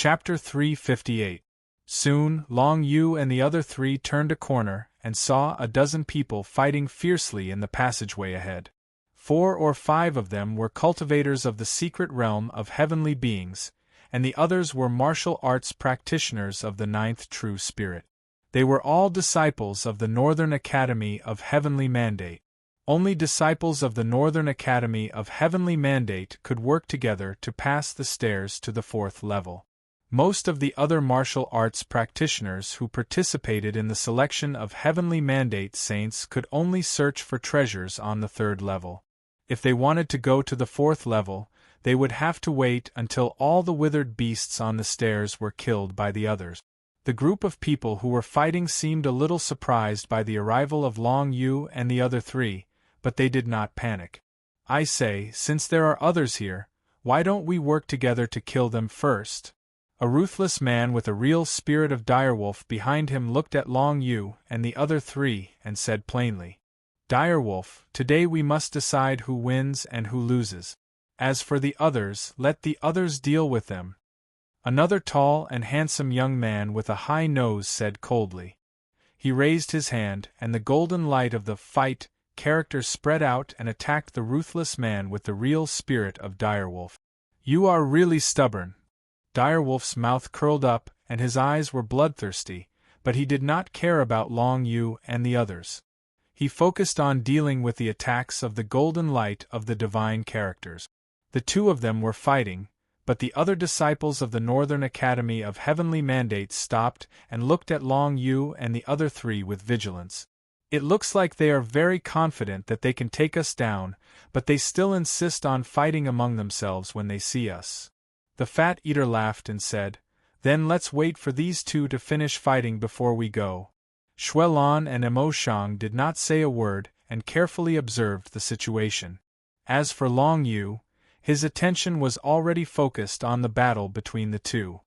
Chapter 358. Soon, Long Yu and the other three turned a corner and saw a dozen people fighting fiercely in the passageway ahead. 4 or 5 of them were cultivators of the secret realm of heavenly beings, and the others were martial arts practitioners of the ninth true spirit. They were all disciples of the Northern Academy of Heavenly Mandate. Only disciples of the Northern Academy of Heavenly Mandate could work together to pass the stairs to the 4th level. Most of the other martial arts practitioners who participated in the selection of Heavenly Mandate saints could only search for treasures on the 3rd level. If they wanted to go to the 4th level, they would have to wait until all the withered beasts on the stairs were killed by the others. The group of people who were fighting seemed a little surprised by the arrival of Long Yu and the other three, but they did not panic. "I say, since there are others here, why don't we work together to kill them first?" A ruthless man with a real spirit of direwolf behind him looked at Long Yu and the other three and said plainly, "Direwolf, today we must decide who wins and who loses. As for the others, let the others deal with them." Another tall and handsome young man with a high nose said coldly. He raised his hand, and the golden light of the fight character spread out and attacked the ruthless man with the real spirit of direwolf. "You are really stubborn." Direwolf's mouth curled up and his eyes were bloodthirsty, but he did not care about Long Yu and the others. He focused on dealing with the attacks of the golden light of the divine characters. The 2 of them were fighting, but the other disciples of the Northern Academy of Heavenly Mandate stopped and looked at Long Yu and the other 3 with vigilance. "It looks like they are very confident that they can take us down, but they still insist on fighting among themselves when they see us." The Fat Eater laughed and said, "Then let's wait for these 2 to finish fighting before we go." Xuelon and Emoshang did not say a word and carefully observed the situation. As for Long Yu, his attention was already focused on the battle between the 2.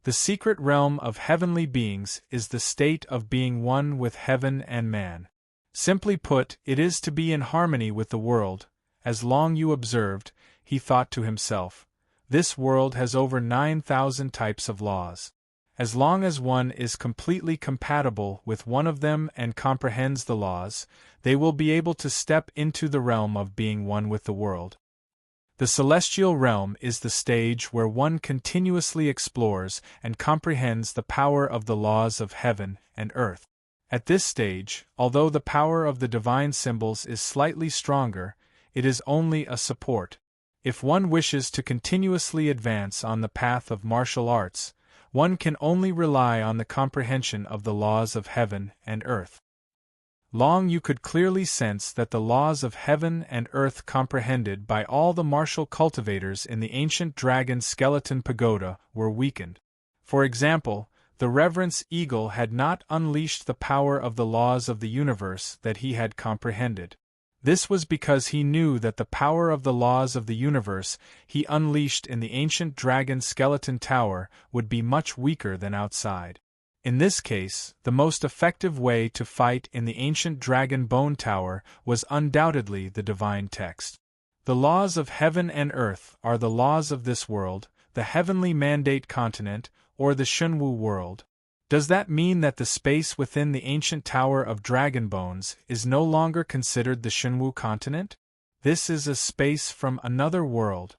The secret realm of heavenly beings is the state of being one with heaven and man. Simply put, it is to be in harmony with the world. As Long Yu observed, he thought to himself, "This world has over 9,000 types of laws. As long as one is completely compatible with one of them and comprehends the laws, they will be able to step into the realm of being one with the world." The celestial realm is the stage where one continuously explores and comprehends the power of the laws of heaven and earth. At this stage, although the power of the divine symbols is slightly stronger, it is only a support. If one wishes to continuously advance on the path of martial arts, one can only rely on the comprehension of the laws of heaven and earth. Long Yu could clearly sense that the laws of heaven and earth comprehended by all the martial cultivators in the ancient dragon skeleton pagoda were weakened. For example, the Reverence Eagle had not unleashed the power of the laws of the universe that he had comprehended. This was because he knew that the power of the laws of the universe he unleashed in the ancient dragon skeleton tower would be much weaker than outside. In this case, the most effective way to fight in the ancient dragon bone tower was undoubtedly the divine text. The laws of heaven and earth are the laws of this world, the heavenly mandate continent, or the Shunwu world. Does that mean that the space within the ancient tower of dragon bones is no longer considered the Shunwu continent? This is a space from another world.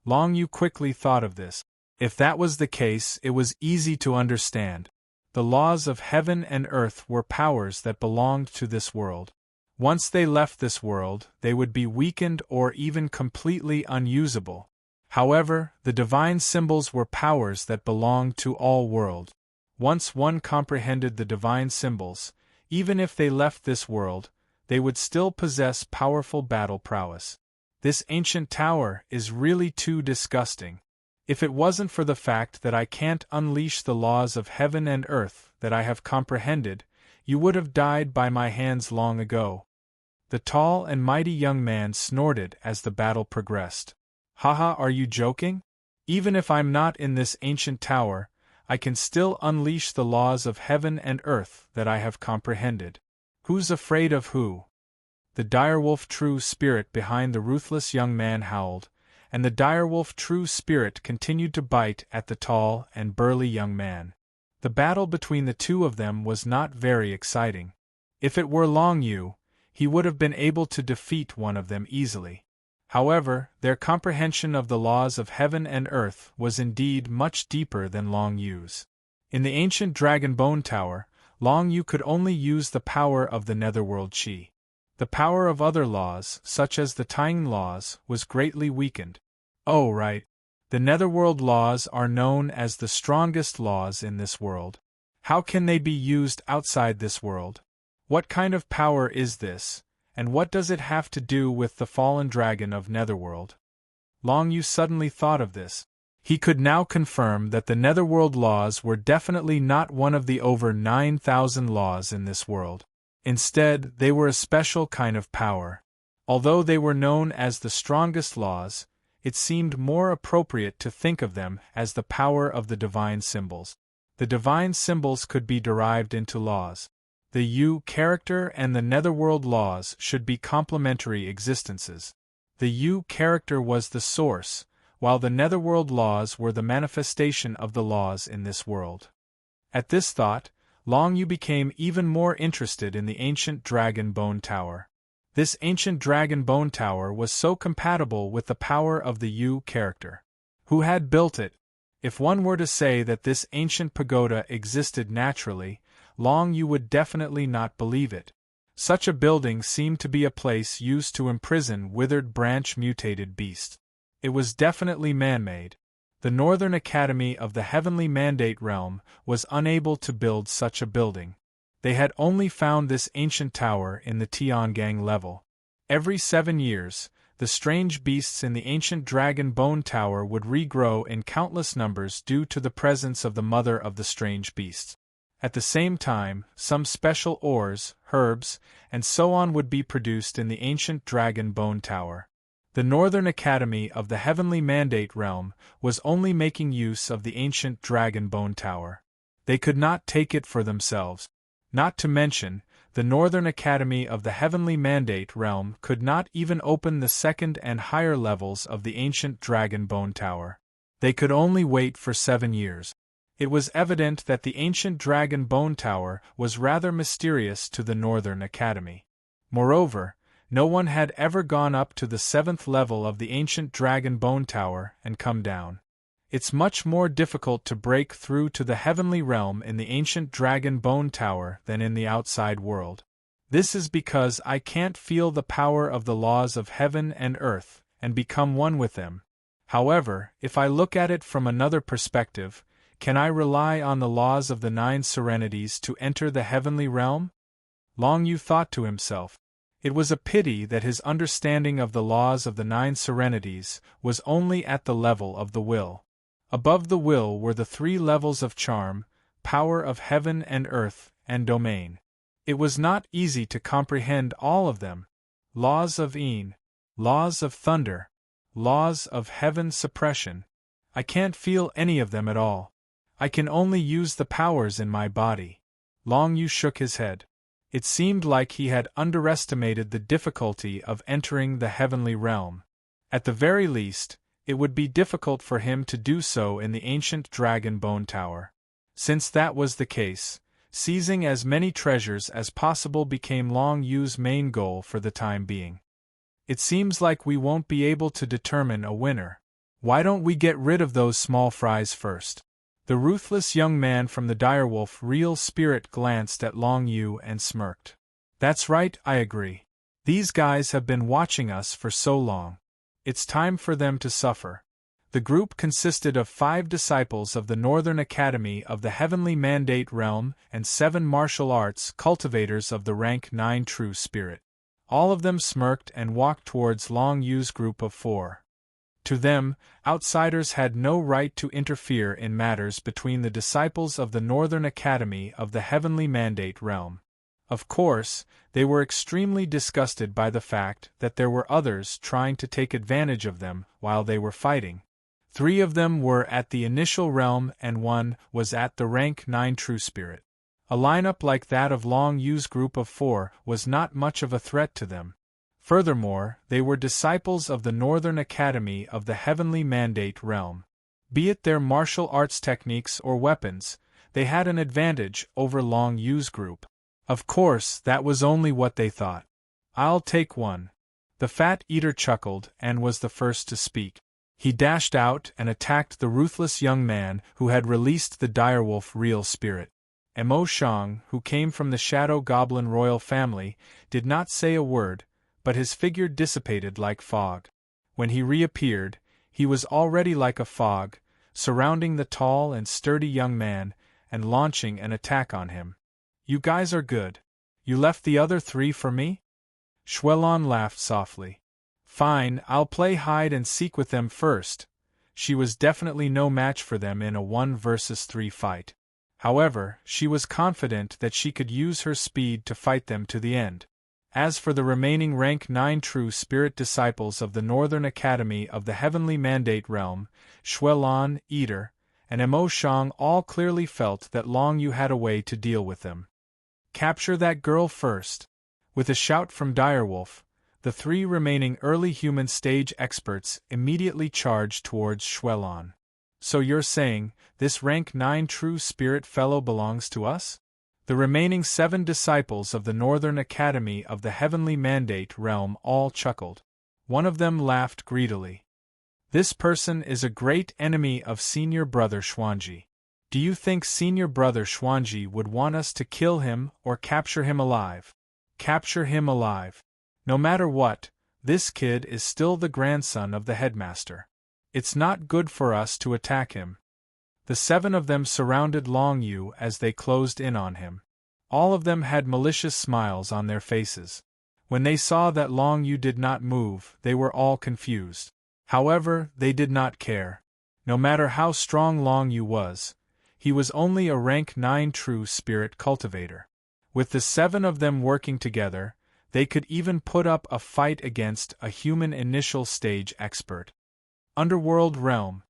Long Yu quickly thought of this. If that was the case, it was easy to understand. The laws of heaven and earth were powers that belonged to this world. Once they left this world, they would be weakened or even completely unusable. However, the divine symbols were powers that belonged to all worlds. Once one comprehended the divine symbols, even if they left this world, they would still possess powerful battle prowess. This ancient tower is really too disgusting. If it wasn't for the fact that I can't unleash the laws of heaven and earth that I have comprehended, you would have died by my hands long ago." The tall and mighty young man snorted as the battle progressed. "Haha, are you joking? Even if I'm not in this ancient tower, I can still unleash the laws of heaven and earth that I have comprehended. Who's afraid of who?" The direwolf true spirit behind the ruthless young man howled, and the direwolf true spirit continued to bite at the tall and burly young man. The battle between the two of them was not very exciting. If it were Long Yu, he would have been able to defeat one of them easily. However, their comprehension of the laws of heaven and earth was indeed much deeper than Long Yu's. In the ancient Dragon Bone Tower, Long Yu could only use the power of the netherworld chi. The power of other laws, such as the Tying laws, was greatly weakened. Oh, right. The netherworld laws are known as the strongest laws in this world. How can they be used outside this world? What kind of power is this, and what does it have to do with the fallen dragon of Netherworld? Long Yu suddenly thought of this. He could now confirm that the Netherworld laws were definitely not one of the over 9,000 laws in this world. Instead, they were a special kind of power. Although they were known as the strongest laws, it seemed more appropriate to think of them as the power of the divine symbols. The divine symbols could be derived into laws. The Yu character and the Netherworld laws should be complementary existences. The Yu character was the source, while the Netherworld laws were the manifestation of the laws in this world. At this thought, Long Yu became even more interested in the ancient Dragon Bone Tower. This ancient Dragon Bone Tower was so compatible with the power of the Yu character. Who had built it? If one were to say that this ancient pagoda existed naturally, Long Yu would definitely not believe it. Such a building seemed to be a place used to imprison withered branch-mutated beasts. It was definitely man-made. The Northern Academy of the Heavenly Mandate Realm was unable to build such a building. They had only found this ancient tower in the Tiangang level. Every 7 years, the strange beasts in the ancient Dragon Bone Tower would regrow in countless numbers due to the presence of the mother of the strange beasts. At the same time, some special ores, herbs, and so on would be produced in the ancient Dragon Bone Tower. The Northern Academy of the Heavenly Mandate Realm was only making use of the ancient Dragon Bone Tower. They could not take it for themselves. Not to mention, the Northern Academy of the Heavenly Mandate Realm could not even open the second and higher levels of the ancient Dragon Bone Tower. They could only wait for 7 years. It was evident that the ancient Dragon Bone Tower was rather mysterious to the Northern Academy. Moreover, no one had ever gone up to the 7th level of the ancient Dragon Bone Tower and come down. It's much more difficult to break through to the heavenly realm in the ancient Dragon Bone Tower than in the outside world. This is because I can't feel the power of the laws of heaven and earth and become one with them. However, if I look at it from another perspective, can I rely on the laws of the 9 serenities to enter the heavenly realm? Long Yu thought to himself. It was a pity that his understanding of the laws of the 9 serenities was only at the level of the will. Above the will were the 3 levels of charm, power of heaven and earth, and domain. It was not easy to comprehend all of them. Laws of Yin, laws of thunder, laws of heaven suppression. I can't feel any of them at all. I can only use the powers in my body. Long Yu shook his head. It seemed like he had underestimated the difficulty of entering the heavenly realm. At the very least, it would be difficult for him to do so in the ancient Dragon Bone Tower. Since that was the case, seizing as many treasures as possible became Long Yu's main goal for the time being. It seems like we won't be able to determine a winner. Why don't we get rid of those small fries first? The ruthless young man from the direwolf real spirit glanced at Long Yu and smirked. That's right, I agree. These guys have been watching us for so long. It's time for them to suffer. The group consisted of 5 disciples of the Northern Academy of the Heavenly Mandate Realm and 7 martial arts cultivators of the rank 9 True Spirit. All of them smirked and walked towards Long Yu's group of 4. To them, outsiders had no right to interfere in matters between the disciples of the Northern Academy of the Heavenly Mandate Realm. Of course, they were extremely disgusted by the fact that there were others trying to take advantage of them while they were fighting. 3 of them were at the initial realm and 1 was at the rank 9 True Spirit. A lineup like that of Long Yu's group of 4 was not much of a threat to them. Furthermore, they were disciples of the Northern Academy of the Heavenly Mandate Realm. Be it their martial arts techniques or weapons, they had an advantage over Long Yu's group. Of course, that was only what they thought. "I'll take one." The Fat Eater chuckled and was the first to speak. He dashed out and attacked the ruthless young man who had released the direwolf real spirit. Mo Shang, who came from the Shadow Goblin royal family, did not say a word, but his figure dissipated like fog. When he reappeared, he was already like a fog, surrounding the tall and sturdy young man, and launching an attack on him. "You guys are good. You left the other three for me?" Xuelon laughed softly. "Fine, I'll play hide and seek with them first." She was definitely no match for them in a 1 versus 3 fight. However, she was confident that she could use her speed to fight them to the end. As for the remaining rank 9 true spirit disciples of the Northern Academy of the Heavenly Mandate Realm, Xuelon, Eater, and Mo Shang all clearly felt that Long Yu had a way to deal with them. "Capture that girl first." With a shout from Direwolf, the 3 remaining early human stage experts immediately charged towards Xuelon. "So you're saying, this rank 9 true spirit fellow belongs to us?" The remaining 7 disciples of the Northern Academy of the Heavenly Mandate Realm all chuckled. One of them laughed greedily. "This person is a great enemy of Senior Brother Xuanji. Do you think Senior Brother Xuanji would want us to kill him or capture him alive?" "Capture him alive. No matter what, this kid is still the grandson of the headmaster. It's not good for us to attack him." The 7 of them surrounded Long Yu as they closed in on him. All of them had malicious smiles on their faces. When they saw that Long Yu did not move, they were all confused. However, they did not care. No matter how strong Long Yu was, he was only a rank 9 true spirit cultivator. With the 7 of them working together, they could even put up a fight against a human initial stage expert. Underworld Realm.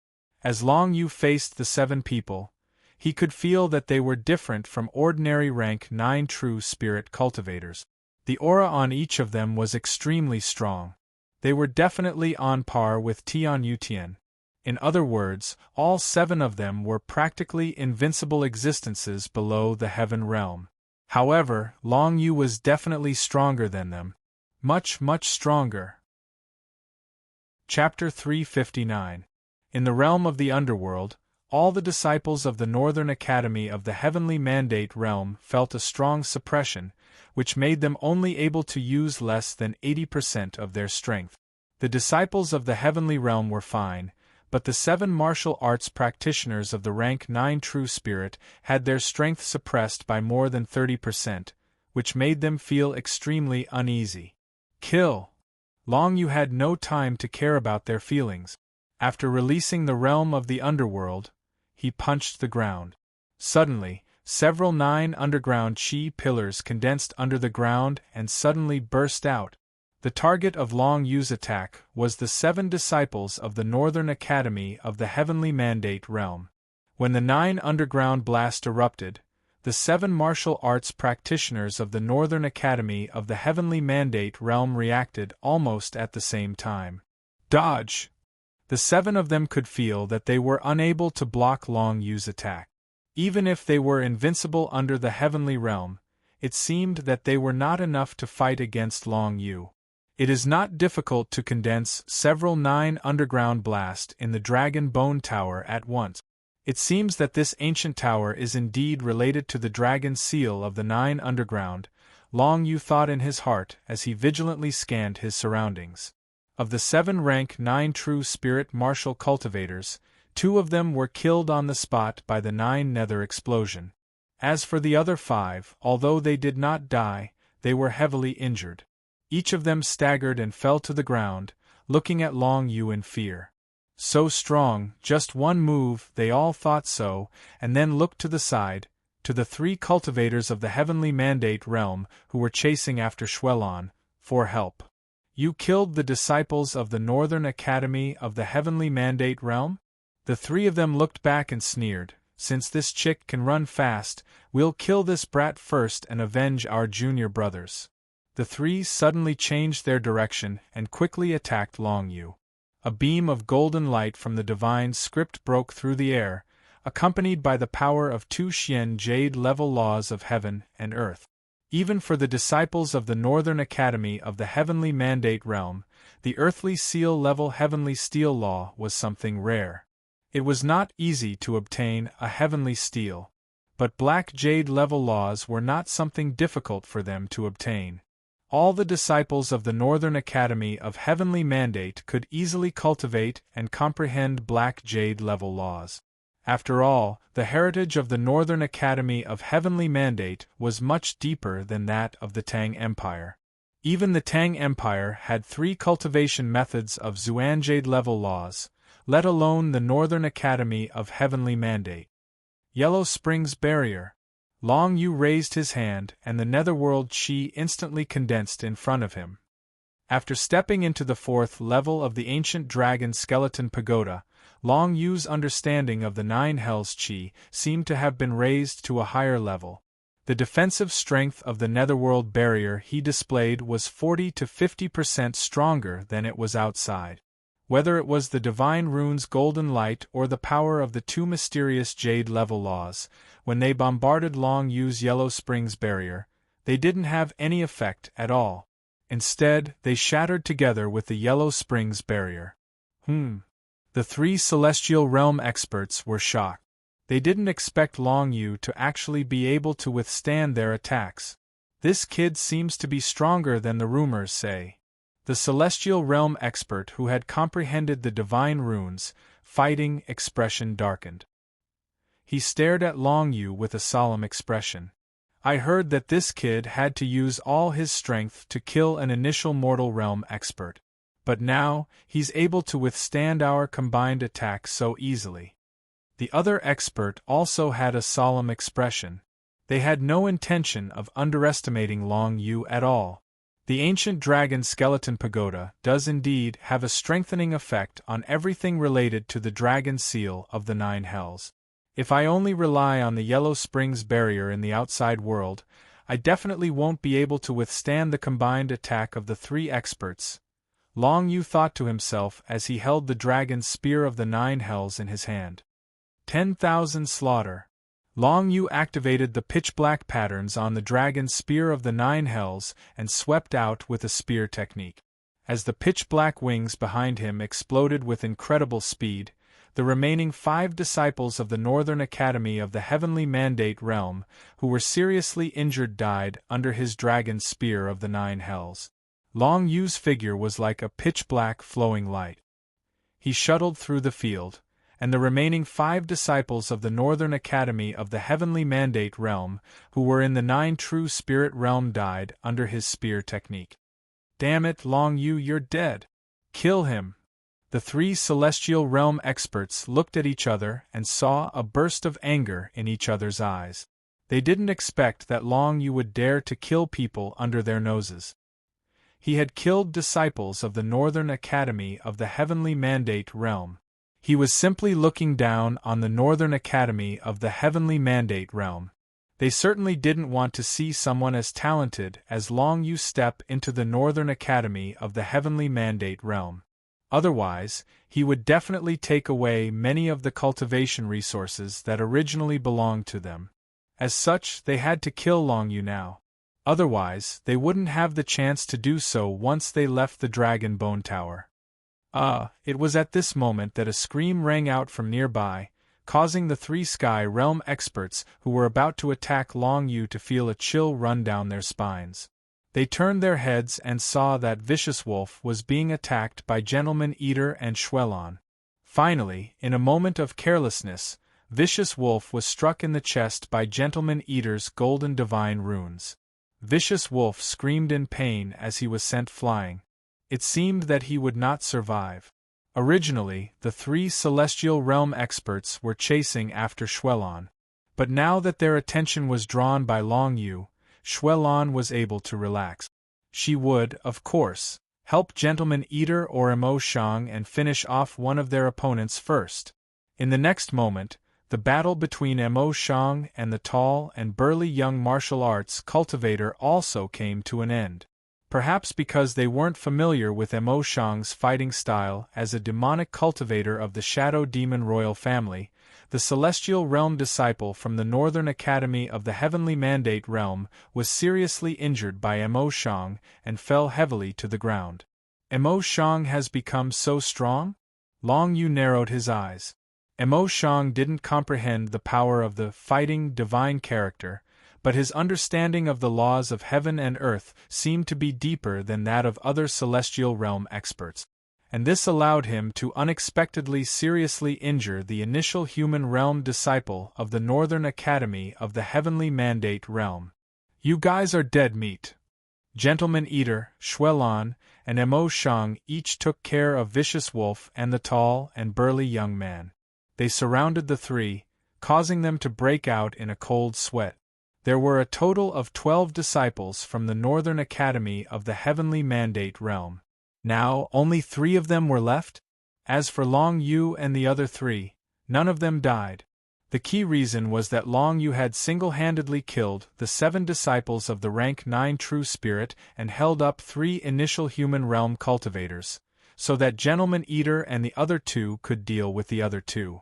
As Long Yu faced the 7 people, he could feel that they were different from ordinary rank 9 true spirit cultivators. The aura on each of them was extremely strong. They were definitely on par with Tian Yutian. In other words, all 7 of them were practically invincible existences below the Heaven Realm. However, Long Yu was definitely stronger than them. Much, much stronger. Chapter 359. In the realm of the underworld, all the disciples of the Northern Academy of the Heavenly Mandate Realm felt a strong suppression, which made them only able to use less than 80% of their strength. The disciples of the Heavenly Realm were fine, but the 7 martial arts practitioners of the rank 9 true spirit had their strength suppressed by more than 30%, which made them feel extremely uneasy. "Kill!" Long Yu had no time to care about their feelings. After releasing the realm of the underworld, he punched the ground. Suddenly, several 9 underground chi pillars condensed under the ground and suddenly burst out. The target of Long Yu's attack was the 7 disciples of the Northern Academy of the Heavenly Mandate Realm. When the 9 underground blast erupted, the 7 martial arts practitioners of the Northern Academy of the Heavenly Mandate Realm reacted almost at the same time. "Dodge!" The 7 of them could feel that they were unable to block Long Yu's attack. Even if they were invincible under the Heavenly Realm, it seemed that they were not enough to fight against Long Yu. It is not difficult to condense several 9 underground blasts in the Dragon Bone Tower at once. It seems that this ancient tower is indeed related to the Dragon Seal of the 9 underground, Long Yu thought in his heart as he vigilantly scanned his surroundings. Of the 7 rank 9 true spirit martial cultivators, 2 of them were killed on the spot by the 9 nether explosion. As for the other 5, although they did not die, they were heavily injured. Each of them staggered and fell to the ground, looking at Long Yu in fear. So strong, just one move, they all thought so, and then looked to the side, to the 3 cultivators of the Heavenly Mandate Realm who were chasing after Xuelon, for help. "You killed the disciples of the Northern Academy of the Heavenly Mandate Realm?" The 3 of them looked back and sneered. "Since this chick can run fast, we'll kill this brat first and avenge our junior brothers." The three suddenly changed their direction and quickly attacked Long Yu. A beam of golden light from the divine script broke through the air, accompanied by the power of two Xian jade-level laws of heaven and earth. Even for the disciples of the Northern Academy of the Heavenly Mandate Realm, the earthly seal-level Heavenly Steel Law was something rare. It was not easy to obtain a Heavenly Steel, but Black Jade-level laws were not something difficult for them to obtain. All the disciples of the Northern Academy of Heavenly Mandate could easily cultivate and comprehend Black Jade-level laws. After all, the heritage of the Northern Academy of Heavenly Mandate was much deeper than that of the Tang Empire. Even the Tang Empire had 3 cultivation methods of Xuan Jade-level laws, let alone the Northern Academy of Heavenly Mandate. Yellow Springs Barrier. Long Yu raised his hand and the netherworld chi instantly condensed in front of him. After stepping into the 4th level of the ancient dragon skeleton pagoda, Long Yu's understanding of the 9 hells chi seemed to have been raised to a higher level. The defensive strength of the netherworld barrier he displayed was 40 to 50% stronger than it was outside. Whether it was the divine rune's golden light or the power of the 2 mysterious jade-level laws, when they bombarded Long Yu's Yellow Springs barrier, they didn't have any effect at all. Instead, they shattered together with the Yellow Springs barrier. The 3 celestial realm experts were shocked. They didn't expect Long Yu to actually be able to withstand their attacks. This kid seems to be stronger than the rumors say. The celestial realm expert who had comprehended the divine runes, fighting expression darkened. He stared at Long Yu with a solemn expression. I heard that this kid had to use all his strength to kill an initial mortal realm expert. But now, he's able to withstand our combined attack so easily. The other expert also had a solemn expression. They had no intention of underestimating Long Yu at all. The ancient dragon skeleton pagoda does indeed have a strengthening effect on everything related to the dragon seal of the 9 hells. If I only rely on the Yellow Springs barrier in the outside world, I definitely won't be able to withstand the combined attack of the 3 experts. Long Yu thought to himself as he held the dragon's spear of the 9 hells in his hand. 10,000 slaughter. Long Yu activated the pitch-black patterns on the dragon's spear of the 9 hells and swept out with a spear technique. As the pitch-black wings behind him exploded with incredible speed, the remaining 5 disciples of the Northern Academy of the Heavenly Mandate Realm, who were seriously injured, died under his dragon's spear of the 9 hells. Long Yu's figure was like a pitch-black flowing light. He shuttled through the field, and the remaining 5 disciples of the Northern Academy of the Heavenly Mandate Realm, who were in the 9 True Spirit Realm, died under his spear technique. Damn it, Long Yu, you're dead. Kill him. The 3 Celestial Realm experts looked at each other and saw a burst of anger in each other's eyes. They didn't expect that Long Yu would dare to kill people under their noses. He had killed disciples of the Northern Academy of the Heavenly Mandate Realm. He was simply looking down on the Northern Academy of the Heavenly Mandate Realm. They certainly didn't want to see someone as talented as Long Yu step into the Northern Academy of the Heavenly Mandate Realm. Otherwise, he would definitely take away many of the cultivation resources that originally belonged to them. As such, they had to kill Long Yu now. Otherwise, they wouldn't have the chance to do so once they left the Dragon Bone Tower. It was at this moment that a scream rang out from nearby, causing the 3 Sky Realm experts who were about to attack Long Yu to feel a chill run down their spines. They turned their heads and saw that Vicious Wolf was being attacked by Gentleman Eater and Xuelon. Finally, in a moment of carelessness, Vicious Wolf was struck in the chest by Gentleman Eater's golden divine runes. Vicious Wolf screamed in pain as he was sent flying. It seemed that he would not survive. Originally, the 3 Celestial Realm experts were chasing after Xuelon. But now that their attention was drawn by Long Yu, Xuelon was able to relax. She would, of course, help Gentleman Eater or Mo Shang and finish off one of their opponents first. In the next moment, the battle between Mo Shang and the tall and burly young martial arts cultivator also came to an end. Perhaps because they weren't familiar with Emo Shang's fighting style as a demonic cultivator of the Shadow Demon royal family, the Celestial Realm disciple from the Northern Academy of the Heavenly Mandate Realm was seriously injured by Emo Shang and fell heavily to the ground. Emo Shang has become so strong? Long Yu narrowed his eyes. Emo Shang didn't comprehend the power of the fighting divine character, but his understanding of the laws of heaven and earth seemed to be deeper than that of other celestial realm experts, and this allowed him to unexpectedly seriously injure the initial human realm disciple of the Northern Academy of the Heavenly Mandate Realm. You guys are dead meat. Gentleman Eater, Xuelan, and Emo Shang each took care of Vicious Wolf and the tall and burly young man. They surrounded the three, causing them to break out in a cold sweat. There were a total of 12 disciples from the Northern Academy of the Heavenly Mandate Realm. Now, only 3 of them were left? As for Long Yu and the other 3, none of them died. The key reason was that Long Yu had single-handedly killed the 7 disciples of the rank 9 True Spirit and held up 3 initial human realm cultivators, so that Gentleman Eater and the other 2 could deal with the other 2.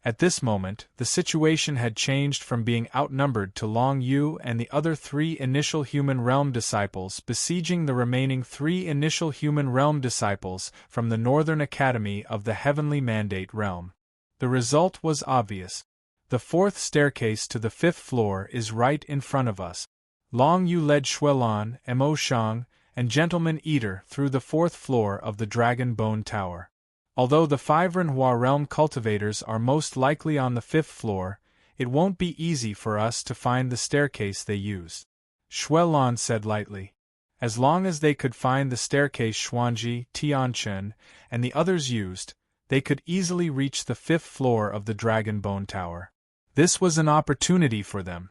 At this moment, the situation had changed from being outnumbered to Long Yu and the other 3 initial human realm disciples besieging the remaining 3 initial human realm disciples from the Northern Academy of the Heavenly Mandate Realm. The result was obvious. The 4th staircase to the 5th floor is right in front of us. Long Yu led Xuelan, Emo Shang, and Gentleman Eater through the 4th floor of the Dragon Bone Tower. Although the 5 Renhua realm cultivators are most likely on the 5th floor, it won't be easy for us to find the staircase they used. Xuelan said lightly. As long as they could find the staircase Xuanji, Tianchen, and the others used, they could easily reach the 5th floor of the Dragon Bone Tower. This was an opportunity for them.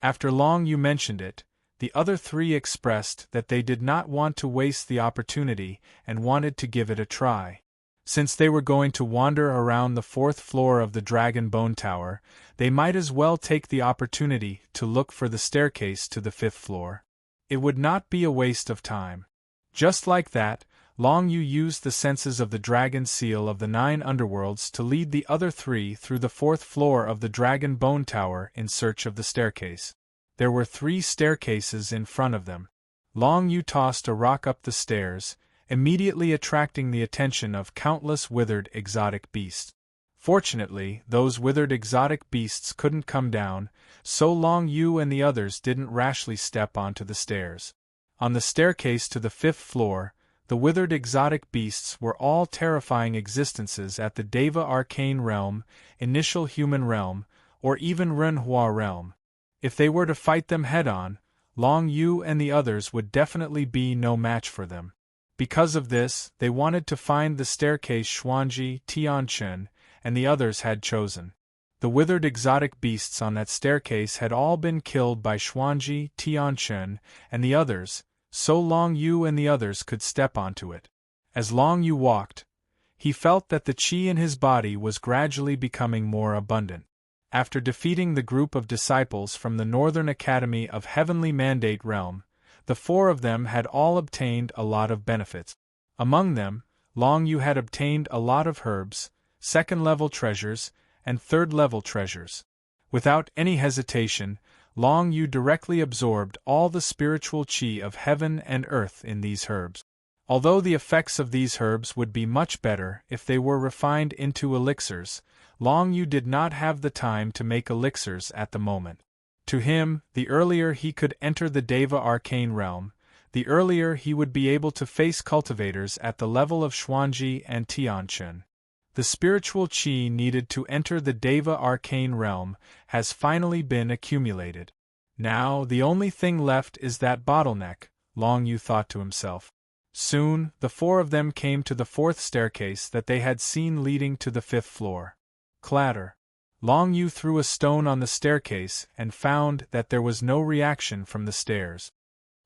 After Long Yu mentioned it, the other 3 expressed that they did not want to waste the opportunity and wanted to give it a try. Since they were going to wander around the 4th floor of the Dragon Bone Tower, they might as well take the opportunity to look for the staircase to the 5th floor. It would not be a waste of time. Just like that, Long Yu used the senses of the Dragon Seal of the 9 Underworlds to lead the other 3 through the 4th floor of the Dragon Bone Tower in search of the staircase. There were 3 staircases in front of them. Long Yu tossed a rock up the stairs, immediately attracting the attention of countless withered exotic beasts. Fortunately, those withered exotic beasts couldn't come down, so Long Yu and the others didn't rashly step onto the stairs. On the staircase to the 5th floor, the withered exotic beasts were all terrifying existences at the Deva Arcane Realm, Initial Human Realm, or even Renhua Realm. If they were to fight them head-on, Long Yu and the others would definitely be no match for them. Because of this, they wanted to find the staircase Xuanji, Tianchen, and the others had chosen. The withered exotic beasts on that staircase had all been killed by Xuanji, Tianchen, and the others, so Long Yu and the others could step onto it. As Long Yu walked, he felt that the qi in his body was gradually becoming more abundant. After defeating the group of disciples from the Northern Academy of Heavenly Mandate Realm, the 4 of them had all obtained a lot of benefits. Among them, Long Yu had obtained a lot of herbs, 2nd-level treasures, and 3rd-level treasures. Without any hesitation, Long Yu directly absorbed all the spiritual qi of heaven and earth in these herbs. Although the effects of these herbs would be much better if they were refined into elixirs, Long Yu did not have the time to make elixirs at the moment. To him, the earlier he could enter the Deva Arcane Realm, the earlier he would be able to face cultivators at the level of Xuanji and Tianchen. The spiritual qi needed to enter the Deva Arcane Realm has finally been accumulated. Now the only thing left is that bottleneck, Long Yu thought to himself. Soon, the 4 of them came to the 4th staircase that they had seen leading to the 5th floor. Clatter. Long Yu threw a stone on the staircase and found that there was no reaction from the stairs.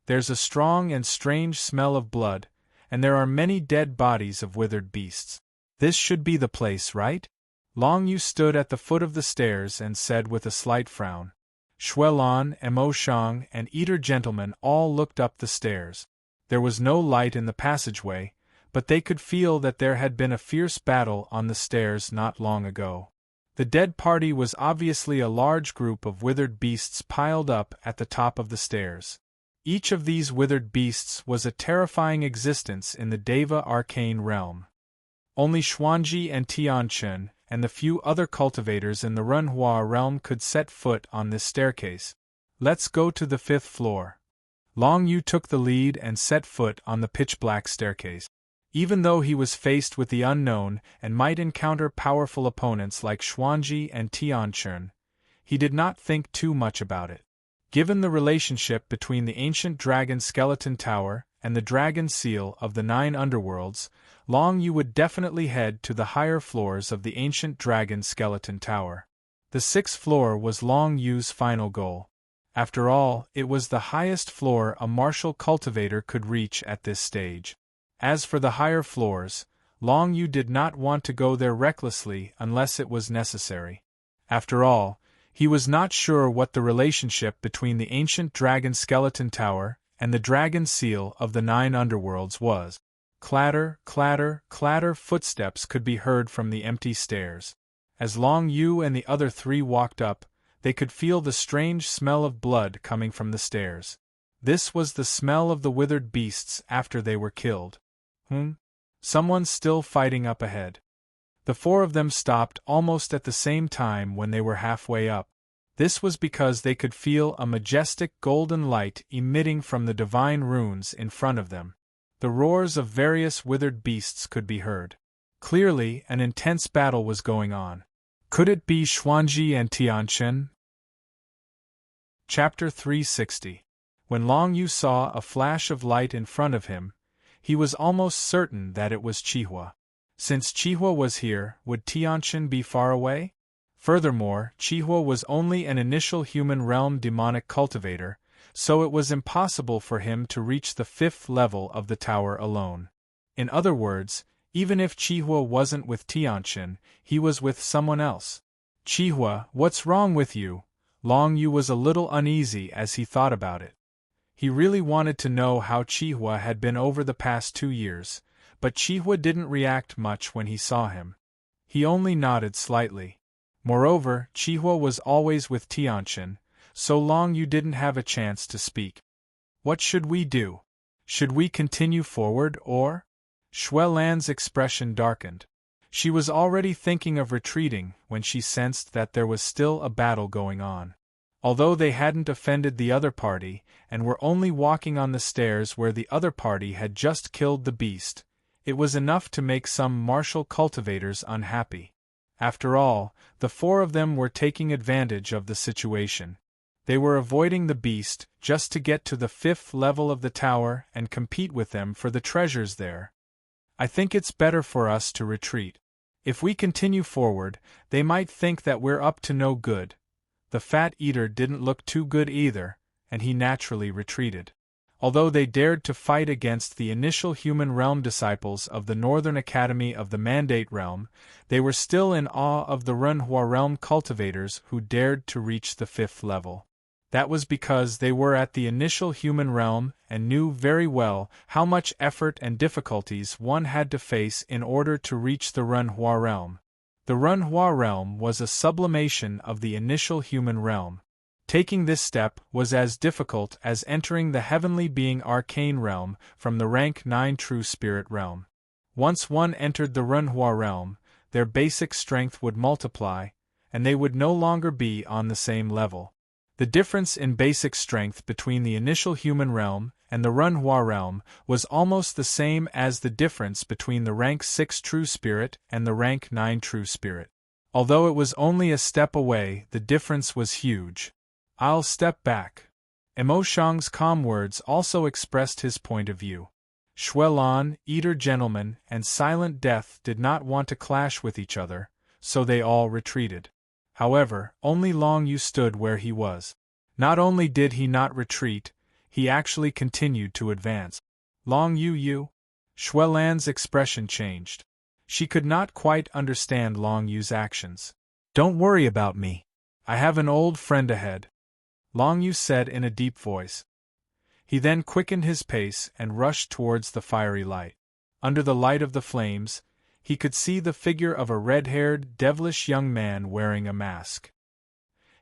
There's a strong and strange smell of blood, and there are many dead bodies of withered beasts. This should be the place, right? Long Yu stood at the foot of the stairs and said with a slight frown. Xuelan, Emo Shang, and Eater Gentleman all looked up the stairs. There was no light in the passageway, but they could feel that there had been a fierce battle on the stairs not long ago. The dead party was obviously a large group of withered beasts piled up at the top of the stairs. Each of these withered beasts was a terrifying existence in the Deva arcane realm. Only Xuanji and Tianchen and the few other cultivators in the Renhua realm could set foot on this staircase. Let's go to the 5th floor. Long Yu took the lead and set foot on the pitch-black staircase. Even though he was faced with the unknown and might encounter powerful opponents like Xuanji and Tianchen, he did not think too much about it. Given the relationship between the ancient dragon skeleton tower and the dragon seal of the 9 underworlds, Long Yu would definitely head to the higher floors of the ancient dragon skeleton tower. The 6th floor was Long Yu's final goal. After all, it was the highest floor a martial cultivator could reach at this stage. As for the higher floors, Long Yu did not want to go there recklessly unless it was necessary. After all, he was not sure what the relationship between the ancient dragon skeleton tower and the dragon seal of the 9 underworlds was. Clatter, clatter, clatter footsteps could be heard from the empty stairs. As Long Yu and the other 3 walked up, they could feel the strange smell of blood coming from the stairs. This was the smell of the withered beasts after they were killed. Someone's still fighting up ahead. The 4 of them stopped almost at the same time when they were halfway up. This was because they could feel a majestic golden light emitting from the divine runes in front of them. The roars of various withered beasts could be heard. Clearly, an intense battle was going on. Could it be Xuanji and Tianchen? Chapter 360. When Long Yu saw a flash of light in front of him, he was almost certain that it was Qihua. Since Qihua was here, would Tianchen be far away? Furthermore, Qihua was only an initial human realm demonic cultivator, so it was impossible for him to reach the 5th level of the tower alone. In other words, even if Qihua wasn't with Tianchen, he was with someone else. Qihua, what's wrong with you? Long Yu was a little uneasy as he thought about it. He really wanted to know how Qihua had been over the past 2 years, but Qihua didn't react much when he saw him. He only nodded slightly. Moreover, Qihua was always with Tianchen, so Long Yu didn't have a chance to speak. What should we do? Should we continue forward or? Shui Lan's expression darkened. She was already thinking of retreating when she sensed that there was still a battle going on. Although they hadn't offended the other party, and were only walking on the stairs where the other party had just killed the beast, it was enough to make some martial cultivators unhappy. After all, the 4 of them were taking advantage of the situation. They were avoiding the beast just to get to the 5th level of the tower and compete with them for the treasures there. I think it's better for us to retreat. If we continue forward, they might think that we're up to no good. The Fat Eater didn't look too good either, and he naturally retreated. Although they dared to fight against the initial human realm disciples of the Northern Academy of the Mandate Realm, they were still in awe of the Renhua realm cultivators who dared to reach the 5th level. That was because they were at the initial human realm and knew very well how much effort and difficulties one had to face in order to reach the Renhua realm. The Renhua realm was a sublimation of the initial human realm. Taking this step was as difficult as entering the heavenly being arcane realm from the rank 9 true spirit realm. Once one entered the Renhua realm, their basic strength would multiply, and they would no longer be on the same level. The difference in basic strength between the initial human realm and the Renhua realm was almost the same as the difference between the rank 6 true spirit and the rank 9 true spirit. Although it was only a step away, the difference was huge. I'll step back. Emo Shang's calm words also expressed his point of view. Shui Lan, Eater Gentleman, and Silent Death did not want to clash with each other, so they all retreated. However, only Long Yu stood where he was. Not only did he not retreat, he actually continued to advance. Long Yu? Shui Lan's expression changed. She could not quite understand Long Yu's actions. Don't worry about me. I have an old friend ahead, Long Yu said in a deep voice. He then quickened his pace and rushed towards the fiery light. Under the light of the flames, he could see the figure of a red-haired, devilish young man wearing a mask.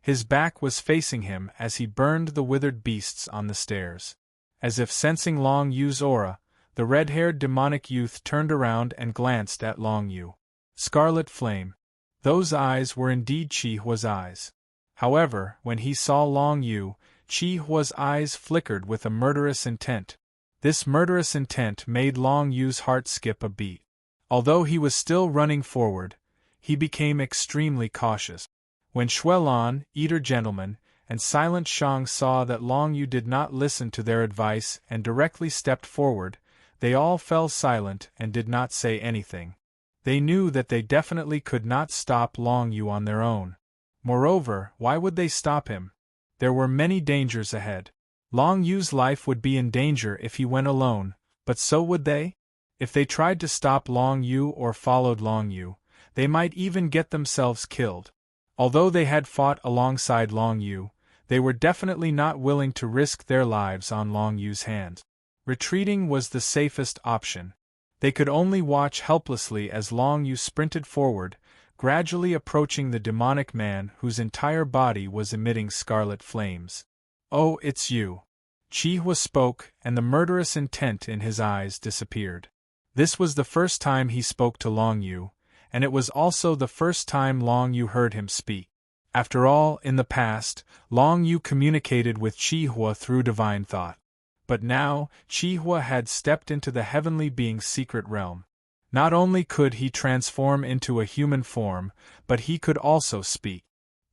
His back was facing him as he burned the withered beasts on the stairs. As if sensing Long Yu's aura, the red-haired demonic youth turned around and glanced at Long Yu. Scarlet flame. Those eyes were indeed Chi Hua's eyes. However, when he saw Long Yu, Chi Hua's eyes flickered with a murderous intent. This murderous intent made Long Yu's heart skip a beat. Although he was still running forward, he became extremely cautious. When Xuelan, Eater Gentleman, and Silent Shang saw that Long Yu did not listen to their advice and directly stepped forward, they all fell silent and did not say anything. They knew that they definitely could not stop Long Yu on their own. Moreover, why would they stop him? There were many dangers ahead. Long Yu's life would be in danger if he went alone, but so would they? If they tried to stop Long Yu or followed Long Yu, they might even get themselves killed. Although they had fought alongside Long Yu, they were definitely not willing to risk their lives on Long Yu's hands. Retreating was the safest option. They could only watch helplessly as Long Yu sprinted forward, gradually approaching the demonic man whose entire body was emitting scarlet flames. "Oh, it's you." Chi Hua spoke, and the murderous intent in his eyes disappeared. This was the first time he spoke to Long Yu, and it was also the first time Long Yu heard him speak. After all, in the past, Long Yu communicated with Chi Hua through divine thought. But now, Chi Hua had stepped into the heavenly being's secret realm. Not only could he transform into a human form, but he could also speak.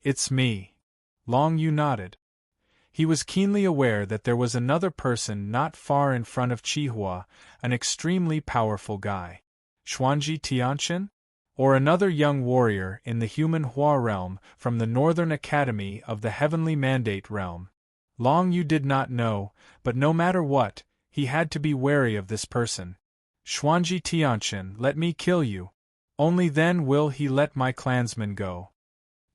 "It's me." Long Yu nodded. He was keenly aware that there was another person not far in front of Chi Hua, an extremely powerful guy. Xuanji Tianqian? Or another young warrior in the human Hua realm from the Northern Academy of the Heavenly Mandate realm. Long Yu did not know, but no matter what, he had to be wary of this person. "Xuanji Tianqian, let me kill you. Only then will he let my clansmen go."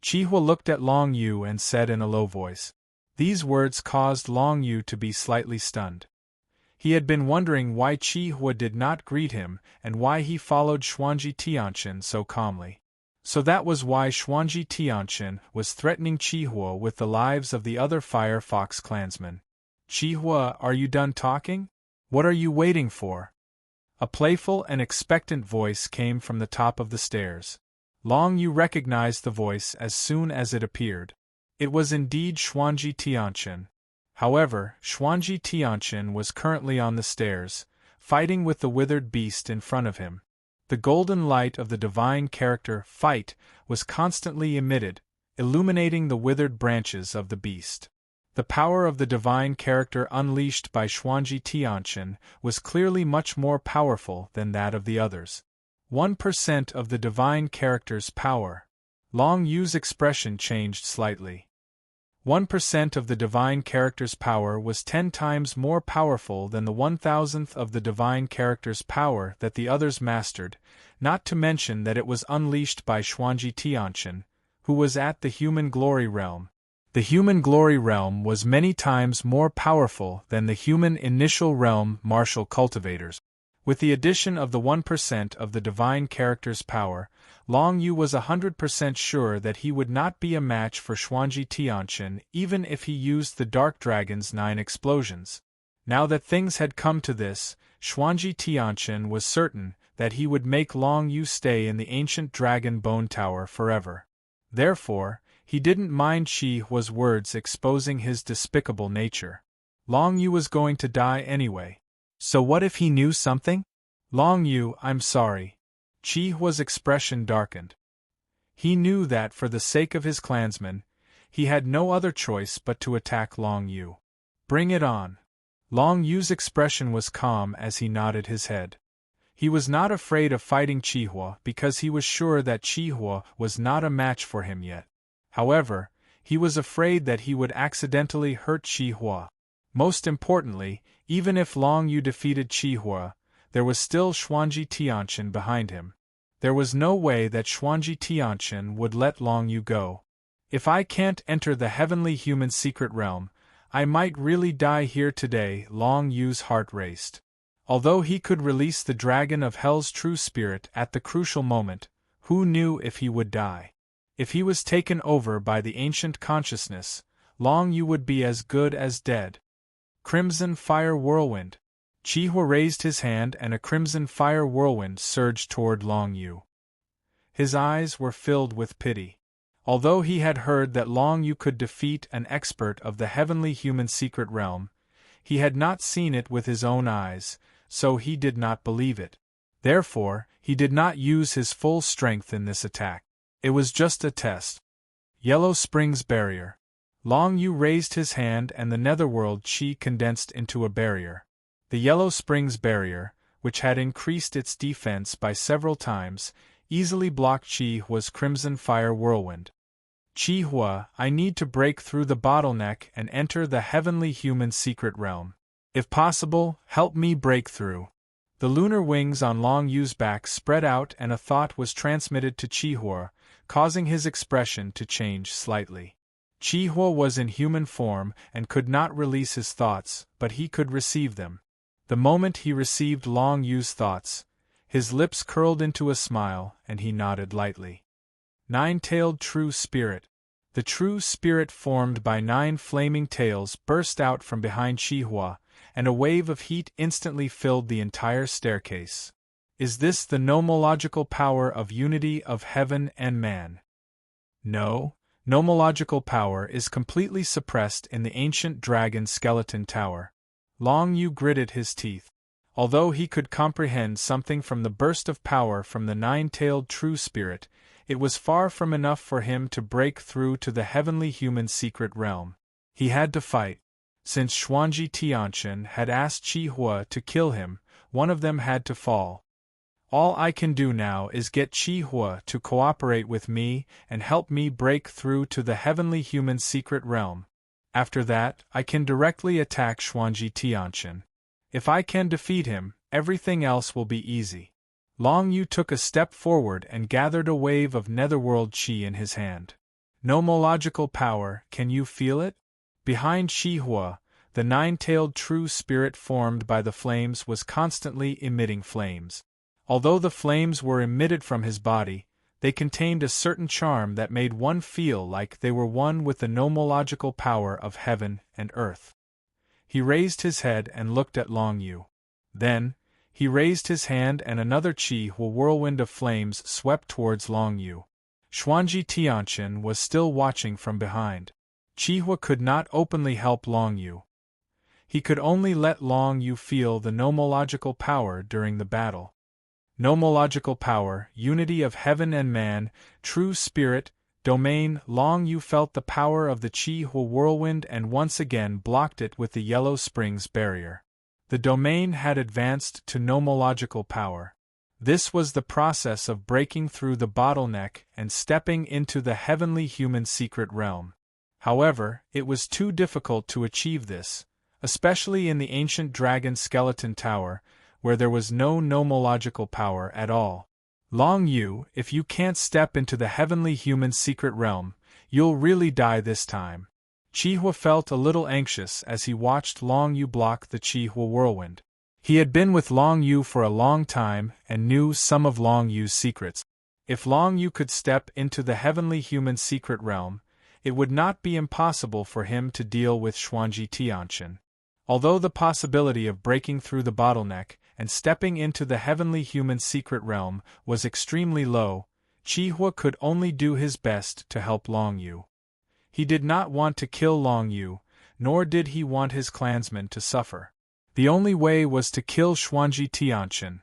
Chi Hua looked at Long Yu and said in a low voice. These words caused Long Yu to be slightly stunned. He had been wondering why Chi Hua did not greet him and why he followed Xuanji Tianqian so calmly. So that was why Xuanji Tianqian was threatening Chi Hua with the lives of the other Fire Fox clansmen. "Chi Hua, are you done talking? What are you waiting for?" A playful and expectant voice came from the top of the stairs. Long Yu recognized the voice as soon as it appeared. It was indeed Xuanji Tianqian. However, Xuanji Tianqian was currently on the stairs, fighting with the withered beast in front of him. The golden light of the divine character Fight was constantly emitted, illuminating the withered branches of the beast. The power of the divine character unleashed by Xuanji Tianqian was clearly much more powerful than that of the others. 1% of the divine character's power. Long Yu's expression changed slightly. 1% of the divine character's power was 10 times more powerful than the 1,000th of the divine character's power that the others mastered, not to mention that it was unleashed by Xuanji Tianqian, who was at the human glory realm. The human glory realm was many times more powerful than the human initial realm martial cultivators. With the addition of the 1% of the divine character's power, Long Yu was 100% sure that he would not be a match for Xuanji Tianqian even if he used the Dark Dragon's 9 explosions. Now that things had come to this, Xuanji Tianqian was certain that he would make Long Yu stay in the ancient Dragon Bone Tower forever. Therefore, he didn't mind Chi Hua's words exposing his despicable nature. Long Yu was going to die anyway. So what if he knew something? "Long Yu, I'm sorry." Chi Hua's expression darkened. He knew that for the sake of his clansmen, he had no other choice but to attack Long Yu. "Bring it on." Long Yu's expression was calm as he nodded his head. He was not afraid of fighting Chi Hua because he was sure that Chi Hua was not a match for him yet. However, he was afraid that he would accidentally hurt Chi Hua. Most importantly, even if Long Yu defeated Chi Hua, there was still Xuanji Tianqian behind him. There was no way that Xuanji Tianqian would let Long Yu go. "If I can't enter the heavenly human secret realm, I might really die here today. Long Yu's heart raced. Although he could release the dragon of hell's true spirit at the crucial moment, who knew if he would die? If he was taken over by the ancient consciousness, Long Yu would be as good as dead. Crimson fire whirlwind. Chihua raised his hand and a crimson fire whirlwind surged toward Long Yu. His eyes were filled with pity. Although he had heard that Long Yu could defeat an expert of the heavenly human secret realm, he had not seen it with his own eyes, so he did not believe it. Therefore, he did not use his full strength in this attack. It was just a test. Yellow Springs Barrier. Long Yu raised his hand and the netherworld chi condensed into a barrier. The Yellow Springs Barrier, which had increased its defense by several times, easily blocked Chihua's Crimson Fire Whirlwind. Chihua, I need to break through the bottleneck and enter the heavenly human secret realm. If possible, help me break through. The lunar wings on Long Yu's back spread out and a thought was transmitted to Chihua, causing his expression to change slightly. Chihua was in human form and could not release his thoughts, but he could receive them. The moment he received Long Yu's thoughts, his lips curled into a smile and he nodded lightly. Nine-tailed True Spirit. The true spirit formed by 9 flaming tails burst out from behind Chihua, and a wave of heat instantly filled the entire staircase. Is this the nomological power of unity of heaven and man? No, nomological power is completely suppressed in the ancient dragon skeleton tower. Long Yu gritted his teeth. Although he could comprehend something from the burst of power from the 9-tailed true spirit, it was far from enough for him to break through to the heavenly human secret realm. He had to fight. Since Xuanji Tianchen had asked Chihua to kill him, one of them had to fall. All I can do now is get Chihua to cooperate with me and help me break through to the heavenly human secret realm. After that, I can directly attack Xuanji Tianchen. If I can defeat him, everything else will be easy. Long Yu took a step forward and gathered a wave of netherworld chi in his hand. Nomological power, can you feel it? Behind Chihua, the 9-tailed true spirit formed by the flames was constantly emitting flames. Although the flames were emitted from his body, they contained a certain charm that made one feel like they were one with the nomological power of heaven and earth. He raised his head and looked at Long Yu. Then, he raised his hand and another Chi-Hua whirlwind of flames swept towards Long Yu. Xuanji Tianchen was still watching from behind. Chi-Hua could not openly help Long Yu. He could only let Long Yu feel the nomological power during the battle. Nomological power, unity of heaven and man, true spirit, domain. Long Yu felt the power of the Chi-Hua whirlwind and once again blocked it with the Yellow Springs Barrier. The domain had advanced to nomological power. This was the process of breaking through the bottleneck and stepping into the heavenly human secret realm. However, it was too difficult to achieve this, especially in the ancient dragon skeleton tower, where there was no nomological power at all. Long Yu, if you can't step into the heavenly human secret realm, you'll really die this time. Chihua felt a little anxious as he watched Long Yu block the Chihua whirlwind. He had been with Long Yu for a long time and knew some of Long Yu's secrets. If Long Yu could step into the heavenly human secret realm, it would not be impossible for him to deal with Xuanji Tianchen. Although the possibility of breaking through the bottleneck and stepping into the heavenly human secret realm was extremely low, Chihua could only do his best to help Long Yu. He did not want to kill Long Yu, nor did he want his clansmen to suffer. The only way was to kill Xuanji Tianchen.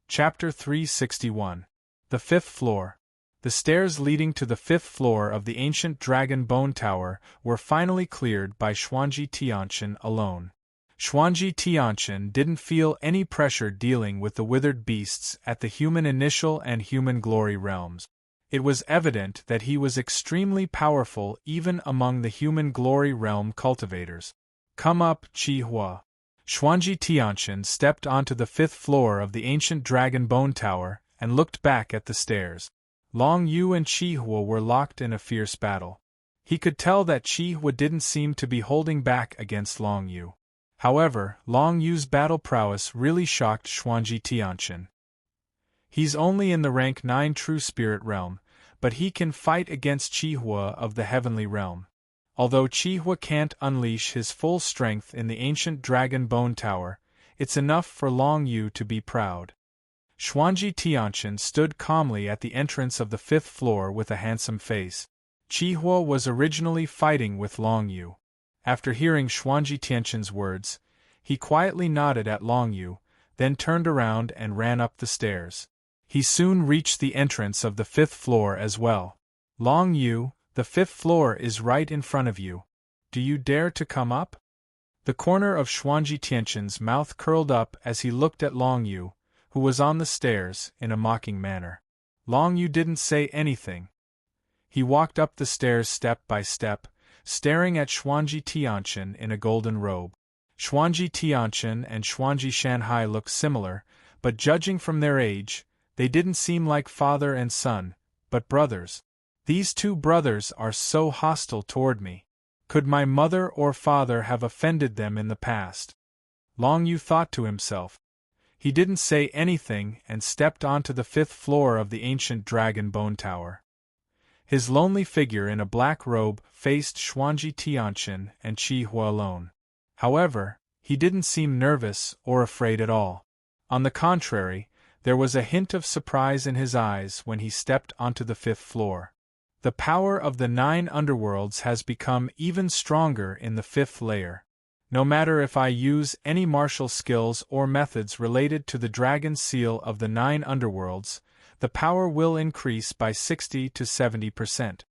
Chapter 361. The Fifth Floor. The stairs leading to the 5th floor of the ancient Dragon Bone Tower were finally cleared by Xuanji Tianchen alone. Xuanji Tianchen didn't feel any pressure dealing with the withered beasts at the human initial and human glory realms. It was evident that he was extremely powerful even among the human glory realm cultivators. Come up, Chihua. Xuanji Tianchen stepped onto the 5th floor of the ancient Dragon Bone Tower and looked back at the stairs. Long Yu and Chihua were locked in a fierce battle. He could tell that Chi Hua didn't seem to be holding back against Long Yu. However, Long Yu's battle prowess really shocked Xuanji Tianchen. He's only in the rank 9 true spirit realm, but he can fight against Chi Hua of the heavenly realm. Although Chi Hua can't unleash his full strength in the ancient dragon bone tower, it's enough for Long Yu to be proud. Xuanji Tianchen stood calmly at the entrance of the 5th floor with a handsome face. Chi Hua was originally fighting with Long Yu. After hearing Xuanji Tianchen's words, he quietly nodded at Long Yu, then turned around and ran up the stairs. He soon reached the entrance of the 5th floor as well. Long Yu, the 5th floor is right in front of you. Do you dare to come up? The corner of Xuanji Tianchen's mouth curled up as he looked at Long Yu, who was on the stairs, in a mocking manner. Long Yu didn't say anything. He walked up the stairs step by step, staring at Xuanji Tianchen in a golden robe. Xuanji Tianchen and Xuanji Shanhai looked similar, but judging from their age, they didn't seem like father and son, but brothers. These two brothers are so hostile toward me. Could my mother or father have offended them in the past? Long Yu thought to himself. He didn't say anything and stepped onto the 5th floor of the ancient dragon bone tower. His lonely figure in a black robe faced Xuanji Tianchen and Chi Hua alone. However, he didn't seem nervous or afraid at all. On the contrary, there was a hint of surprise in his eyes when he stepped onto the 5th floor. The power of the 9 underworlds has become even stronger in the 5th layer. No matter if I use any martial skills or methods related to the dragon seal of the 9 underworlds, the power will increase by 60 to 70%.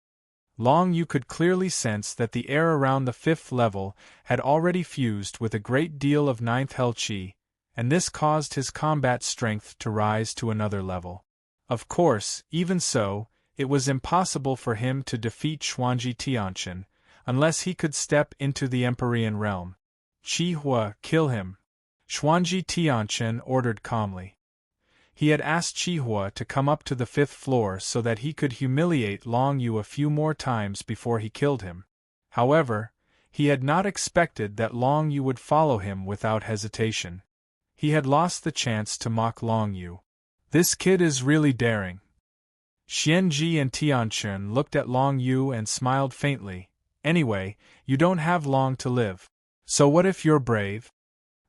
Long Yu could clearly sense that the air around the 5th level had already fused with a great deal of 9th hell chi, and this caused his combat strength to rise to another level. Of course, even so, it was impossible for him to defeat Xuanji Tianchen, unless he could step into the Empyrean realm. Chi Hua, kill him. Xuanji Tianchen ordered calmly. He had asked Chi Hua to come up to the 5th floor so that he could humiliate Long Yu a few more times before he killed him. However, he had not expected that Long Yu would follow him without hesitation. He had lost the chance to mock Long Yu. This kid is really daring. Xianji and Tianchen looked at Long Yu and smiled faintly. Anyway, you don't have long to live. So what if you're brave?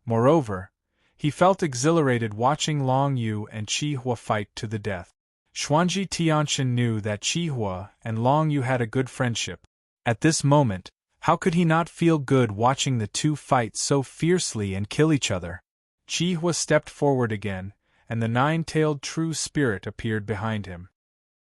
Moreover, he felt exhilarated watching Long Yu and Chi Hua fight to the death. Xuanji Tianchen knew that Chi Hua and Long Yu had a good friendship. At this moment, how could he not feel good watching the two fight so fiercely and kill each other? Chi Hua stepped forward again, and the 9-tailed true spirit appeared behind him.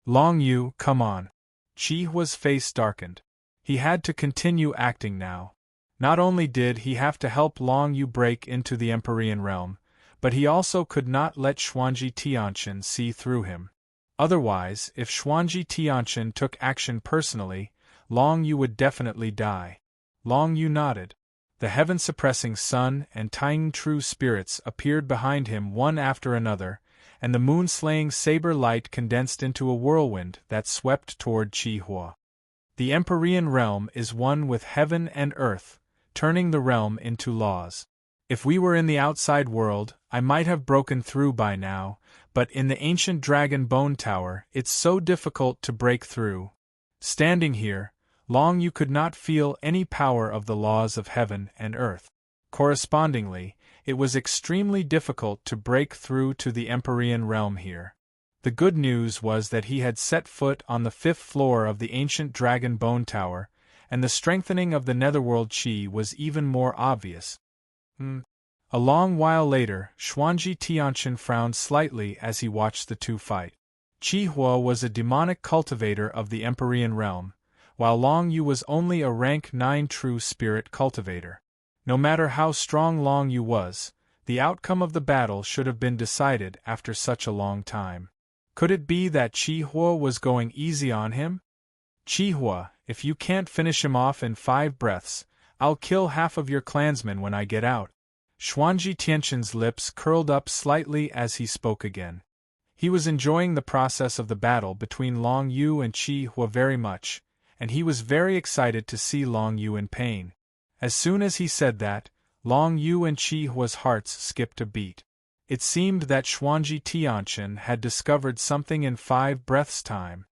Long Yu, come on. Chi Hua's face darkened. He had to continue acting now. Not only did he have to help Long Yu break into the Empyrean realm, but he also could not let Xuanji Tianchen see through him. Otherwise, if Xuanji Tianchen took action personally, Long Yu would definitely die. Long Yu nodded. The heaven-suppressing sun and Tang true spirits appeared behind him one after another, and the moon-slaying saber light condensed into a whirlwind that swept toward Chi Hua. The Empyrean realm is one with heaven and earth, turning the realm into laws. If we were in the outside world, I might have broken through by now, but in the ancient dragon bone tower, it's so difficult to break through. Standing here, Long Yu could not feel any power of the laws of heaven and earth. Correspondingly, it was extremely difficult to break through to the Empyrean realm here. The good news was that he had set foot on the 5th floor of the ancient dragon bone tower, and the strengthening of the netherworld chi was even more obvious. A long while later, Xuanji Tianchen frowned slightly as he watched the two fight. Chi Hua was a demonic cultivator of the Empyrean realm, while Long Yu was only a rank 9 true spirit cultivator. No matter how strong Long Yu was, the outcome of the battle should have been decided after such a long time. Could it be that Chi Hua was going easy on him? Chi Hua, if you can't finish him off in 5 breaths, I'll kill half of your clansmen when I get out. Xuanji Tianchen's lips curled up slightly as he spoke again. He was enjoying the process of the battle between Long Yu and Chi Hua very much, and he was very excited to see Long Yu in pain. As soon as he said that, Long Yu and Chi Hua's hearts skipped a beat. It seemed that Xuanji Tianqian had discovered something in 5 breaths' time.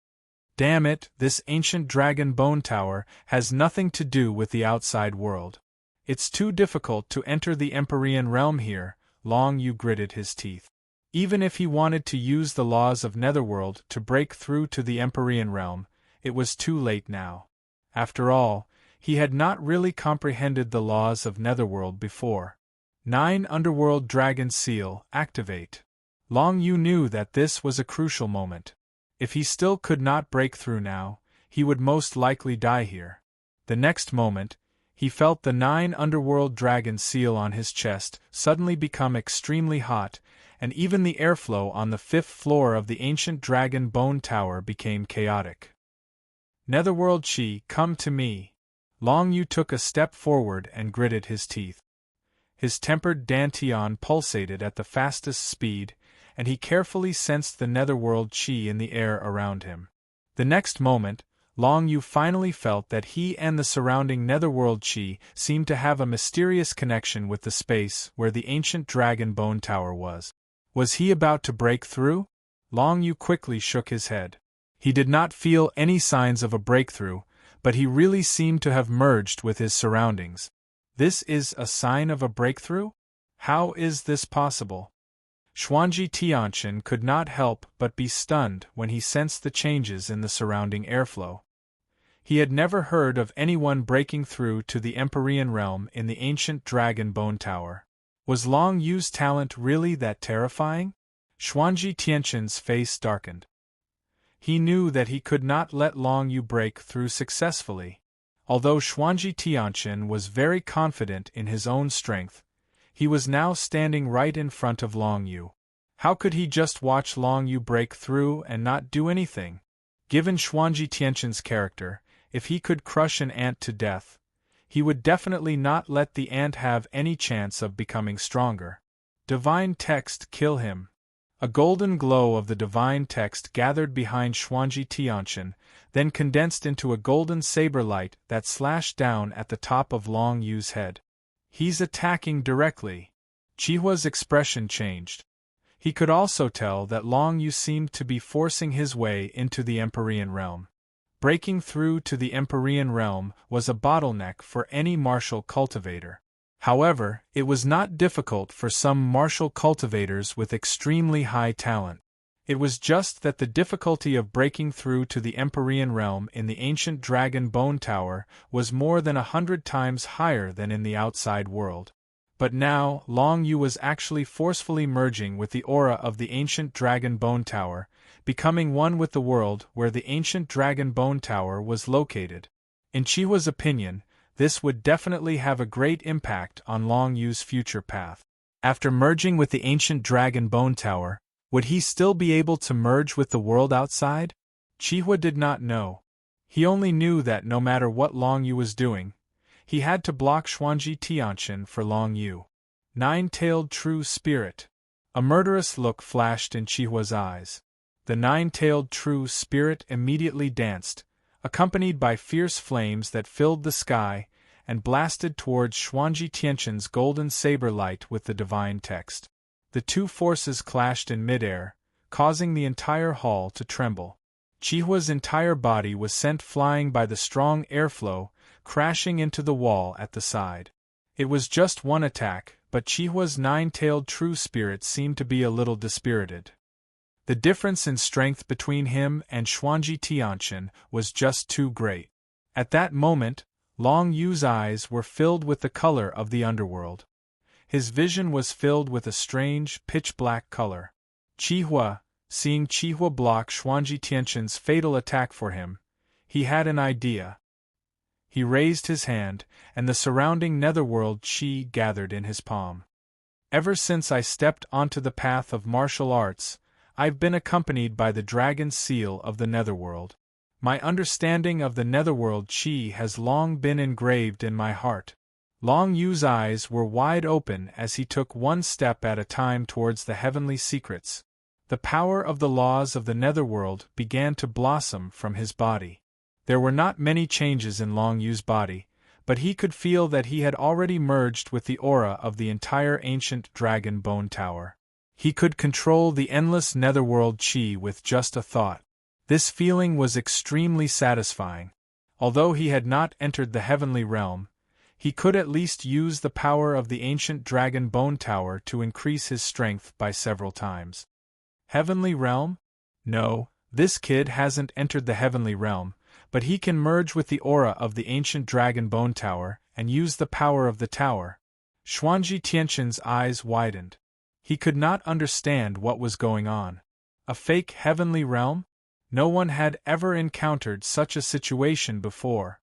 Damn it, this ancient dragon bone tower has nothing to do with the outside world. It's too difficult to enter the Empyrean realm here, Long Yu gritted his teeth. Even if he wanted to use the laws of Netherworld to break through to the Empyrean realm, it was too late now. After all, he had not really comprehended the laws of Netherworld before. 9 Underworld Dragon Seal, activate. Long Yu knew that this was a crucial moment. If he still could not break through now, he would most likely die here. The next moment, he felt the 9 Underworld Dragon Seal on his chest suddenly become extremely hot, and even the airflow on the 5th floor of the ancient Dragon Bone Tower became chaotic. Netherworld Chi, come to me. Long Yu took a step forward and gritted his teeth. His tempered dantian pulsated at the fastest speed, and he carefully sensed the Netherworld Chi in the air around him. The next moment, Long Yu finally felt that he and the surrounding Netherworld Chi seemed to have a mysterious connection with the space where the ancient Dragon Bone Tower was. Was he about to break through? Long Yu quickly shook his head. He did not feel any signs of a breakthrough, but he really seemed to have merged with his surroundings. This is a sign of a breakthrough? How is this possible? Xuanji Tianqian could not help but be stunned when he sensed the changes in the surrounding airflow. He had never heard of anyone breaking through to the Empyrean realm in the ancient Dragon Bone Tower. Was Long Yu's talent really that terrifying? Xuanji Tianqian's face darkened. He knew that he could not let Long Yu break through successfully. Although Xuanji Tianqian was very confident in his own strength, he was now standing right in front of Long Yu. How could he just watch Long Yu break through and not do anything? Given Xuanji Tianqian's character, if he could crush an ant to death, he would definitely not let the ant have any chance of becoming stronger. Divine text, kill him. A golden glow of the divine text gathered behind Xuanji Tianqian, then condensed into a golden saber light that slashed down at the top of Long Yu's head. He's attacking directly. Chi Hua's expression changed. He could also tell that Long Yu seemed to be forcing his way into the Empyrean realm. Breaking through to the Empyrean realm was a bottleneck for any martial cultivator. However, it was not difficult for some martial cultivators with extremely high talent. It was just that the difficulty of breaking through to the Empyrean realm in the ancient Dragon Bone Tower was more than 100 times higher than in the outside world. But now, Long Yu was actually forcefully merging with the aura of the ancient Dragon Bone Tower, becoming one with the world where the ancient Dragon Bone Tower was located. In Chi Hua's opinion, this would definitely have a great impact on Long Yu's future path. After merging with the ancient Dragon Bone Tower, would he still be able to merge with the world outside? Chi Hua did not know. He only knew that no matter what Long Yu was doing, he had to block Xuanji Tianqian for Long Yu. 9-tailed true spirit. A murderous look flashed in Chi Hua's eyes. The 9-tailed true spirit immediately danced, accompanied by fierce flames that filled the sky, and blasted towards Xuanji Tianqian's golden saber light with the divine text. The two forces clashed in midair, causing the entire hall to tremble. Chi Hua's entire body was sent flying by the strong airflow, crashing into the wall at the side. It was just one attack, but Chi Hua's 9-tailed true spirit seemed to be a little dispirited. The difference in strength between him and Xuanji Tianqian was just too great. At that moment, Long Yu's eyes were filled with the color of the underworld. His vision was filled with a strange, pitch-black color. Chi Hua, seeing Chi Hua block Xuanji Tianqian's fatal attack for him, he had an idea. He raised his hand, and the surrounding netherworld chi gathered in his palm. Ever since I stepped onto the path of martial arts, I've been accompanied by the dragon seal of the netherworld. My understanding of the netherworld chi has long been engraved in my heart. Long Yu's eyes were wide open as he took one step at a time towards the heavenly secrets. The power of the laws of the netherworld began to blossom from his body. There were not many changes in Long Yu's body, but he could feel that he had already merged with the aura of the entire ancient dragon bone tower. He could control the endless netherworld chi with just a thought. This feeling was extremely satisfying. Although he had not entered the heavenly realm, he could at least use the power of the ancient dragon bone tower to increase his strength by several times. Heavenly realm? No, this kid hasn't entered the heavenly realm, but he can merge with the aura of the ancient dragon bone tower and use the power of the tower. Xuanji Tianxin's eyes widened. He could not understand what was going on. A fake heavenly realm? No one had ever encountered such a situation before.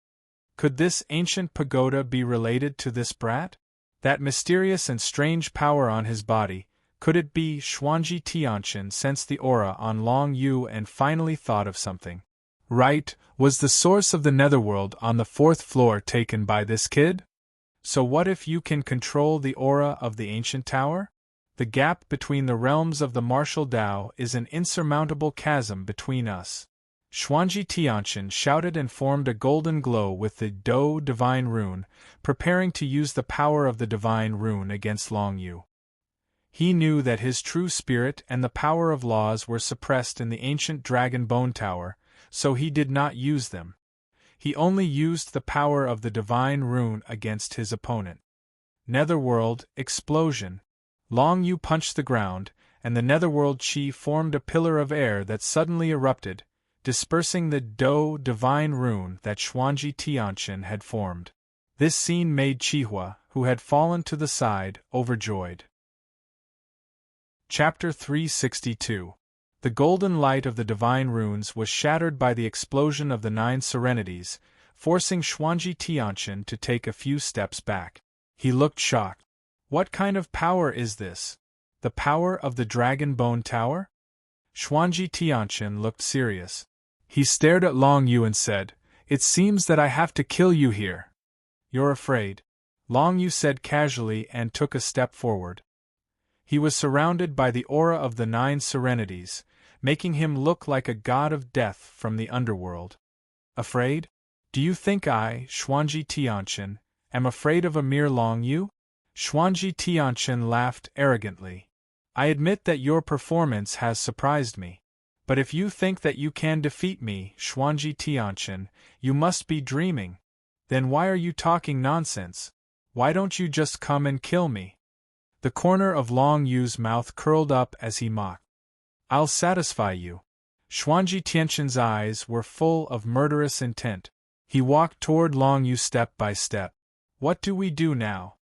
Could this ancient pagoda be related to this brat? That mysterious and strange power on his body, could it be? Xuanji Tianxin sensed the aura on Long Yu and finally thought of something. Right, was the source of the netherworld on the 4th floor taken by this kid? So what if you can control the aura of the ancient tower? The gap between the realms of the martial Tao is an insurmountable chasm between us. Xuanji Tianxin shouted and formed a golden glow with the Do Divine Rune, preparing to use the power of the Divine Rune against Long Yu. He knew that his true spirit and the power of laws were suppressed in the ancient dragon bone tower, so he did not use them. He only used the power of the Divine Rune against his opponent. Netherworld explosion. Long Yu punched the ground, and the netherworld chi formed a pillar of air that suddenly erupted, dispersing the Do Divine Rune that Xuanji Tianxin had formed. This scene made Qihua, who had fallen to the side, overjoyed. Chapter 362. The golden light of the Divine Runes was shattered by the explosion of the 9 serenities, forcing Xuanji Tianxin to take a few steps back. He looked shocked. What kind of power is this? The power of the Dragon Bone Tower? Xuanji Tianxin looked serious. He stared at Long Yu and said, "It seems that I have to kill you here." "You're afraid?" Long Yu said casually and took a step forward. He was surrounded by the aura of the 9 serenities, making him look like a god of death from the underworld. Afraid? Do you think I, Xuanji Tianxin, am afraid of a mere Long Yu? Xuanji Tianxin laughed arrogantly. I admit that your performance has surprised me. But if you think that you can defeat me, Xuanji Tianxin, you must be dreaming. Then why are you talking nonsense? Why don't you just come and kill me? The corner of Long Yu's mouth curled up as he mocked. I'll satisfy you. Xuanji Tianxin's eyes were full of murderous intent. He walked toward Long Yu step by step. What do we do now?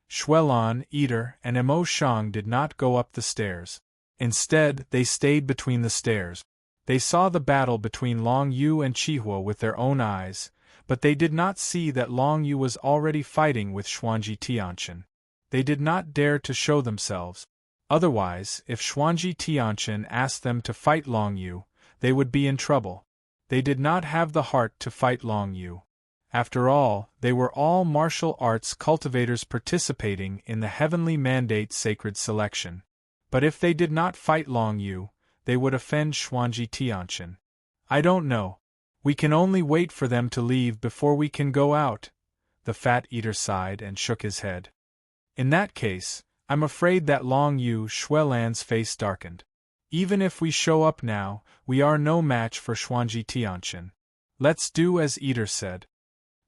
Xuelan, Eater, and Mo Shang did not go up the stairs. Instead, they stayed between the stairs. They saw the battle between Long Yu and Qihua with their own eyes, but they did not see that Long Yu was already fighting with Xuanji Tianxin. They did not dare to show themselves. Otherwise, if Xuanji Tianxin asked them to fight Long Yu, they would be in trouble. They did not have the heart to fight Long Yu. After all, they were all martial arts cultivators participating in the heavenly mandate sacred selection. But if they did not fight Long Yu, they would offend Xuanji Tianxin. I don't know. We can only wait for them to leave before we can go out. The Fat Eater sighed and shook his head. In that case, I'm afraid that Long Yu. Xuelan's face darkened. Even if we show up now, we are no match for Xuanji Tianxin. Let's do as Eater said.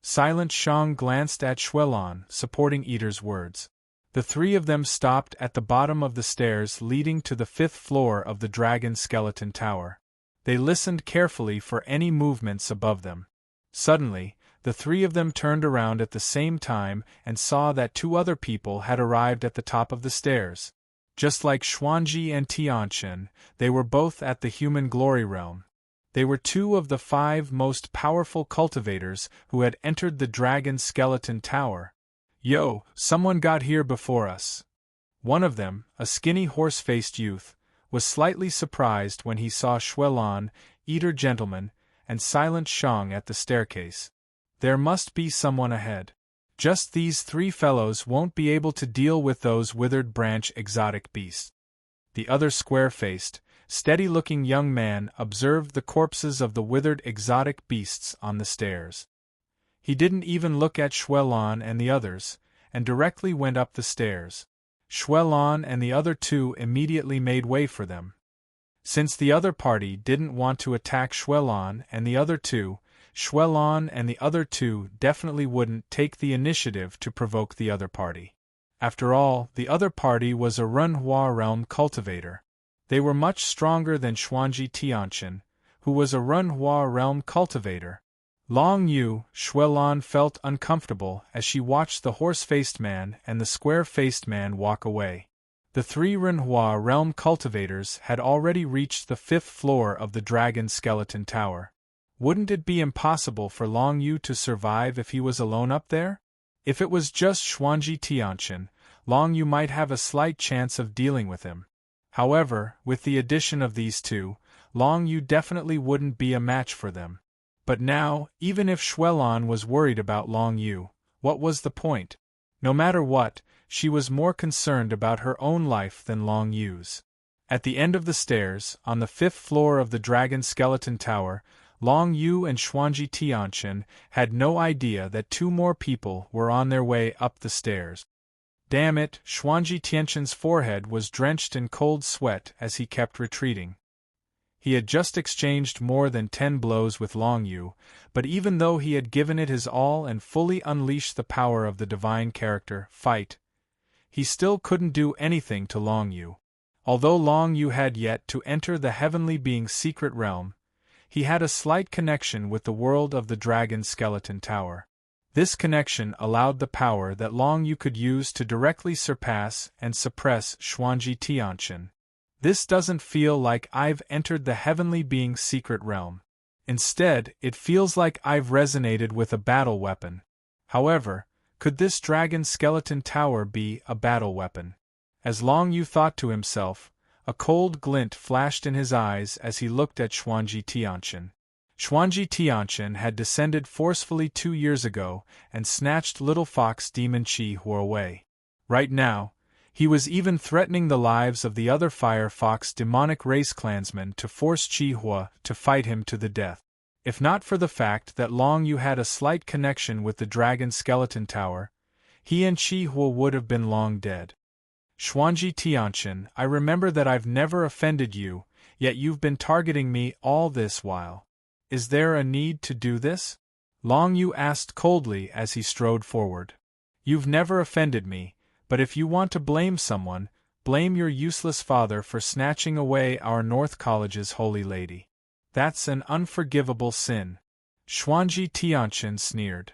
Silent Shang glanced at Xuelan, supporting Eater's words. The 3 of them stopped at the bottom of the stairs leading to the 5th floor of the Dragon Skeleton Tower. They listened carefully for any movements above them. Suddenly, the 3 of them turned around at the same time and saw that 2 other people had arrived at the top of the stairs. Just like Xuanji and Tianxin, they were both at the human glory realm. They were 2 of the 5 most powerful cultivators who had entered the Dragon Skeleton Tower. Yo, someone got here before us. One of them, a skinny horse-faced youth, was slightly surprised when he saw Xuelan, Eater Gentleman, and Silent Shang at the staircase. There must be someone ahead. Just these 3 fellows won't be able to deal with those withered branch exotic beasts. The other square-faced, steady-looking young man observed the corpses of the withered exotic beasts on the stairs. He didn't even look at Xuelon and the others, and directly went up the stairs. Xuelon and the other two immediately made way for them. Since the other party didn't want to attack Xuelon and the other two, Xuelon and the other two definitely wouldn't take the initiative to provoke the other party. After all, the other party was a Renhua realm cultivator. They were much stronger than Xuanji Tianqian, who was a Renhua realm cultivator. Long Yu, Xuelon felt uncomfortable as she watched the horse-faced man and the square-faced man walk away. The three Renhua realm cultivators had already reached the 5th floor of the Dragon Skeleton Tower. Wouldn't it be impossible for Long Yu to survive if he was alone up there? If it was just Xuanji Tianqian, Long Yu might have a slight chance of dealing with him. However, with the addition of these two, Long Yu definitely wouldn't be a match for them. But now, even if Xuelon was worried about Long Yu, what was the point? No matter what, she was more concerned about her own life than Long Yu's. At the end of the stairs, on the 5th floor of the Dragon Skeleton Tower, Long Yu and Xuanji Tianqian had no idea that two more people were on their way up the stairs. Damn it, Xuanji Tianqian's forehead was drenched in cold sweat as he kept retreating. He had just exchanged more than 10 blows with Long Yu, but even though he had given it his all and fully unleashed the power of the divine character, Fight, he still couldn't do anything to Long Yu. Although Long Yu had yet to enter the heavenly being's secret realm, he had a slight connection with the world of the Dragon Skeleton Tower. This connection allowed the power that Long Yu could use to directly surpass and suppress Xuanji Tianqian. This doesn't feel like I've entered the heavenly being's secret realm. Instead, it feels like I've resonated with a battle weapon. However, could this Dragon Skeleton Tower be a battle weapon? As Long Yu thought to himself, a cold glint flashed in his eyes as he looked at Xuanji Tianqian. Xuanji Tianqian had descended forcefully 2 years ago and snatched Little Fox Demon Chi Hua away. Right now, he was even threatening the lives of the other Fire Fox demonic race clansmen to force Chi Hua to fight him to the death. If not for the fact that Long Yu had a slight connection with the Dragon Skeleton Tower, he and Chi Hua would have been long dead. Xuanji Tianqian, I remember that I've never offended you, yet you've been targeting me all this while. Is there a need to do this? Long Yu asked coldly as he strode forward. You've never offended me, but if you want to blame someone, blame your useless father for snatching away our North College's holy lady. That's an unforgivable sin. Xuanji Tianqian sneered.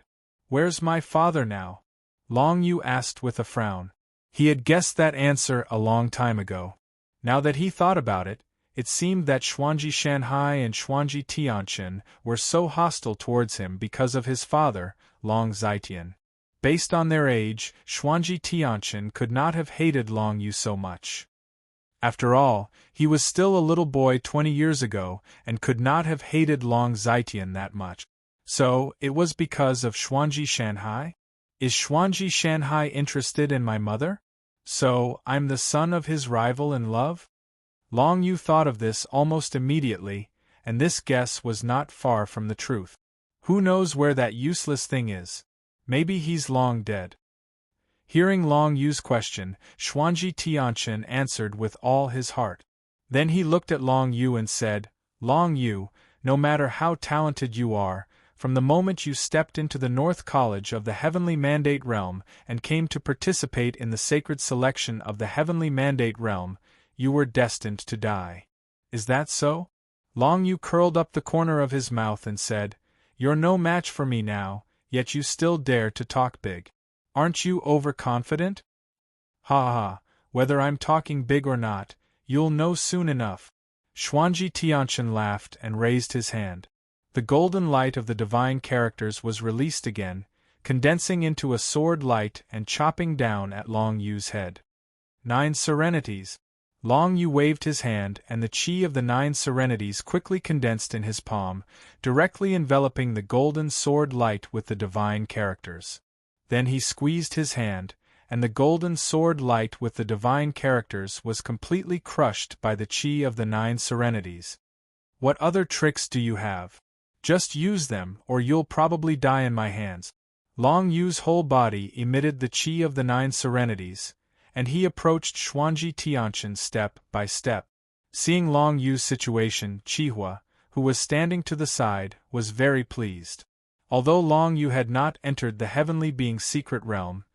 Where's my father now? Long Yu asked with a frown. He had guessed that answer a long time ago. Now that he thought about it, it seemed that Xuanji Shanhai and Xuanji Tianqian were so hostile towards him because of his father, Long Zitian. Based on their age, Xuanji Tianqian could not have hated Long Yu so much. After all, he was still a little boy 20 years ago and could not have hated Long Zitian that much. So, it was because of Xuanji Shanhai? Is Xuanji Shanhai interested in my mother? So, I'm the son of his rival in love? Long Yu thought of this almost immediately, and this guess was not far from the truth. Who knows where that useless thing is? Maybe he's long dead. Hearing Long Yu's question, Xuanji Tianqian answered with all his heart. Then he looked at Long Yu and said, Long Yu, no matter how talented you are, from the moment you stepped into the North College of the Heavenly Mandate Realm and came to participate in the sacred selection of the Heavenly Mandate Realm, you were destined to die. Is that so? Long Yu curled up the corner of his mouth and said, You're no match for me now, yet you still dare to talk big. Aren't you overconfident? Ha ha, whether I'm talking big or not, you'll know soon enough. Xuanji Tianqian laughed and raised his hand. The golden light of the divine characters was released again, condensing into a sword light and chopping down at Long Yu's head. 9 serenities. Long Yu waved his hand and the chi of the 9 serenities quickly condensed in his palm, directly enveloping the golden sword light with the divine characters. Then he squeezed his hand, and the golden sword light with the divine characters was completely crushed by the chi of the 9 serenities. What other tricks do you have? Just use them, or you'll probably die in my hands. Long Yu's whole body emitted the chi of the 9 serenities, and he approached Xuanji Tianqian step by step. Seeing Long Yu's situation, Qihua, who was standing to the side, was very pleased. Although Long Yu had not entered the heavenly being's secret realm,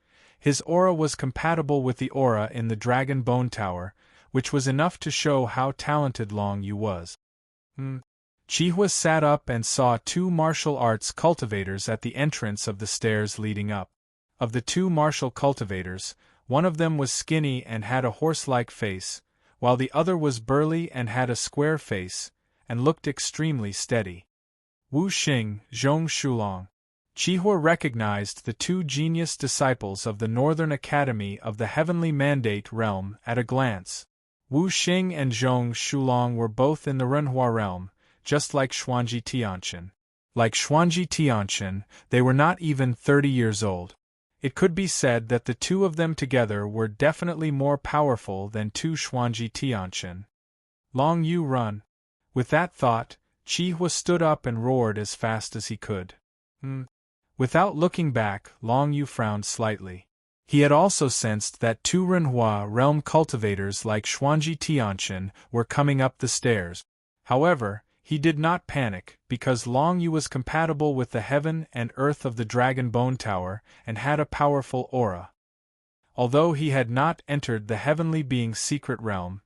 his aura was compatible with the aura in the Dragon Bone Tower, which was enough to show how talented Long Yu was. Qihua sat up and saw 2 martial arts cultivators at the entrance of the stairs leading up. Of the 2 martial cultivators, one of them was skinny and had a horse-like face, while the other was burly and had a square face, and looked extremely steady. Wu Xing, Zhong Shulong. Qihua recognized the 2 genius disciples of the Northern Academy of the Heavenly Mandate realm at a glance. Wu Xing and Zhong Shulong were both in the Renhua realm, just like Xuanji Tianqian. Like Xuanji Tianqian, they were not even 30 years old. It could be said that the 2 of them together were definitely more powerful than 2 Xuanji Tianqian. Long Yu, run. With that thought, Qihua stood up and roared as fast as he could. Without looking back, Long Yu frowned slightly. He had also sensed that 2 Renhua realm cultivators like Xuanji Tianqian were coming up the stairs. However, he did not panic, because Long Yu was compatible with the heaven and earth of the Dragon Bone Tower and had a powerful aura. Although he had not entered the heavenly being's secret realm,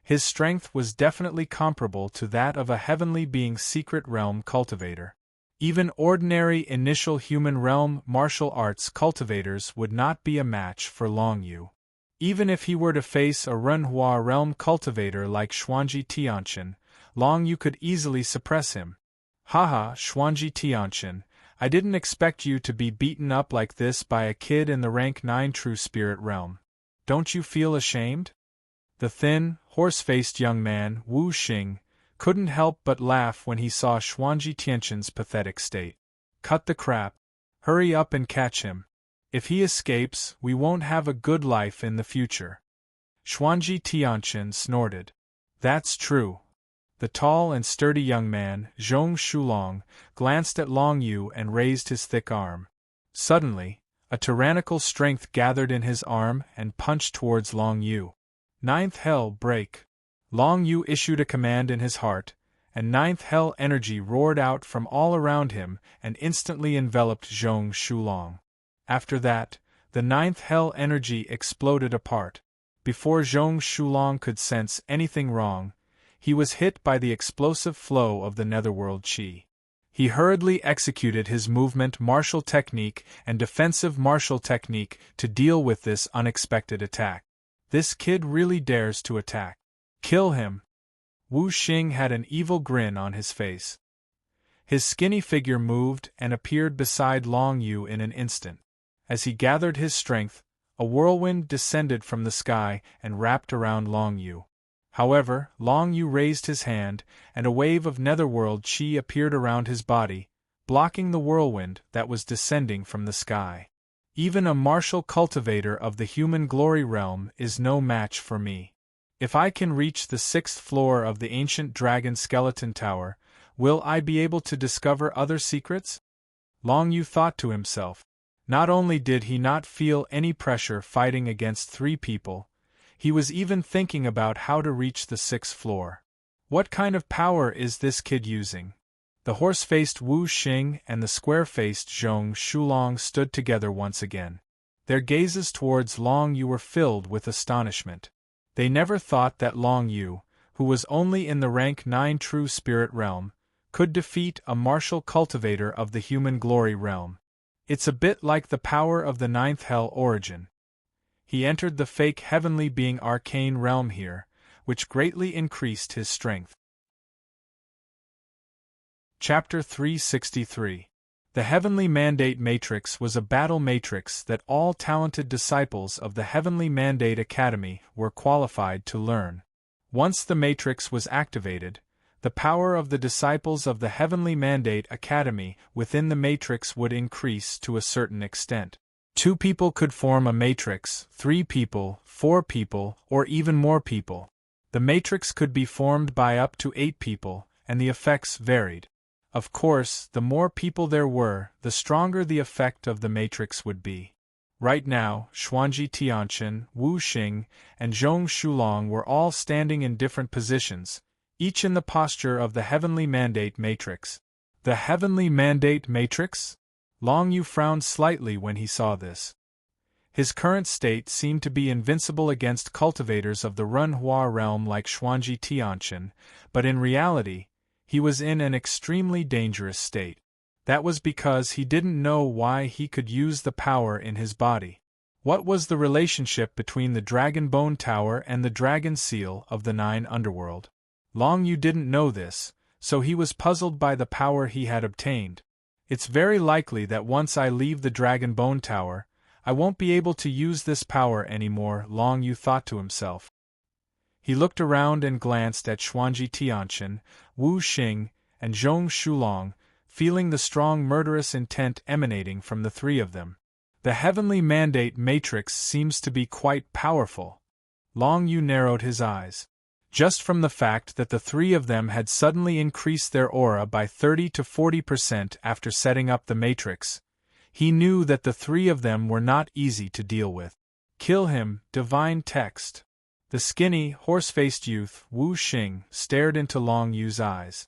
his strength was definitely comparable to that of a heavenly being's secret realm cultivator. Even ordinary initial human realm martial arts cultivators would not be a match for Long Yu. Even if he were to face a Renhua realm cultivator like Xuanji Tianqian, Long Yu could easily suppress him. Haha, Xuanji Tianqian, I didn't expect you to be beaten up like this by a kid in the rank 9 true spirit realm. Don't you feel ashamed? The thin, horse-faced young man, Wu Xing, couldn't help but laugh when he saw Xuanji Tianqian's pathetic state. Cut the crap. Hurry up and catch him. If he escapes, we won't have a good life in the future. Xuanji Tianqian snorted. That's true. The tall and sturdy young man, Zhong Shulong, glanced at Long Yu and raised his thick arm. Suddenly, a tyrannical strength gathered in his arm and punched towards Long Yu. Ninth Hell, break! Long Yu issued a command in his heart, and Ninth Hell energy roared out from all around him and instantly enveloped Zhong Shulong. After that, the Ninth Hell energy exploded apart. Before Zhong Shulong could sense anything wrong, he was hit by the explosive flow of the netherworld chi. He hurriedly executed his movement martial technique and defensive martial technique to deal with this unexpected attack. This kid really dares to attack. Kill him! Wu Xing had an evil grin on his face. His skinny figure moved and appeared beside Long Yu in an instant. As he gathered his strength, a whirlwind descended from the sky and wrapped around Long Yu. However, Long Yu raised his hand, and a wave of netherworld chi appeared around his body, blocking the whirlwind that was descending from the sky. Even a martial cultivator of the human glory realm is no match for me. If I can reach the 6th floor of the ancient dragon skeleton tower, will I be able to discover other secrets? Long Yu thought to himself. Not only did he not feel any pressure fighting against 3 people, he was even thinking about how to reach the 6th floor. What kind of power is this kid using? The horse-faced Wu Xing and the square-faced Zhong Shulong stood together once again. Their gazes towards Long Yu were filled with astonishment. They never thought that Long Yu, who was only in the rank 9 true spirit realm, could defeat a martial cultivator of the human glory realm. It's a bit like the power of the 9th Hell origin. He entered the fake heavenly being arcane realm here, which greatly increased his strength. Chapter 363. The Heavenly Mandate Matrix was a battle matrix that all talented disciples of the Heavenly Mandate Academy were qualified to learn. Once the matrix was activated, the power of the disciples of the Heavenly Mandate Academy within the matrix would increase to a certain extent. 2 people could form a matrix, 3 people, 4 people, or even more people. The matrix could be formed by up to 8 people, and the effects varied. Of course, the more people there were, the stronger the effect of the matrix would be. Right now, Xuanji Tianqian, Wu Xing, and Zhong Shulong were all standing in different positions, each in the posture of the Heavenly Mandate Matrix. The Heavenly Mandate Matrix? Long Yu frowned slightly when he saw this. His current state seemed to be invincible against cultivators of the Renhua realm like Xuanji Tianqian, but in reality, he was in an extremely dangerous state. That was because he didn't know why he could use the power in his body. What was the relationship between the Dragon Bone Tower and the Dragon Seal of the 9 Underworld? Long Yu didn't know this, so he was puzzled by the power he had obtained. It's very likely that once I leave the Dragon Bone Tower, I won't be able to use this power anymore, Long Yu thought to himself. He looked around and glanced at Xuanji Tianqian, Wu Xing, and Zhong Shulong, feeling the strong murderous intent emanating from the 3 of them. The Heavenly Mandate Matrix seems to be quite powerful. Long Yu narrowed his eyes. Just from the fact that the 3 of them had suddenly increased their aura by 30 to 40% after setting up the matrix, he knew that the 3 of them were not easy to deal with. Kill him, divine text. The skinny, horse-faced youth, Wu Xing, stared into Long Yu's eyes.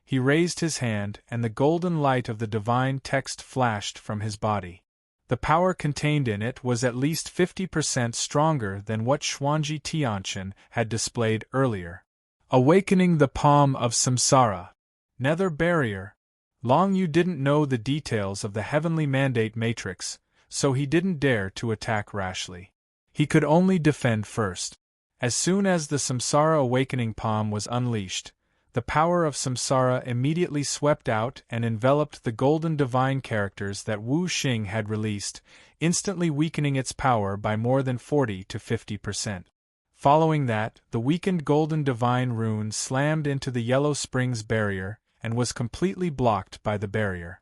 He raised his hand, and the golden light of the divine text flashed from his body. The power contained in it was at least 50% stronger than what Xuanji Tianqian had displayed earlier. Awakening the Palm of Samsara. Nether Barrier. Long Yu didn't know the details of the Heavenly Mandate Matrix, so he didn't dare to attack rashly. He could only defend first. As soon as the Samsara Awakening Palm was unleashed, the power of Samsara immediately swept out and enveloped the golden divine characters that Wu Xing had released, instantly weakening its power by more than 40 to 50%. Following that, the weakened golden divine rune slammed into the Yellow Springs barrier and was completely blocked by the barrier.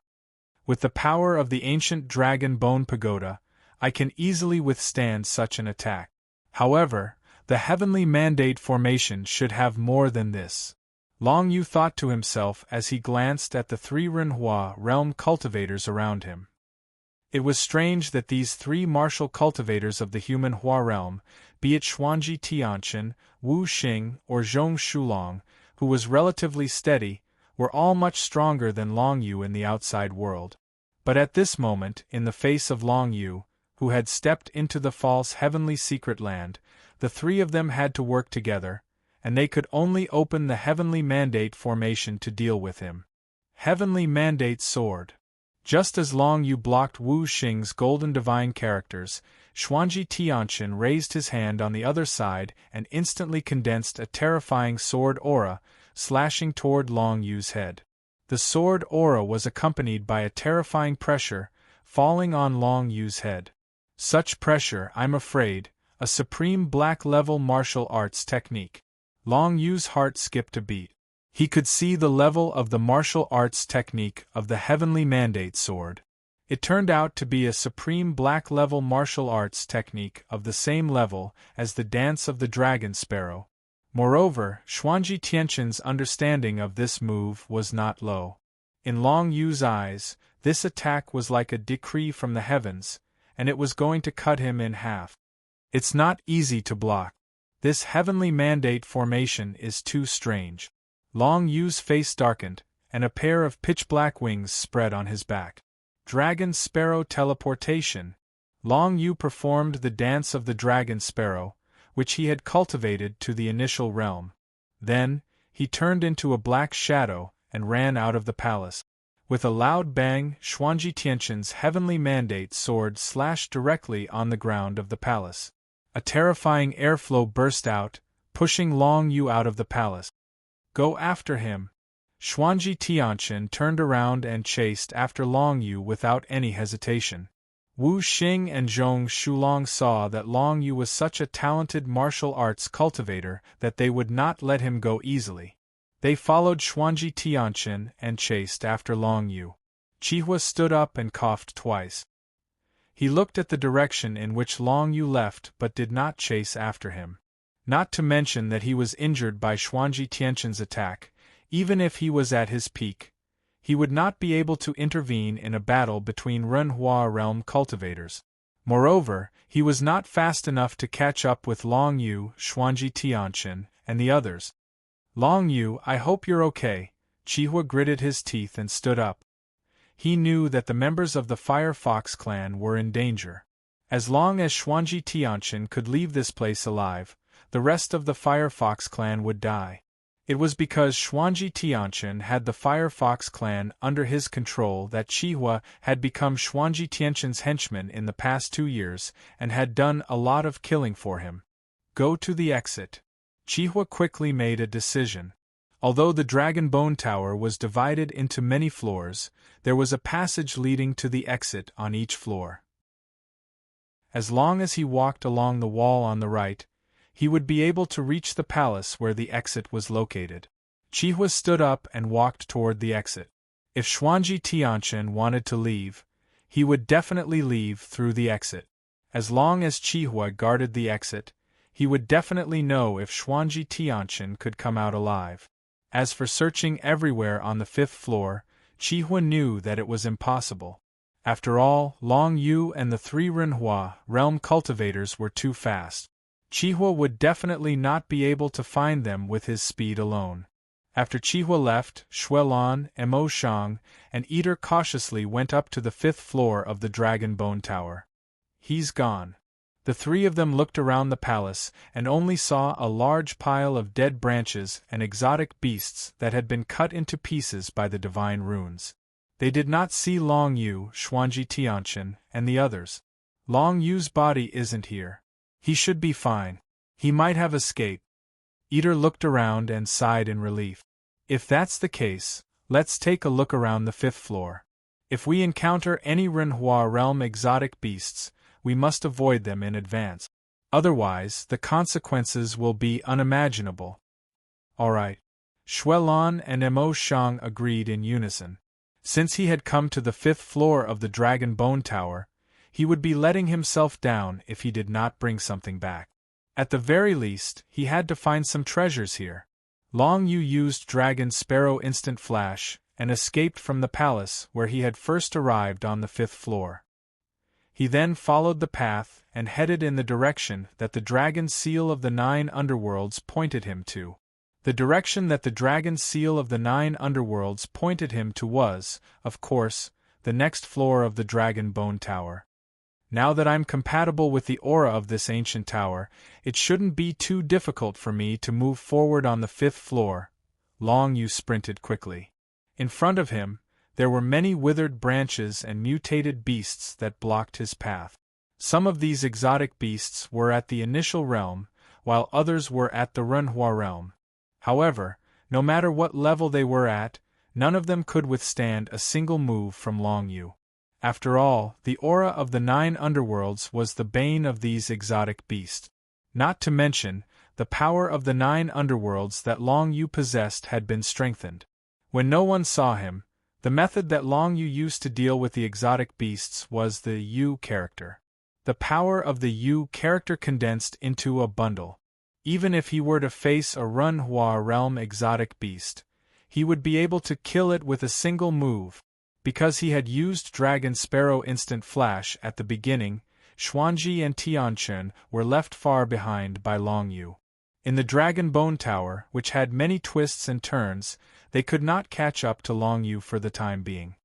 With the power of the ancient Dragon Bone Pagoda, I can easily withstand such an attack. However, the Heavenly Mandate formation should have more than this. Long Yu thought to himself as he glanced at the 3 Renhua realm cultivators around him. It was strange that these 3 martial cultivators of the human Hua realm, be it Xuanji Tianqian, Wu Xing, or Zhong Shulong, who was relatively steady, were all much stronger than Long Yu in the outside world. But at this moment, in the face of Long Yu, who had stepped into the false heavenly secret land, the 3 of them had to work together, and they could only open the Heavenly Mandate formation to deal with him. Heavenly Mandate Sword. Just as Long Yu blocked Wu Xing's golden divine characters, Xuanji Tianqian raised his hand on the other side and instantly condensed a terrifying sword aura, slashing toward Long Yu's head. The sword aura was accompanied by a terrifying pressure, falling on Long Yu's head. Such pressure, I'm afraid, a supreme black-level martial arts technique. Long Yu's heart skipped a beat. He could see the level of the martial arts technique of the Heavenly Mandate Sword. It turned out to be a supreme black-level martial arts technique of the same level as the Dance of the Dragon Sparrow. Moreover, Xuanji Tianqian's understanding of this move was not low. In Long Yu's eyes, this attack was like a decree from the heavens, and it was going to cut him in half. It's not easy to block. This Heavenly Mandate formation is too strange. Long Yu's face darkened, and a pair of pitch-black wings spread on his back. Dragon Sparrow Teleportation. Long Yu performed the Dance of the Dragon Sparrow, which he had cultivated to the initial realm. Then, he turned into a black shadow and ran out of the palace. With a loud bang, Xuanji Tianqian's Heavenly Mandate sword slashed directly on the ground of the palace. A terrifying airflow burst out, pushing Long Yu out of the palace. Go after him. Xuanji Tianqian turned around and chased after Long Yu without any hesitation. Wu Xing and Zhong Shulong saw that Long Yu was such a talented martial arts cultivator that they would not let him go easily. They followed Xuanji Tianqian and chased after Long Yu. Qihua stood up and coughed twice. He looked at the direction in which Long Yu left but did not chase after him. Not to mention that he was injured by Xuanji Tianqin's attack. Even if he was at his peak, he would not be able to intervene in a battle between Renhua realm cultivators. Moreover, he was not fast enough to catch up with Long Yu, Xuanji Tianqin, and the others. Long Yu, I hope you're okay. Qihua gritted his teeth and stood up. He knew that the members of the Fire Fox clan were in danger. As long as Xuanji Tianqin could leave this place alive, the rest of the Fire Fox clan would die. It was because Xuanji Tianqin had the Fire Fox clan under his control that Qihua had become Xuanji Tianqin's henchman in the past 2 years and had done a lot of killing for him. Go to the exit. Qihua quickly made a decision. Although the Dragon Bone Tower was divided into many floors, there was a passage leading to the exit on each floor. As long as he walked along the wall on the right, he would be able to reach the palace where the exit was located. Qihua stood up and walked toward the exit. If Xuanji Tianqin wanted to leave, he would definitely leave through the exit. As long as Qihua guarded the exit, he would definitely know if Xuanji Tianqin could come out alive. As for searching everywhere on the 5th floor, Qihua knew that it was impossible. After all, Long Yu and the 3 Renhua realm cultivators were too fast. Qihua would definitely not be able to find them with his speed alone. After Qihua left, Xuelan, Mo Shang, and Eater cautiously went up to the 5th floor of the Dragon Bone Tower. He's gone. The 3 of them looked around the palace and only saw a large pile of dead branches and exotic beasts that had been cut into pieces by the divine runes. They did not see Long Yu, Xuanji Tianqin, and the others. Long Yu's body isn't here. He should be fine. He might have escaped. Eater looked around and sighed in relief. If that's the case, let's take a look around the 5th floor. If we encounter any Renhua realm exotic beasts, we must avoid them in advance. Otherwise, the consequences will be unimaginable. All right. Xuelan and Mo Shang agreed in unison. Since he had come to the 5th floor of the Dragon Bone Tower, he would be letting himself down if he did not bring something back. At the very least, he had to find some treasures here. Long Yu used Dragon Sparrow Instant Flash and escaped from the palace where he had first arrived on the 5th floor. He then followed the path and headed in the direction that the Dragon Seal of the 9 Underworlds pointed him to. The direction that the Dragon Seal of the 9 Underworlds pointed him to was, of course, the next floor of the Dragon Bone Tower. Now that I'm compatible with the aura of this ancient tower, it shouldn't be too difficult for me to move forward on the 5th floor. Long Yu sprinted quickly. In front of him, there were many withered branches and mutated beasts that blocked his path. Some of these exotic beasts were at the initial realm, while others were at the Renhua realm. However, no matter what level they were at, none of them could withstand a single move from Long Yu. After all, the aura of the 9 underworlds was the bane of these exotic beasts. Not to mention, the power of the 9 underworlds that Long Yu possessed had been strengthened. When no one saw him, the method that Long Yu used to deal with the exotic beasts was the Yu character. The power of the Yu character condensed into a bundle. Even if he were to face a Renhua realm exotic beast, he would be able to kill it with a single move. Because he had used Dragon Sparrow Instant Flash at the beginning, Xuanji and Tianqin were left far behind by Long Yu. In the Dragon Bone Tower, which had many twists and turns, they could not catch up to Long Yu for the time being.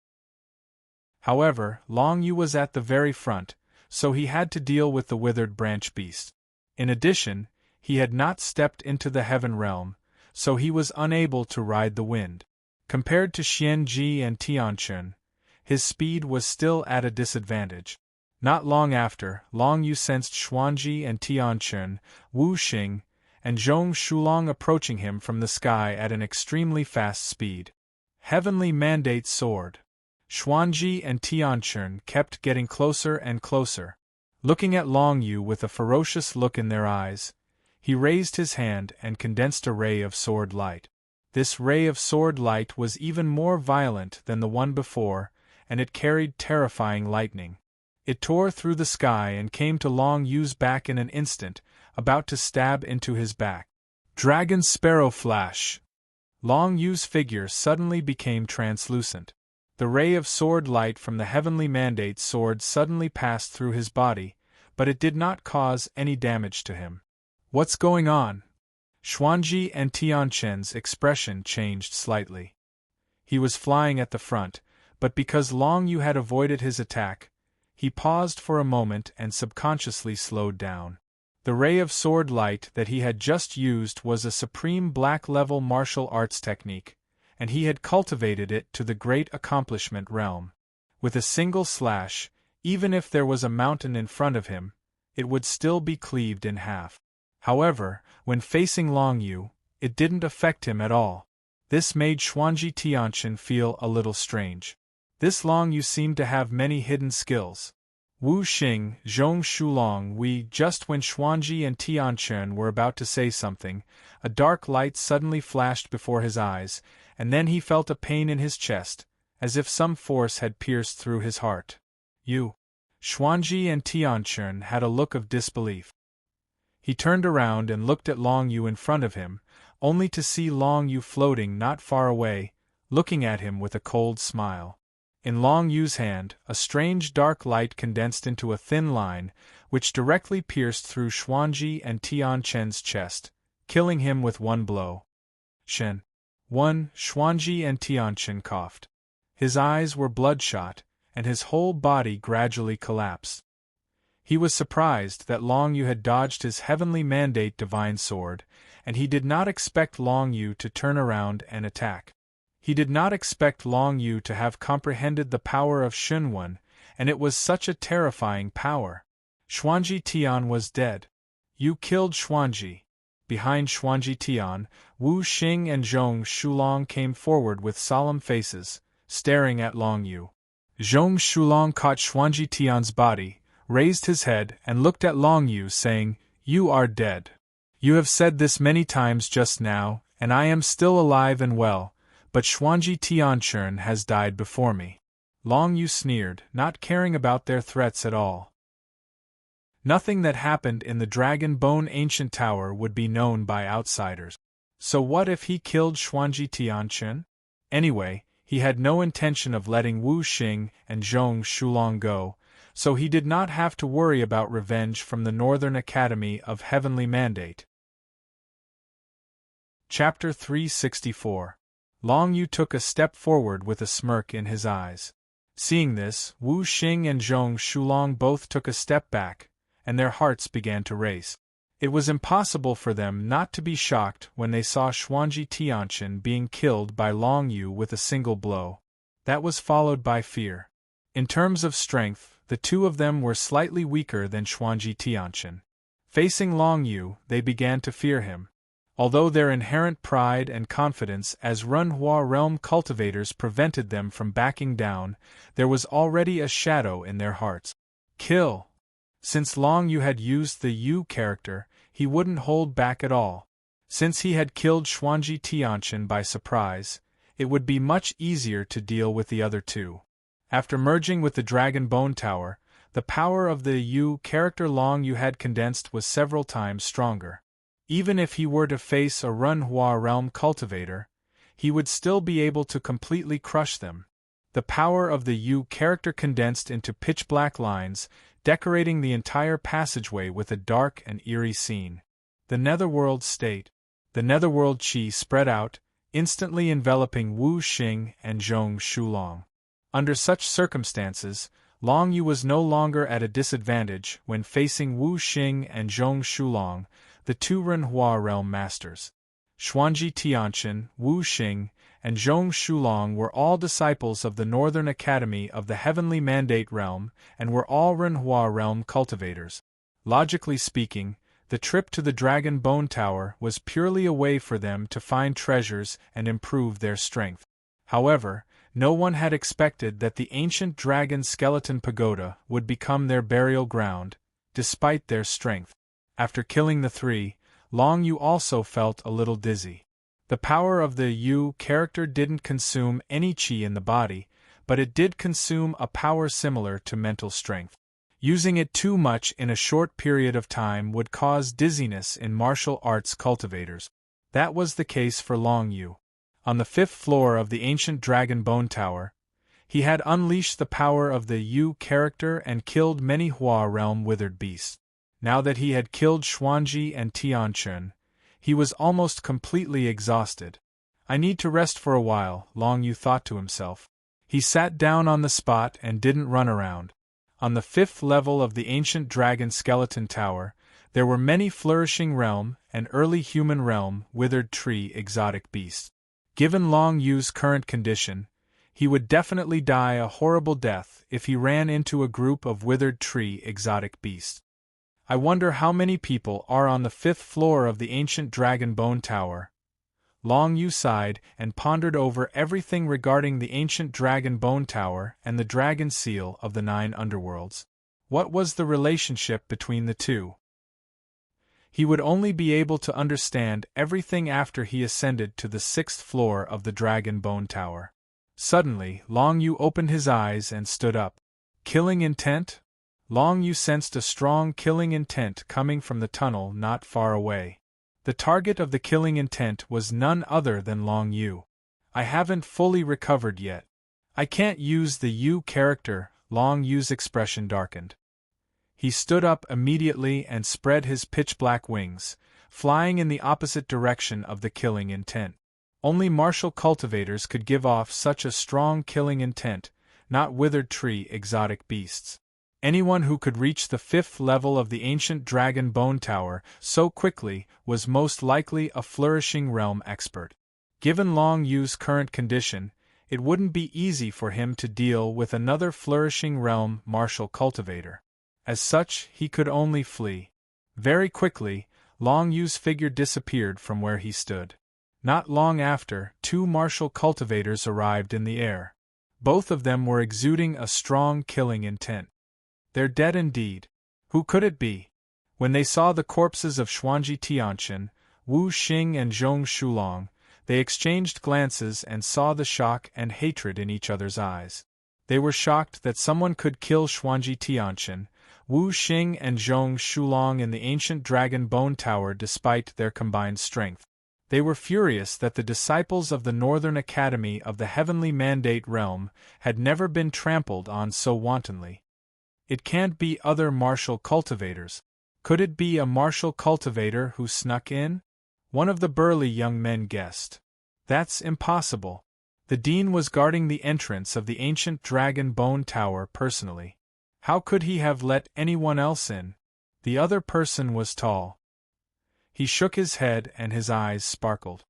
However, Long Yu was at the very front, so he had to deal with the withered branch beast. In addition, he had not stepped into the Heaven Realm, so he was unable to ride the wind. Compared to Xianji and Tianqin, his speed was still at a disadvantage. Not long after, Long Yu sensed Xuanji and Tianqin, Wu Xing, and Zhong Shulong approaching him from the sky at an extremely fast speed. Heavenly Mandate Sword. Xuanji and Tianqin kept getting closer and closer. Looking at Long Yu with a ferocious look in their eyes, he raised his hand and condensed a ray of sword light. This ray of sword light was even more violent than the one before, and it carried terrifying lightning. It tore through the sky and came to Long Yu's back in an instant, about to stab into his back. Dragon Sparrow Flash! Long Yu's figure suddenly became translucent. The ray of sword light from the heavenly mandate sword suddenly passed through his body, but it did not cause any damage to him. What's going on? Xuanji and Tianchen's expression changed slightly. He was flying at the front, but because Long Yu had avoided his attack, he paused for a moment and subconsciously slowed down. The ray of sword light that he had just used was a supreme black-level martial arts technique, and he had cultivated it to the great accomplishment realm. With a single slash, even if there was a mountain in front of him, it would still be cleaved in half. However, when facing Long Yu, it didn't affect him at all. This made Xuanji Tianchen feel a little strange. This Long Yu seemed to have many hidden skills. Wu Xing, Zhong Shulong just when Xuanji and Tianchen were about to say something, a dark light suddenly flashed before his eyes, and then he felt a pain in his chest, as if some force had pierced through his heart. Xuanji and Tianchen had a look of disbelief. He turned around and looked at Long Yu in front of him, only to see Long Yu floating not far away, looking at him with a cold smile. In Long Yu's hand, a strange dark light condensed into a thin line, which directly pierced through Xuanji and Tianchen's chest, killing him with one blow. Xuanji and Tianchen coughed. His eyes were bloodshot, and his whole body gradually collapsed. He was surprised that Long Yu had dodged his heavenly mandate divine sword, and he did not expect Long Yu to turn around and attack. He did not expect Long Yu to have comprehended the power of Shunwen, and it was such a terrifying power. Xuanji Tian was dead. You killed Xuanji. Behind Xuanji Tian, Wu Xing and Zhong Shulong came forward with solemn faces, staring at Long Yu. Zhong Shulong caught Xuanji Tian's body, raised his head and looked at Long Yu, saying, "You are dead. You have said this many times just now, and I am still alive and well, but Xuanji Tianchen has died before me." Long Yu sneered, not caring about their threats at all. Nothing that happened in the Dragon Bone Ancient Tower would be known by outsiders. So what if he killed Xuanji Tianchen? Anyway, he had no intention of letting Wu Xing and Zhong Shulong go, so he did not have to worry about revenge from the Northern Academy of Heavenly Mandate. Chapter 364. Long Yu took a step forward with a smirk in his eyes. Seeing this, Wu Xing and Zhong Shulong both took a step back, and their hearts began to race. It was impossible for them not to be shocked when they saw Xuanji Tianchen being killed by Long Yu with a single blow. That was followed by fear. In terms of strength, the two of them were slightly weaker than Xuanji Tianchen. Facing Long Yu, they began to fear him. Although their inherent pride and confidence as Runhua realm cultivators prevented them from backing down, there was already a shadow in their hearts. Kill! Since Long Yu had used the Yu character, he wouldn't hold back at all. Since he had killed Xuanji Tianchen by surprise, it would be much easier to deal with the other two. After merging with the Dragon Bone Tower, the power of the Yu character Long Yu had condensed was several times stronger. Even if he were to face a Runhua realm cultivator, he would still be able to completely crush them. The power of the Yu character condensed into pitch-black lines, decorating the entire passageway with a dark and eerie scene. The Netherworld State. The Netherworld Qi spread out, instantly enveloping Wu Xing and Zhong Shulong. Under such circumstances, Long Yu was no longer at a disadvantage when facing Wu Xing and Zhong Shulong, the two Runhua realm masters. Xuanji Tianchen, Wu Xing, and Zhong Shulong were all disciples of the Northern Academy of the Heavenly Mandate realm and were all Runhua realm cultivators. Logically speaking, the trip to the Dragon Bone Tower was purely a way for them to find treasures and improve their strength. However, no one had expected that the ancient dragon skeleton pagoda would become their burial ground, despite their strength. After killing the three, Long Yu also felt a little dizzy. The power of the Yu character didn't consume any qi in the body, but it did consume a power similar to mental strength. Using it too much in a short period of time would cause dizziness in martial arts cultivators. That was the case for Long Yu. On the 5th floor of the ancient Dragon Bone Tower, he had unleashed the power of the Yu character and killed many Hua realm withered beasts. Now that he had killed Xuanji and Tianchun, he was almost completely exhausted. I need to rest for a while, Long Yu thought to himself. He sat down on the spot and didn't run around. On the 5th level of the ancient Dragon Skeleton Tower, there were many flourishing realm and early human realm withered tree exotic beasts. Given Long Yu's current condition, he would definitely die a horrible death if he ran into a group of withered tree exotic beasts. I wonder how many people are on the 5th floor of the ancient Dragon Bone Tower. Long Yu sighed and pondered over everything regarding the ancient Dragon Bone Tower and the Dragon Seal of the 9 Underworlds. What was the relationship between the two? He would only be able to understand everything after he ascended to the 6th floor of the Dragon Bone Tower. Suddenly, Long Yu opened his eyes and stood up. Killing intent? Long Yu sensed a strong killing intent coming from the tunnel not far away. The target of the killing intent was none other than Long Yu. I haven't fully recovered yet. I can't use the Yu character. Long Yu's expression darkened. He stood up immediately and spread his pitch-black wings, flying in the opposite direction of the killing intent. Only martial cultivators could give off such a strong killing intent, not withered tree exotic beasts. Anyone who could reach the 5th level of the ancient Dragon Bone Tower so quickly was most likely a flourishing realm expert. Given Long Yu's current condition, it wouldn't be easy for him to deal with another flourishing realm martial cultivator. As such, he could only flee. Very quickly, Long Yu's figure disappeared from where he stood. Not long after, 2 martial cultivators arrived in the air. Both of them were exuding a strong killing intent. They're dead indeed. Who could it be? When they saw the corpses of Xuanji Tianchen, Wu Xing and Zhong Shulong, they exchanged glances and saw the shock and hatred in each other's eyes. They were shocked that someone could kill Xuanji Tianchen, Wu Xing and Zhong Shulong in the ancient Dragon Bone Tower despite their combined strength. They were furious that the disciples of the Northern Academy of the Heavenly Mandate Realm had never been trampled on so wantonly. It can't be other martial cultivators. Could it be a martial cultivator who snuck in? One of the burly young men guessed. That's impossible. The dean was guarding the entrance of the ancient Dragon Bone Tower personally. How could he have let anyone else in? The other person was tall. He shook his head and his eyes sparkled.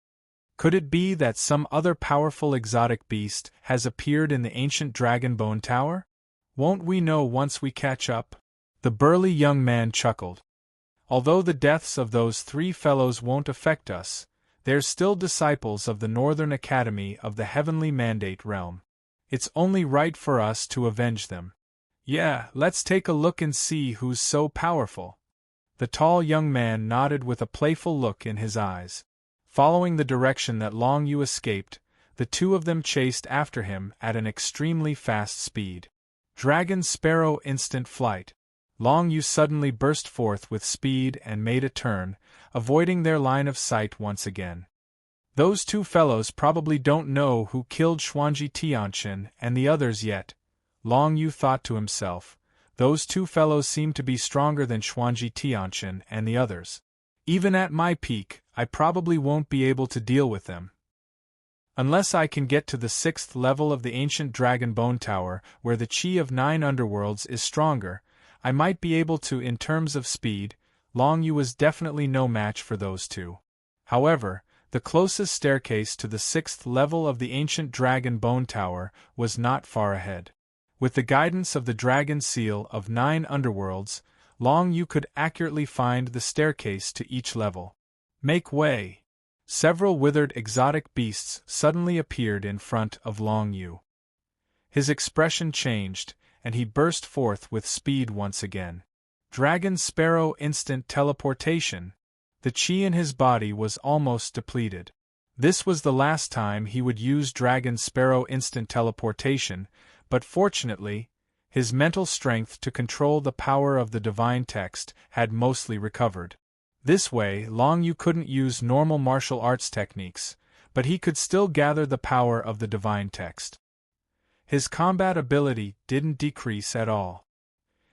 Could it be that some other powerful exotic beast has appeared in the ancient Dragon Bone Tower? Won't we know once we catch up? The burly young man chuckled. Although the deaths of those 3 fellows won't affect us, they're still disciples of the Northern Academy of the Heavenly Mandate Realm. It's only right for us to avenge them. Yeah, let's take a look and see who's so powerful. The tall young man nodded with a playful look in his eyes. Following the direction that Long Yu escaped, the 2 of them chased after him at an extremely fast speed. Dragon Sparrow instant flight. Long Yu suddenly burst forth with speed and made a turn, avoiding their line of sight once again. Those 2 fellows probably don't know who killed Xuanji Tianchen and the others yet, Long Yu thought to himself. Those 2 fellows seem to be stronger than Xuanji Tianchen and the others. Even at my peak, I probably won't be able to deal with them. Unless I can get to the 6th level of the ancient Dragon Bone Tower, where the chi of 9 underworlds is stronger, I might be able to. In terms of speed, Long Yu was definitely no match for those 2. However, the closest staircase to the 6th level of the ancient Dragon Bone Tower was not far ahead. With the guidance of the Dragon Seal of 9 underworlds, Long Yu could accurately find the staircase to each level. Make way! Several withered exotic beasts suddenly appeared in front of Long Yu. His expression changed, and he burst forth with speed once again. Dragon Sparrow instant teleportation. The chi in his body was almost depleted. This was the last time he would use Dragon Sparrow instant teleportation, but fortunately, His mental strength to control the power of the divine text had mostly recovered. This way, Long Yu couldn't use normal martial arts techniques, but he could still gather the power of the divine text. His combat ability didn't decrease at all.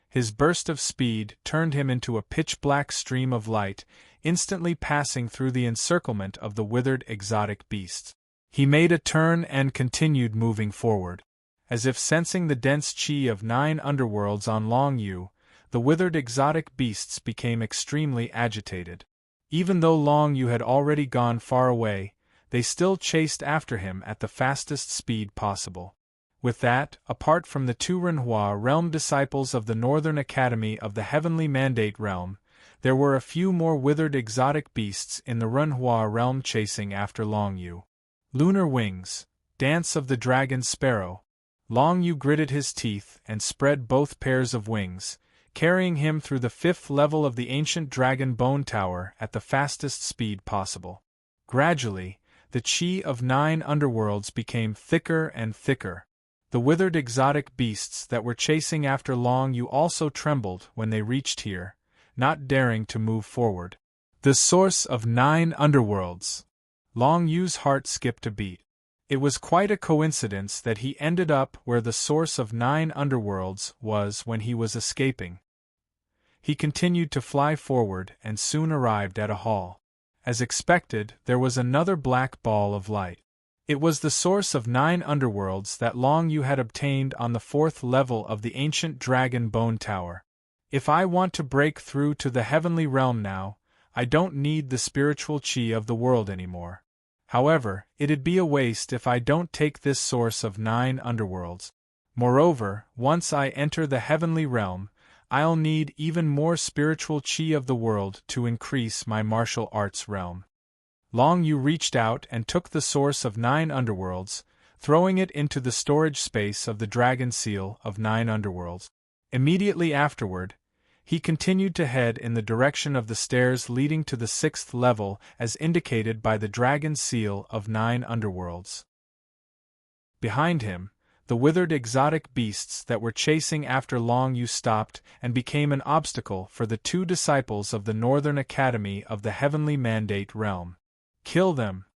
His burst of speed turned him into a pitch-black stream of light, instantly passing through the encirclement of the withered exotic beasts. He made a turn and continued moving forward. As if sensing the dense chi of 9 underworlds on Long Yu, the withered exotic beasts became extremely agitated. Even though Long Yu had already gone far away, they still chased after him at the fastest speed possible. With that, apart from the 2 Renhua realm disciples of the Northern Academy of the Heavenly Mandate realm, there were a few more withered exotic beasts in the Renhua realm chasing after Long Yu. Lunar Wings, Dance of the Dragon Sparrow. Long Yu gritted his teeth and spread both pairs of wings, carrying him through the 5th level of the ancient dragon bone tower at the fastest speed possible. Gradually, the chi of 9 underworlds became thicker and thicker. The withered exotic beasts that were chasing after Long Yu also trembled when they reached here, not daring to move forward. The source of 9 underworlds. Long Yu's heart skipped a beat. It was quite a coincidence that he ended up where the source of 9 underworlds was when he was escaping. He continued to fly forward and soon arrived at a hall. As expected, there was another black ball of light. It was the source of 9 underworlds that Long Yu had obtained on the 4th level of the ancient dragon bone tower. If I want to break through to the heavenly realm now, I don't need the spiritual chi of the world anymore. However, it'd be a waste if I don't take this source of 9 underworlds. Moreover, once I enter the heavenly realm, I'll need even more spiritual chi of the world to increase my martial arts realm. Long Yu reached out and took the source of 9 underworlds, throwing it into the storage space of the dragon seal of 9 underworlds. Immediately afterward, he continued to head in the direction of the stairs leading to the 6th level as indicated by the dragon seal of 9 underworlds. Behind him, the withered exotic beasts that were chasing after Long Yu stopped and became an obstacle for the 2 disciples of the Northern Academy of the Heavenly Mandate realm. Kill them!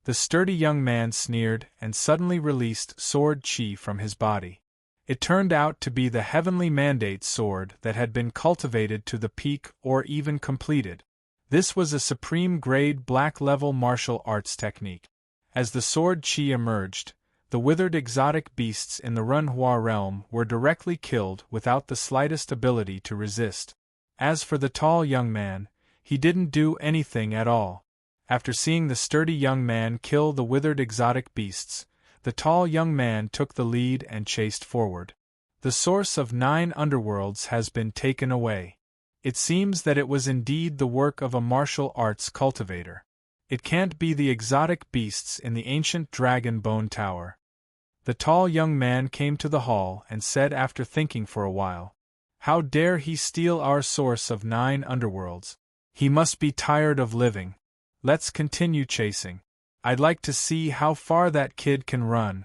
The sturdy young man sneered and suddenly released sword chi from his body. It turned out to be the Heavenly Mandate sword that had been cultivated to the peak or even completed. This was a supreme grade black level martial arts technique. As the sword chi emerged, the withered exotic beasts in the Renhua realm were directly killed without the slightest ability to resist. As for the tall young man, he didn't do anything at all. After seeing the sturdy young man kill the withered exotic beasts, the tall young man took the lead and chased forward. The source of 9 underworlds has been taken away. It seems that it was indeed the work of a martial arts cultivator. It can't be the exotic beasts in the ancient dragon bone tower. The tall young man came to the hall and said after thinking for a while, "How dare he steal our source of 9 underworlds? He must be tired of living. Let's continue chasing. I'd like to see how far that kid can run."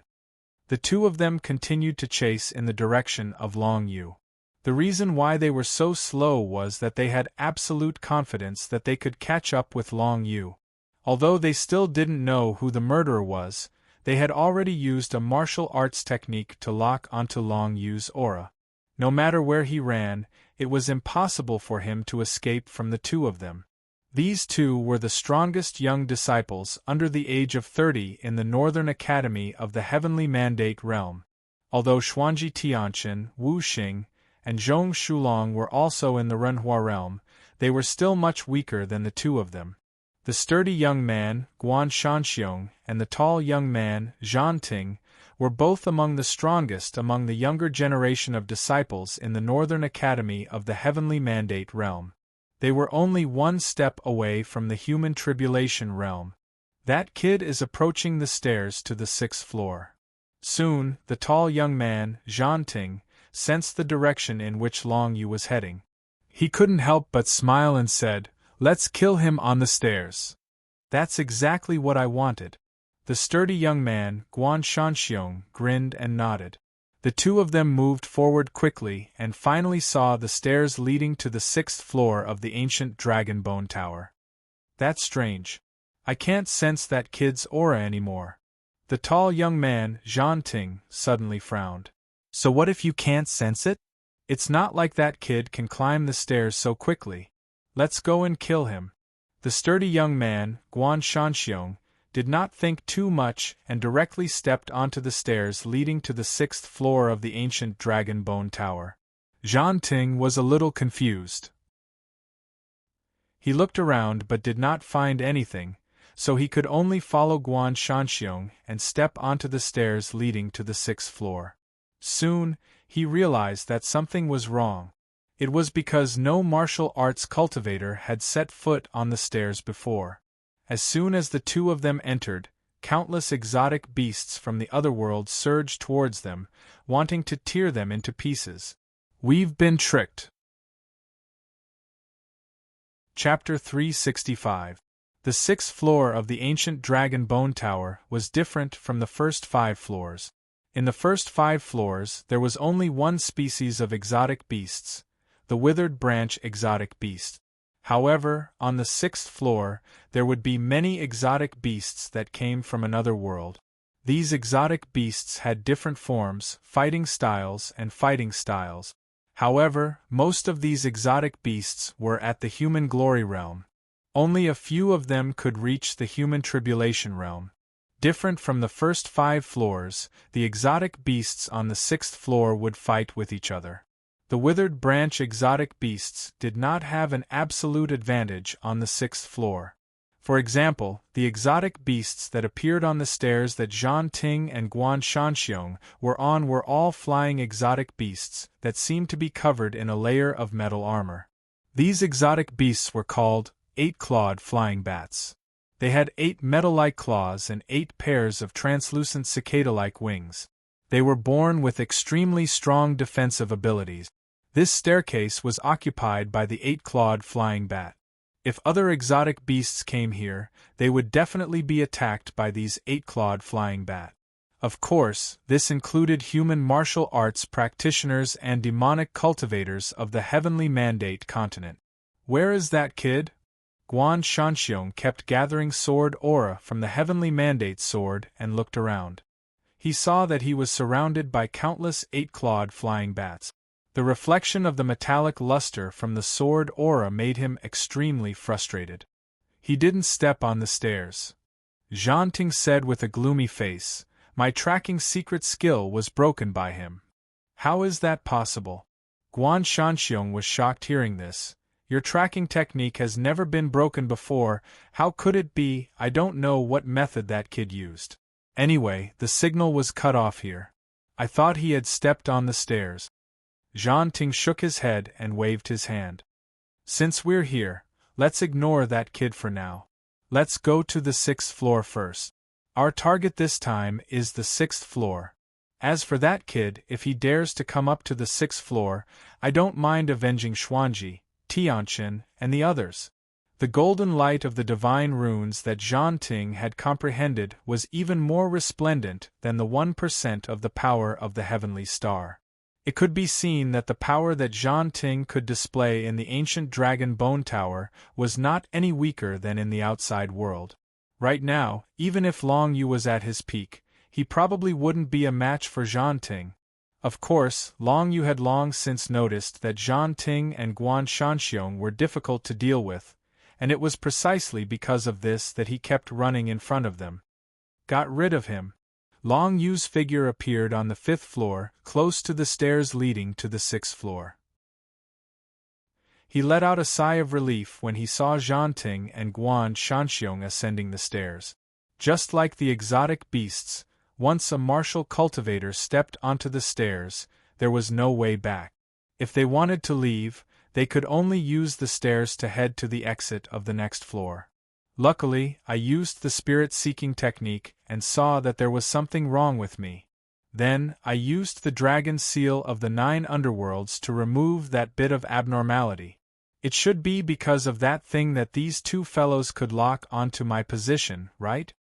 The 2 of them continued to chase in the direction of Long Yu. The reason why they were so slow was that they had absolute confidence that they could catch up with Long Yu. Although they still didn't know who the murderer was, they had already used a martial arts technique to lock onto Long Yu's aura. No matter where he ran, it was impossible for him to escape from the 2 of them. These 2 were the strongest young disciples under the age of 30 in the Northern Academy of the Heavenly Mandate realm. Although Xuanji Tianqin, Wu Xing, and Zhong Shulong were also in the Renhua realm, they were still much weaker than the 2 of them. The sturdy young man, Guan Shanxiong, and the tall young man, Zhan Ting, were both among the strongest among the younger generation of disciples in the Northern Academy of the Heavenly Mandate realm. They were only 1 step away from the human tribulation realm. That kid is approaching the stairs to the 6th floor. Soon, the tall young man, Zhan Ting, sensed the direction in which Long Yu was heading. He couldn't help but smile and said, "Let's kill him on the stairs." "That's exactly what I wanted." The sturdy young man, Guan Shanxiong, grinned and nodded. The two of them moved forward quickly and finally saw the stairs leading to the 6th floor of the ancient dragon bone tower. That's strange. I can't sense that kid's aura anymore. The tall young man, Zhan Ting, suddenly frowned. So what if you can't sense it? It's not like that kid can climb the stairs so quickly. Let's go and kill him. The sturdy young man, Guan Shanxiong, did not think too much and directly stepped onto the stairs leading to the 6th floor of the ancient dragon bone tower. Zhan Ting was a little confused. He looked around but did not find anything, so he could only follow Guan Shanxiong and step onto the stairs leading to the 6th floor. Soon, he realized that something was wrong. It was because no martial arts cultivator had set foot on the stairs before. As soon as the two of them entered, countless exotic beasts from the other world surged towards them, wanting to tear them into pieces. We've been tricked. Chapter 365. The 6th floor of the ancient dragon bone tower was different from the first 5 floors. In the first 5 floors, there was only one species of exotic beasts, the withered branch exotic beast. However, on the 6th floor, there would be many exotic beasts that came from another world. These exotic beasts had different forms, fighting styles, and fighting styles. However, most of these exotic beasts were at the human glory realm. Only a few of them could reach the human tribulation realm. Different from the first 5 floors, the exotic beasts on the 6th floor would fight with each other. The withered branch exotic beasts did not have an absolute advantage on the 6th floor. For example, the exotic beasts that appeared on the stairs that Zhan Ting and Guan Shanxiong were on were all flying exotic beasts that seemed to be covered in a layer of metal armor. These exotic beasts were called 8-clawed flying bats. They had 8 metal-like claws and 8 pairs of translucent cicada-like wings. They were born with extremely strong defensive abilities. This staircase was occupied by the 8-clawed flying bat. If other exotic beasts came here, they would definitely be attacked by these 8-clawed flying bat. Of course, this included human martial arts practitioners and demonic cultivators of the Heavenly Mandate continent. Where is that kid? Guan Shanxiong kept gathering sword aura from the Heavenly Mandate sword and looked around. He saw that he was surrounded by countless 8-clawed flying bats. The reflection of the metallic luster from the sword aura made him extremely frustrated. He didn't step on the stairs. Zhan Ting said with a gloomy face, "My tracking secret skill was broken by him." "How is that possible?" Guan Shanxiong was shocked hearing this. "Your tracking technique has never been broken before. How could it be? I don't know what method that kid used. Anyway, the signal was cut off here. I thought he had stepped on the stairs." Zhan Ting shook his head and waved his hand. "Since we're here, let's ignore that kid for now. Let's go to the 6th floor first. Our target this time is the 6th floor. As for that kid, if he dares to come up to the 6th floor, I don't mind avenging Xuanji, Tianqin, and the others." The golden light of the divine runes that Zhan Ting had comprehended was even more resplendent than the 1% of the power of the heavenly star. It could be seen that the power that Zhan Ting could display in the ancient dragon bone tower was not any weaker than in the outside world. Right now, even if Long Yu was at his peak, he probably wouldn't be a match for Zhan Ting. Of course, Long Yu had long since noticed that Zhan Ting and Guan Shanxiong were difficult to deal with, and it was precisely because of this that he kept running in front of them. Got rid of him. Long Yu's figure appeared on the 5th floor, close to the stairs leading to the 6th floor. He let out a sigh of relief when he saw Zhan Ting and Guan Shanxiong ascending the stairs. Just like the exotic beasts, once a martial cultivator stepped onto the stairs, there was no way back. If they wanted to leave, they could only use the stairs to head to the exit of the next floor. Luckily, I used the spirit-seeking technique and saw that there was something wrong with me. Then, I used the dragon seal of the 9 underworlds to remove that bit of abnormality. It should be because of that thing that these two fellows could lock onto my position, right?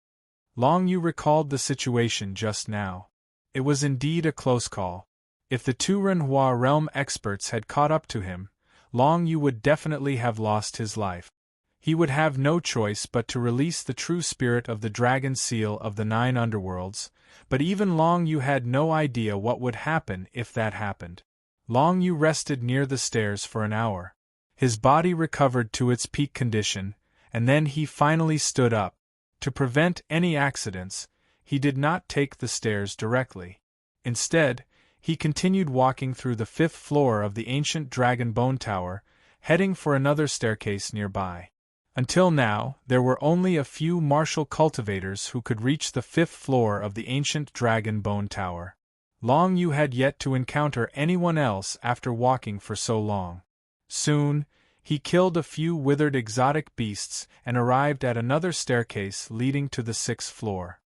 Long Yu recalled the situation just now. It was indeed a close call. If the two Renhua realm experts had caught up to him, Long Yu would definitely have lost his life. He would have no choice but to release the true spirit of the dragon seal of the 9 underworlds, but even Long Yu had no idea what would happen if that happened. Long Yu rested near the stairs for an hour. His body recovered to its peak condition, and then he finally stood up. To prevent any accidents, he did not take the stairs directly. Instead, he continued walking through the 5th floor of the ancient Dragon Bone Tower, heading for another staircase nearby. Until now, there were only a few martial cultivators who could reach the 5th floor of the ancient Dragon Bone Tower. Long Yu had yet to encounter anyone else after walking for so long. Soon, he killed a few withered exotic beasts and arrived at another staircase leading to the 6th floor.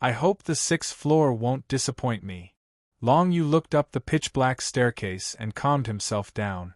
I hope the 6th floor won't disappoint me. Long Yu looked up the pitch-black staircase and calmed himself down.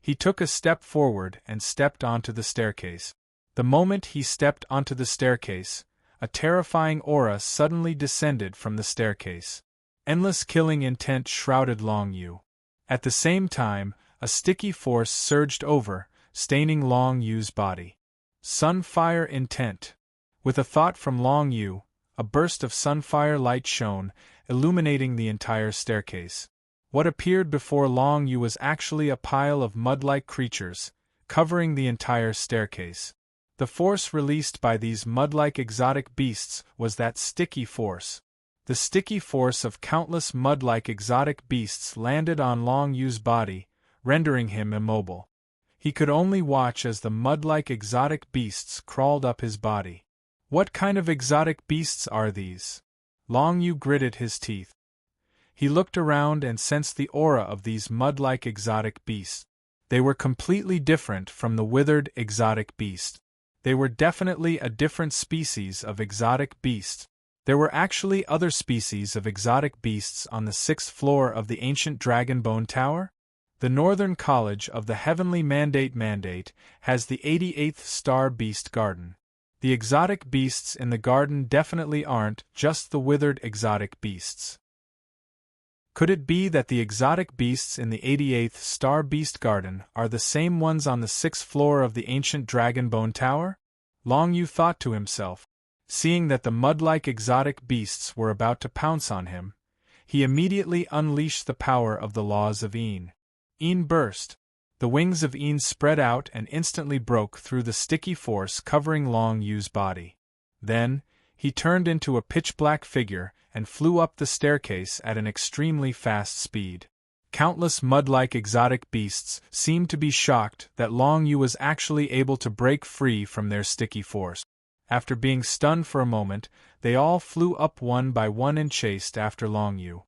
He took a step forward and stepped onto the staircase. The moment he stepped onto the staircase, a terrifying aura suddenly descended from the staircase. Endless killing intent shrouded Long Yu. At the same time, a sticky force surged over, staining Long Yu's body. Sunfire intent. With a thought from Long Yu, a burst of sunfire light shone, illuminating the entire staircase. What appeared before Long Yu was actually a pile of mud-like creatures, covering the entire staircase. The force released by these mud-like exotic beasts was that sticky force. The sticky force of countless mud-like exotic beasts landed on Long Yu's body, rendering him immobile. He could only watch as the mud-like exotic beasts crawled up his body. What kind of exotic beasts are these? Long Yu gritted his teeth. He looked around and sensed the aura of these mud-like exotic beasts. They were completely different from the withered exotic beast. They were definitely a different species of exotic beast. There were actually other species of exotic beasts on the 6th floor of the ancient Dragon Bone Tower? The Northern College of the Heavenly Mandate has the 88th Star Beast Garden. The exotic beasts in the garden definitely aren't just the withered exotic beasts. Could it be that the exotic beasts in the 88th Star Beast Garden are the same ones on the 6th floor of the ancient Dragon Bone Tower? Long Yu thought to himself. Seeing that the mud-like exotic beasts were about to pounce on him, he immediately unleashed the power of the laws of Een. Een burst. The wings of Een spread out and instantly broke through the sticky force covering Long Yu's body. Then, he turned into a pitch-black figure and flew up the staircase at an extremely fast speed. Countless mud-like exotic beasts seemed to be shocked that Long Yu was actually able to break free from their sticky force. After being stunned for a moment, they all flew up one by one and chased after Long Yu.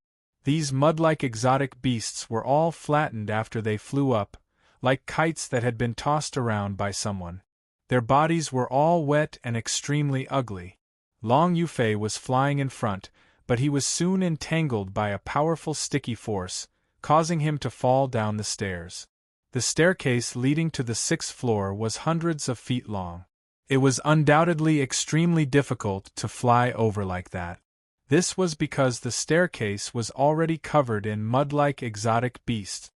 These mud-like exotic beasts were all flattened after they flew up, like kites that had been tossed around by someone. Their bodies were all wet and extremely ugly. Long Yufei was flying in front, but he was soon entangled by a powerful sticky force, causing him to fall down the stairs. The staircase leading to the 6th floor was hundreds of feet long. It was undoubtedly extremely difficult to fly over like that. This was because the staircase was already covered in mud-like exotic beasts.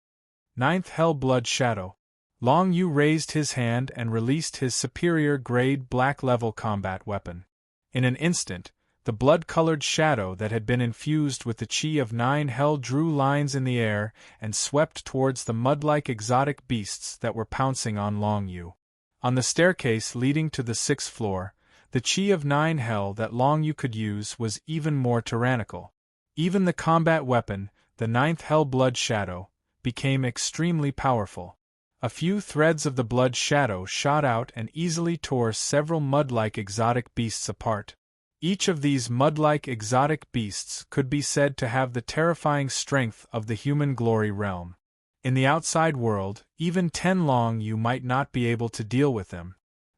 9th Hell-Blood Shadow. Long Yu raised his hand and released his superior-grade black-level combat weapon. In an instant, the blood-colored shadow that had been infused with the chi of 9 Hell drew lines in the air and swept towards the mud-like exotic beasts that were pouncing on Long Yu. On the staircase leading to the 6th floor, the chi of 9 Hell that Long Yu could use was even more tyrannical. Even the combat weapon, the 9th Hell-Blood Shadow, became extremely powerful. A few threads of the blood shadow shot out and easily tore several mud-like exotic beasts apart. Each of these mud-like exotic beasts could be said to have the terrifying strength of the human glory realm. In the outside world, even 10 Long Yu might not be able to deal with them.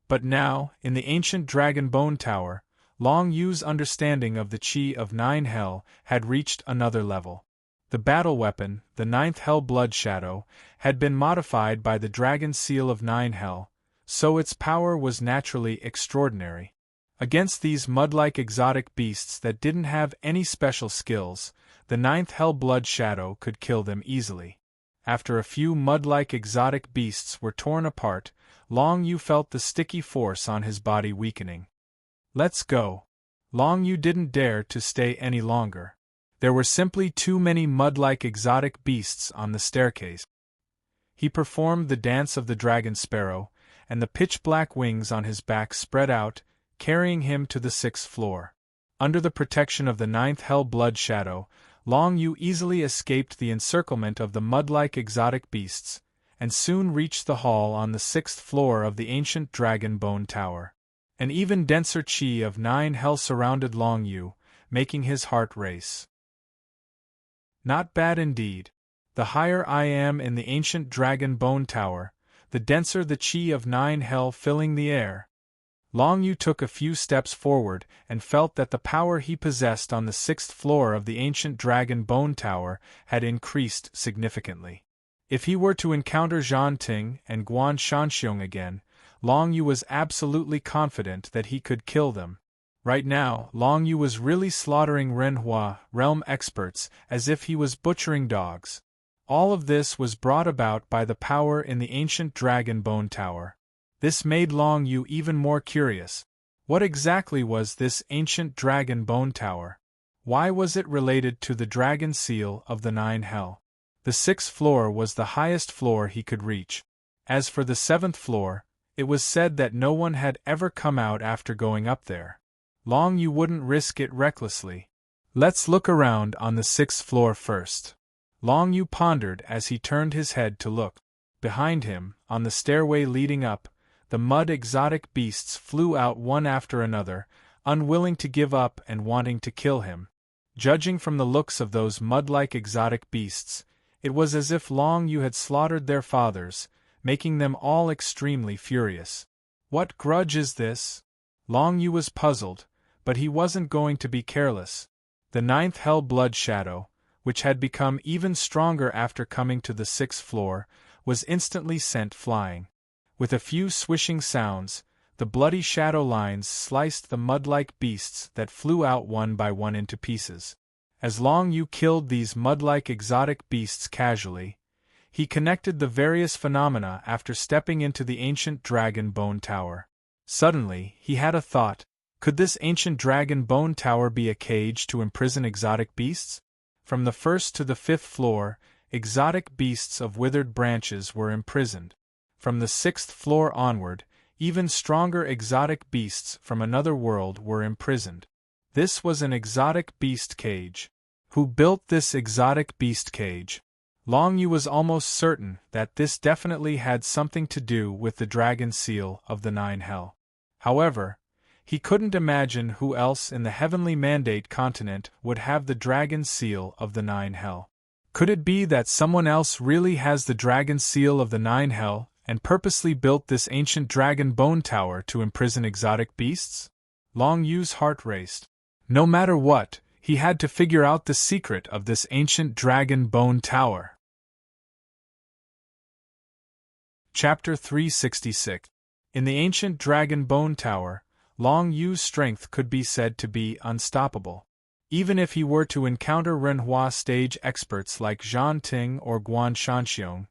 But now, in the ancient Dragon Bone Tower, Long Yu's understanding of the chi of 9 Hell had reached another level. The battle weapon, the 9th Hell-Blood Shadow, had been modified by the Dragon Seal of 9 Hell, so its power was naturally extraordinary. Against these mud-like exotic beasts that didn't have any special skills, The ninth hell-blood shadow could kill them easily. After a few mud-like exotic beasts were torn apart, Long Yu felt the sticky force on his body weakening. "Let's go." Long Yu didn't dare to stay any longer. There were simply too many mud-like exotic beasts on the staircase. He performed the dance of the dragon sparrow, and the pitch-black wings on his back spread out, carrying him to the 6th floor. Under the protection of the ninth hell-blood shadow, Long Yu easily escaped the encirclement of the mud-like exotic beasts, and soon reached the hall on the 6th floor of the ancient dragon bone tower. An even denser chi of 9 hell surrounded Long Yu, making his heart race. Not bad indeed. The higher I am in the ancient dragon bone tower, the denser the chi of 9 hell filling the air. Long Yu took a few steps forward and felt that the power he possessed on the 6th floor of the ancient dragon bone tower had increased significantly. If he were to encounter Zhan Ting and Guan Shanxiong again, Long Yu was absolutely confident that he could kill them. Right now, Long Yu was really slaughtering Renhua realm experts as if he was butchering dogs. All of this was brought about by the power in the ancient dragon bone tower. This made Long Yu even more curious. What exactly was this ancient dragon bone tower? Why was it related to the dragon seal of the 9 hell? The 6th floor was the highest floor he could reach. As for the 7th floor, it was said that no one had ever come out after going up there. Long Yu wouldn't risk it recklessly. Let's look around on the 6th floor first. Long Yu pondered as he turned his head to look. Behind him, on the stairway leading up, the mud exotic beasts flew out one after another, unwilling to give up and wanting to kill him. Judging from the looks of those mud-like exotic beasts, it was as if Long Yu had slaughtered their fathers, making them all extremely furious. What grudge is this? Long Yu was puzzled, but he wasn't going to be careless. The 9th hell-blood shadow, which had become even stronger after coming to the 6th floor, was instantly sent flying. With a few swishing sounds, the bloody shadow lines sliced the mud-like beasts that flew out one by one into pieces. As Long Yu killed these mud-like exotic beasts casually, he connected the various phenomena after stepping into the ancient dragon bone tower. Suddenly, he had a thought. Could this ancient dragon bone tower be a cage to imprison exotic beasts? From the 1st to the 5th floor, exotic beasts of withered branches were imprisoned. From the 6th floor onward, even stronger exotic beasts from another world were imprisoned. This was an exotic beast cage. Who built this exotic beast cage? Long Yu was almost certain that this definitely had something to do with the dragon seal of the 9 hell. However, he couldn't imagine who else in the heavenly mandate continent would have the dragon seal of the 9 hell. Could it be that someone else really has the dragon seal of the 9 hell, and purposely built this ancient dragon bone tower to imprison exotic beasts? Long Yu's heart raced. No matter what, he had to figure out the secret of this ancient dragon bone tower. Chapter 366. In the ancient dragon bone tower, Long Yu's strength could be said to be unstoppable. Even if he were to encounter Renhua stage experts like Zhan Ting or Guan Shanxiong,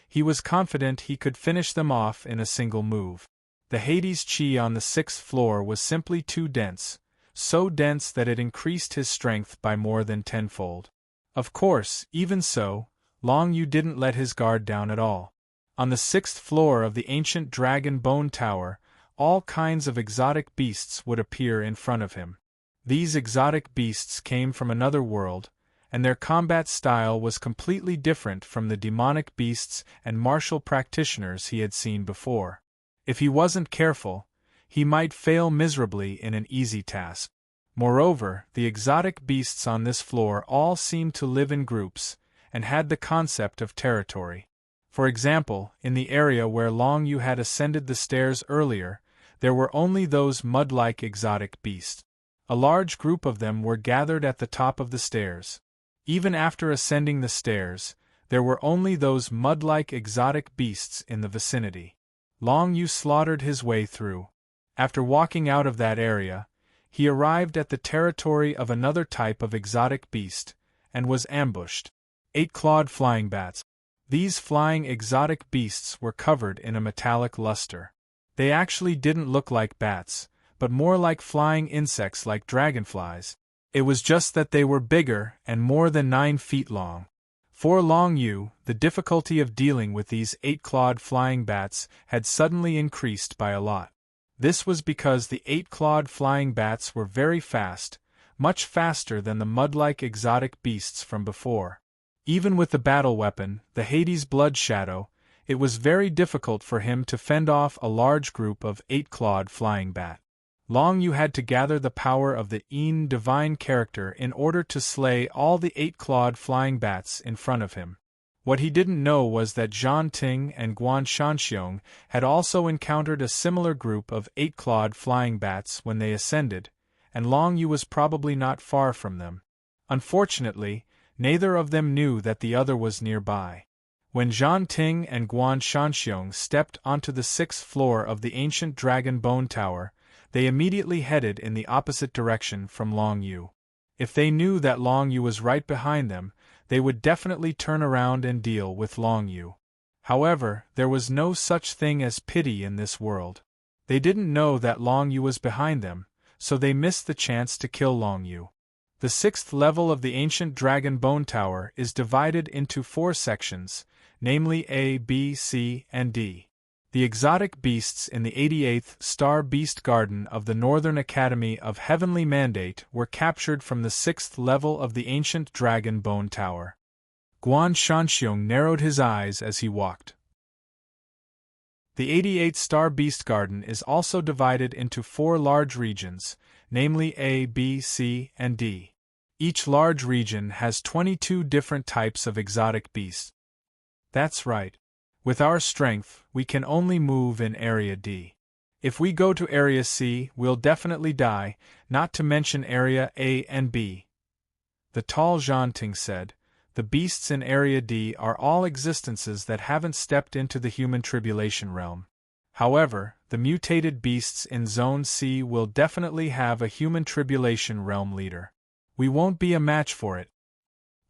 he was confident he could finish them off in a single move. The Hades chi on the 6th floor was simply too dense, so dense that it increased his strength by more than tenfold. Of course, even so, Long Yu didn't let his guard down at all. On the 6th floor of the ancient dragon bone tower, all kinds of exotic beasts would appear in front of him. These exotic beasts came from another world, and their combat style was completely different from the demonic beasts and martial practitioners he had seen before. If he wasn't careful, he might fail miserably in an easy task. Moreover, the exotic beasts on this floor all seemed to live in groups, and had the concept of territory. For example, in the area where Long Yu had ascended the stairs earlier, there were only those mud-like exotic beasts. A large group of them were gathered at the top of the stairs. Even after ascending the stairs, there were only those mud-like exotic beasts in the vicinity. Long Yu slaughtered his way through. After walking out of that area, he arrived at the territory of another type of exotic beast, and was ambushed. 8-clawed flying bats. These flying exotic beasts were covered in a metallic luster. They actually didn't look like bats, but more like flying insects like dragonflies. It was just that they were bigger and more than 9 feet long. For Long Yu, the difficulty of dealing with these 8-clawed flying bats had suddenly increased by a lot. This was because the 8-clawed flying bats were very fast, much faster than the mud-like exotic beasts from before. Even with the battle weapon, the Hades Blood Shadow, it was very difficult for him to fend off a large group of 8-clawed flying bat. Long Yu had to gather the power of the Een divine character in order to slay all the 8-clawed flying bats in front of him. What he didn't know was that Zhan Ting and Guan Shanxiong had also encountered a similar group of 8-clawed flying bats when they ascended, and Long Yu was probably not far from them. Unfortunately, neither of them knew that the other was nearby. When Zhan Ting and Guan Shanxiong stepped onto the 6th floor of the ancient Dragon Bone Tower, they immediately headed in the opposite direction from Long Yu. If they knew that Long Yu was right behind them, they would definitely turn around and deal with Long Yu. However, there was no such thing as pity in this world. They didn't know that Long Yu was behind them, so they missed the chance to kill Long Yu. The 6th level of the ancient Dragon Bone Tower is divided into 4 sections, namely A, B, C, and D. The exotic beasts in the 88th Star Beast Garden of the Northern Academy of Heavenly Mandate were captured from the 6th level of the ancient Dragon Bone Tower. Guan Shanxiong narrowed his eyes as he walked. The 88th Star Beast Garden is also divided into 4 large regions, namely A, B, C, and D. Each large region has 22 different types of exotic beasts. That's right. With our strength, we can only move in Area D. If we go to Area C, we'll definitely die, not to mention Area A and B. The tall Zhan Ting said, the beasts in Area D are all existences that haven't stepped into the human tribulation realm. However, the mutated beasts in Zone C will definitely have a human tribulation realm leader. We won't be a match for it.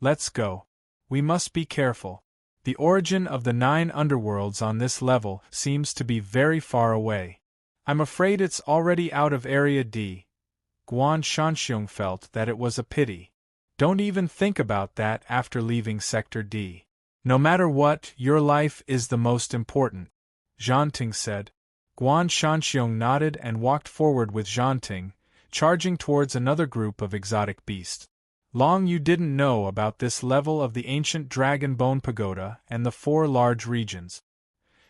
Let's go. We must be careful. The origin of the 9 underworlds on this level seems to be very far away. I'm afraid it's already out of Area D. Guan Shanxiong felt that it was a pity. Don't even think about that after leaving Sector D. No matter what, your life is the most important, Zhan Ting said. Guan Shanxiong nodded and walked forward with Zhan Ting, charging towards another group of exotic beasts. Long Yu didn't know about this level of the ancient Dragon Bone Pagoda and the 4 large regions.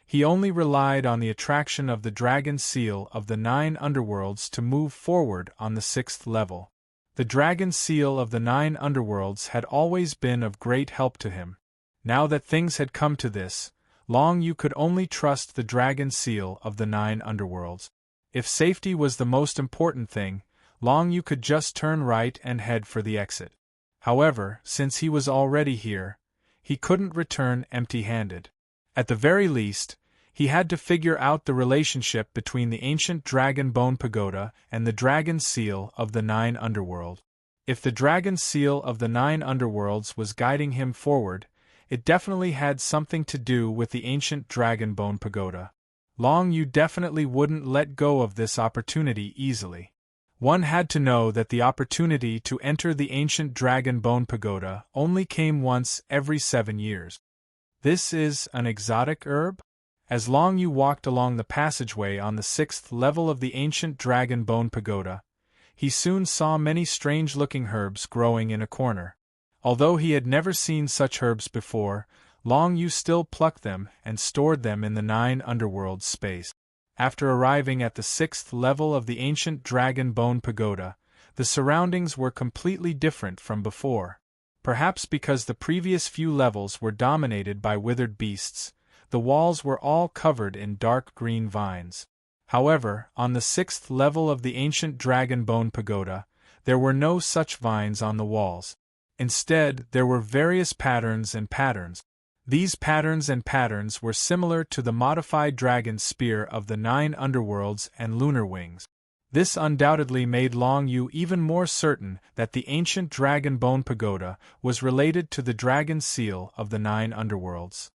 He only relied on the attraction of the Dragon Seal of the 9 underworlds to move forward on the 6th level. The Dragon Seal of the 9 underworlds had always been of great help to him. Now that things had come to this, Long Yu could only trust the Dragon Seal of the 9 underworlds. If safety was the most important thing, Long Yu could just turn right and head for the exit. However, since he was already here, he couldn't return empty-handed. At the very least, he had to figure out the relationship between the ancient Dragon Bone Pagoda and the Dragon Seal of the 9 underworld. If the Dragon Seal of the 9 underworlds was guiding him forward, it definitely had something to do with the ancient Dragon Bone Pagoda. Long Yu definitely wouldn't let go of this opportunity easily. One had to know that the opportunity to enter the ancient Dragon Bone Pagoda only came once every 7 years. This is an exotic herb? As Long Yu walked along the passageway on the 6th level of the ancient Dragon Bone Pagoda, he soon saw many strange-looking herbs growing in a corner. Although he had never seen such herbs before, Long Yu still plucked them and stored them in the 9 underworlds space. After arriving at the 6th level of the ancient Dragon Bone Pagoda, the surroundings were completely different from before. Perhaps because the previous few levels were dominated by withered beasts, the walls were all covered in dark green vines. However, on the 6th level of the ancient Dragon Bone Pagoda, there were no such vines on the walls. Instead, there were various patterns and patterns. These patterns and patterns were similar to the modified dragon spear of the 9 underworlds and lunar wings. This undoubtedly made Long Yu even more certain that the ancient Dragon Bone Pagoda was related to the Dragon Seal of the 9 underworlds.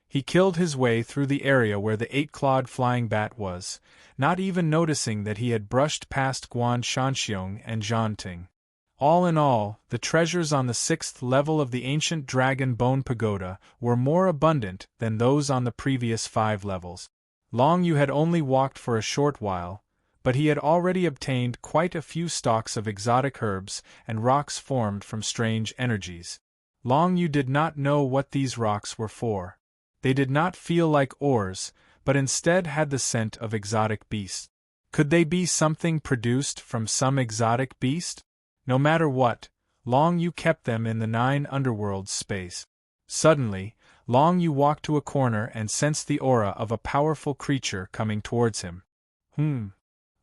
He killed his way through the area where the 8-clawed flying bat was, not even noticing that he had brushed past Guan Shanxiong and Zhan Ting. All in all, the treasures on the 6th level of the ancient Dragon Bone Pagoda were more abundant than those on the previous 5 levels. Long Yu had only walked for a short while, but he had already obtained quite a few stalks of exotic herbs and rocks formed from strange energies. Long Yu did not know what these rocks were for. They did not feel like ores, but instead had the scent of exotic beasts. Could they be something produced from some exotic beast? No matter what, Long Yu kept them in the 9 underworlds space. Suddenly, Long Yu walked to a corner and sensed the aura of a powerful creature coming towards him.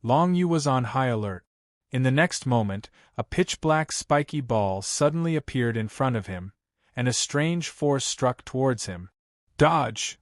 Long Yu was on high alert. In the next moment, a pitch-black spiky ball suddenly appeared in front of him, and a strange force struck towards him. Dodge!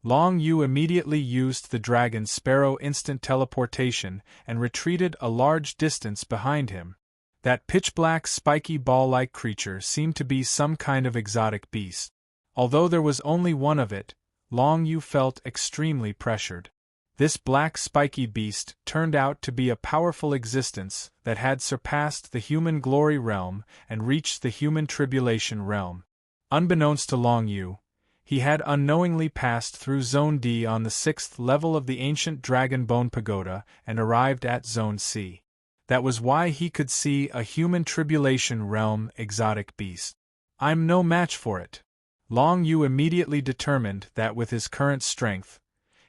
Long Yu immediately used the Dragon Sparrow instant teleportation and retreated a large distance behind him. That pitch-black spiky ball-like creature seemed to be some kind of exotic beast. Although there was only one of it, Long Yu felt extremely pressured. This black spiky beast turned out to be a powerful existence that had surpassed the human glory realm and reached the human tribulation realm. Unbeknownst to Long Yu, he had unknowingly passed through Zone D on the 6th level of the ancient Dragon Bone Pagoda and arrived at Zone C. That was why he could see a human tribulation realm exotic beast. I'm no match for it. Long Yu immediately determined that with his current strength,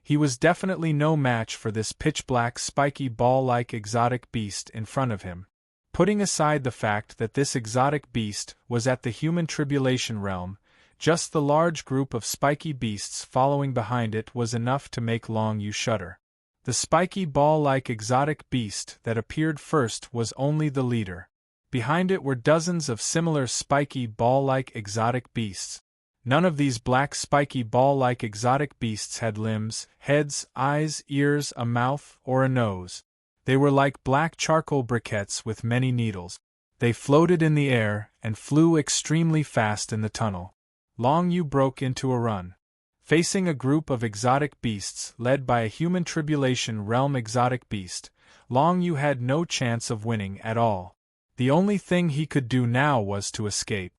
he was definitely no match for this pitch-black spiky ball-like exotic beast in front of him. Putting aside the fact that this exotic beast was at the human tribulation realm, just the large group of spiky beasts following behind it was enough to make Long Yu shudder. The spiky ball-like exotic beast that appeared first was only the leader. Behind it were dozens of similar spiky ball-like exotic beasts. None of these black spiky ball-like exotic beasts had limbs, heads, eyes, ears, a mouth, or a nose. They were like black charcoal briquettes with many needles. They floated in the air and flew extremely fast in the tunnel. Long Yu broke into a run. Facing a group of exotic beasts led by a human tribulation realm exotic beast, Long Yu had no chance of winning at all. The only thing he could do now was to escape.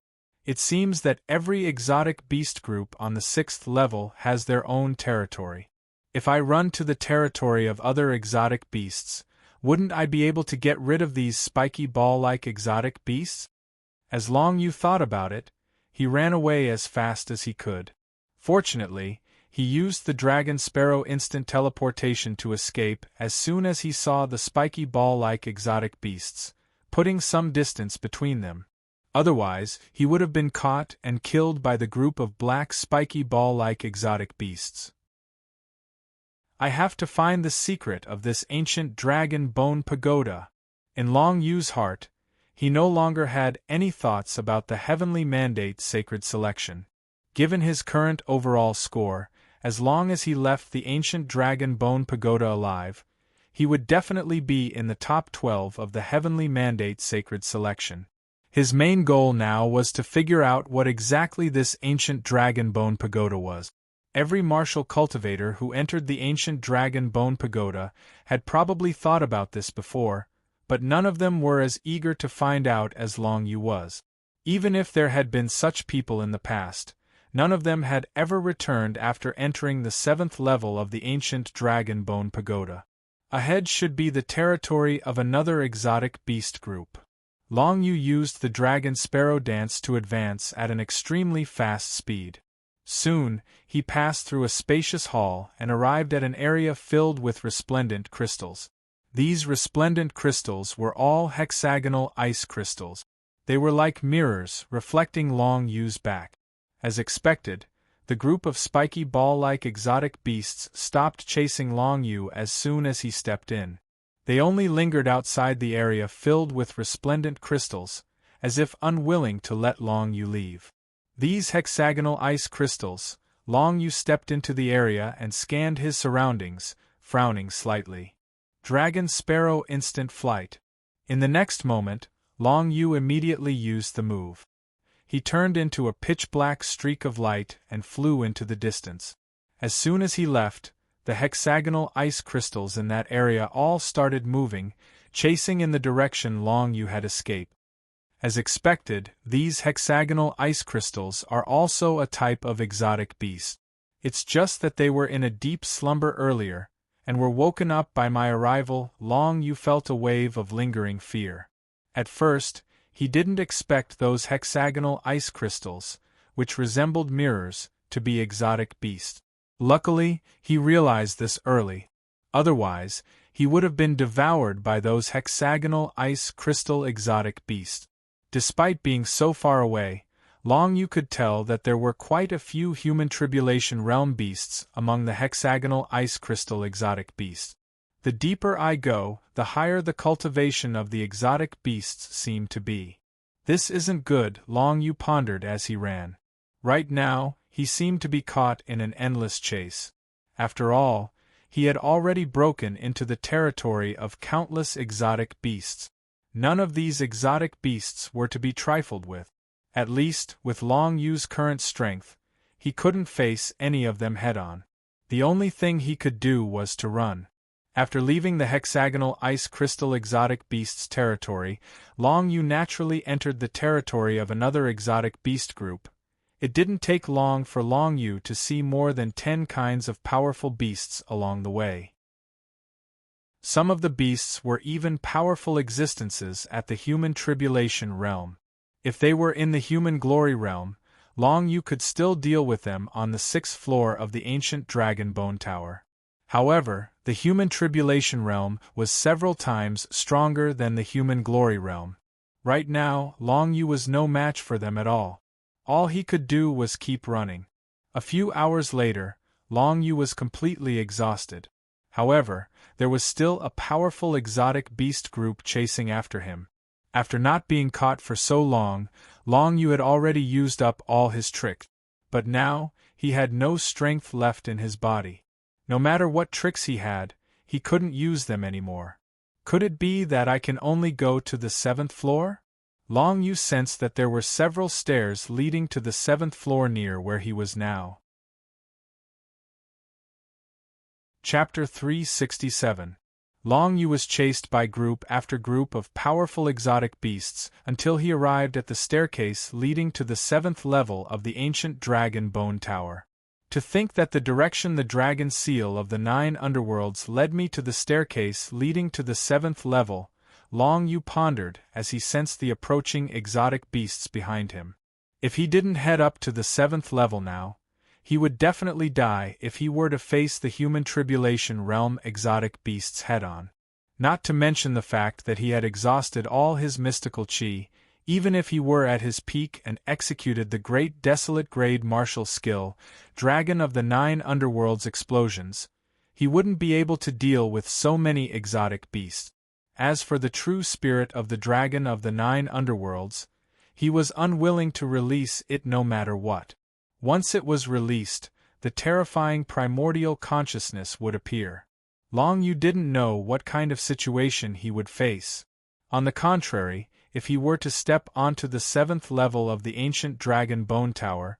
It seems that every exotic beast group on the 6th level has their own territory. If I run to the territory of other exotic beasts, wouldn't I be able to get rid of these spiky ball-like exotic beasts? As Long Yu thought about it, he ran away as fast as he could. Fortunately, he used the Dragon Sparrow instant teleportation to escape as soon as he saw the spiky ball-like exotic beasts, putting some distance between them. Otherwise, he would have been caught and killed by the group of black spiky ball-like exotic beasts. I have to find the secret of this ancient Dragon Bone Pagoda. In Long Yu's heart, he no longer had any thoughts about the heavenly mandate sacred selection. Given his current overall score, as long as he left the ancient Dragon Bone Pagoda alive, he would definitely be in the top 12 of the heavenly mandate sacred selection. His main goal now was to figure out what exactly this ancient Dragon Bone Pagoda was. Every martial cultivator who entered the ancient Dragon Bone Pagoda had probably thought about this before, but none of them were as eager to find out as Long Yu was. Even if there had been such people in the past, none of them had ever returned after entering the 7th level of the ancient Dragon Bone Pagoda. Ahead should be the territory of another exotic beast group. Long Yu used the Dragon Sparrow dance to advance at an extremely fast speed. Soon, he passed through a spacious hall and arrived at an area filled with resplendent crystals. These resplendent crystals were all hexagonal ice crystals. They were like mirrors reflecting Long Yu's back. As expected, the group of spiky ball-like exotic beasts stopped chasing Long Yu as soon as he stepped in. They only lingered outside the area filled with resplendent crystals, as if unwilling to let Long Yu leave. These hexagonal ice crystals, Long Yu stepped into the area and scanned his surroundings, frowning slightly. Dragon Sparrow instant flight. In the next moment, Long Yu immediately used the move. He turned into a pitch-black streak of light and flew into the distance. As soon as he left, the hexagonal ice crystals in that area all started moving, chasing in the direction Long Yu had escaped. As expected, these hexagonal ice crystals are also a type of exotic beast. It's just that they were in a deep slumber earlier, and were woken up by my arrival. Long Yu felt a wave of lingering fear. At first, he didn't expect those hexagonal ice crystals, which resembled mirrors, to be exotic beasts. Luckily, he realized this early. Otherwise, he would have been devoured by those hexagonal ice crystal exotic beasts. Despite being so far away, Long Yu could tell that there were quite a few human tribulation realm beasts among the hexagonal ice crystal exotic beasts. The deeper I go, the higher the cultivation of the exotic beasts seem to be. This isn't good, Long Yu pondered as he ran. Right now, he seemed to be caught in an endless chase. After all, he had already broken into the territory of countless exotic beasts. None of these exotic beasts were to be trifled with. At least, with Long Yu's current strength, he couldn't face any of them head-on. The only thing he could do was to run. After leaving the hexagonal ice crystal exotic beasts territory, Long Yu naturally entered the territory of another exotic beast group. It didn't take long for Long Yu to see more than 10 kinds of powerful beasts along the way. Some of the beasts were even powerful existences at the human tribulation realm. If they were in the human glory realm, Long Yu could still deal with them on the 6th floor of the ancient dragon bone tower. However, the human tribulation realm was several times stronger than the human glory realm. Right now, Long Yu was no match for them at all. All he could do was keep running. A few hours later, Long Yu was completely exhausted. However, there was still a powerful exotic beast group chasing after him. After not being caught for so long, Long Yu had already used up all his tricks. But now, he had no strength left in his body. No matter what tricks he had, he couldn't use them anymore. Could it be that I can only go to the 7th floor? Long Yu sensed that there were several stairs leading to the 7th floor near where he was now. Chapter 367. Long Yu was chased by group after group of powerful exotic beasts until he arrived at the staircase leading to the 7th level of the ancient dragon bone tower. To think that the direction the dragon seal of the 9 underworlds led me to the staircase leading to the 7th level, Long Yu pondered as he sensed the approaching exotic beasts behind him. If he didn't head up to the 7th level now, he would definitely die if he were to face the human tribulation realm exotic beasts head-on. Not to mention the fact that he had exhausted all his mystical chi. Even if he were at his peak and executed the great desolate grade martial skill, Dragon of the 9 Underworlds explosions, he wouldn't be able to deal with so many exotic beasts. As for the true spirit of the Dragon of the 9 Underworlds, he was unwilling to release it no matter what. Once it was released, the terrifying primordial consciousness would appear. Long Yu didn't know what kind of situation he would face. On the contrary, if he were to step onto the 7th level of the ancient dragon bone tower,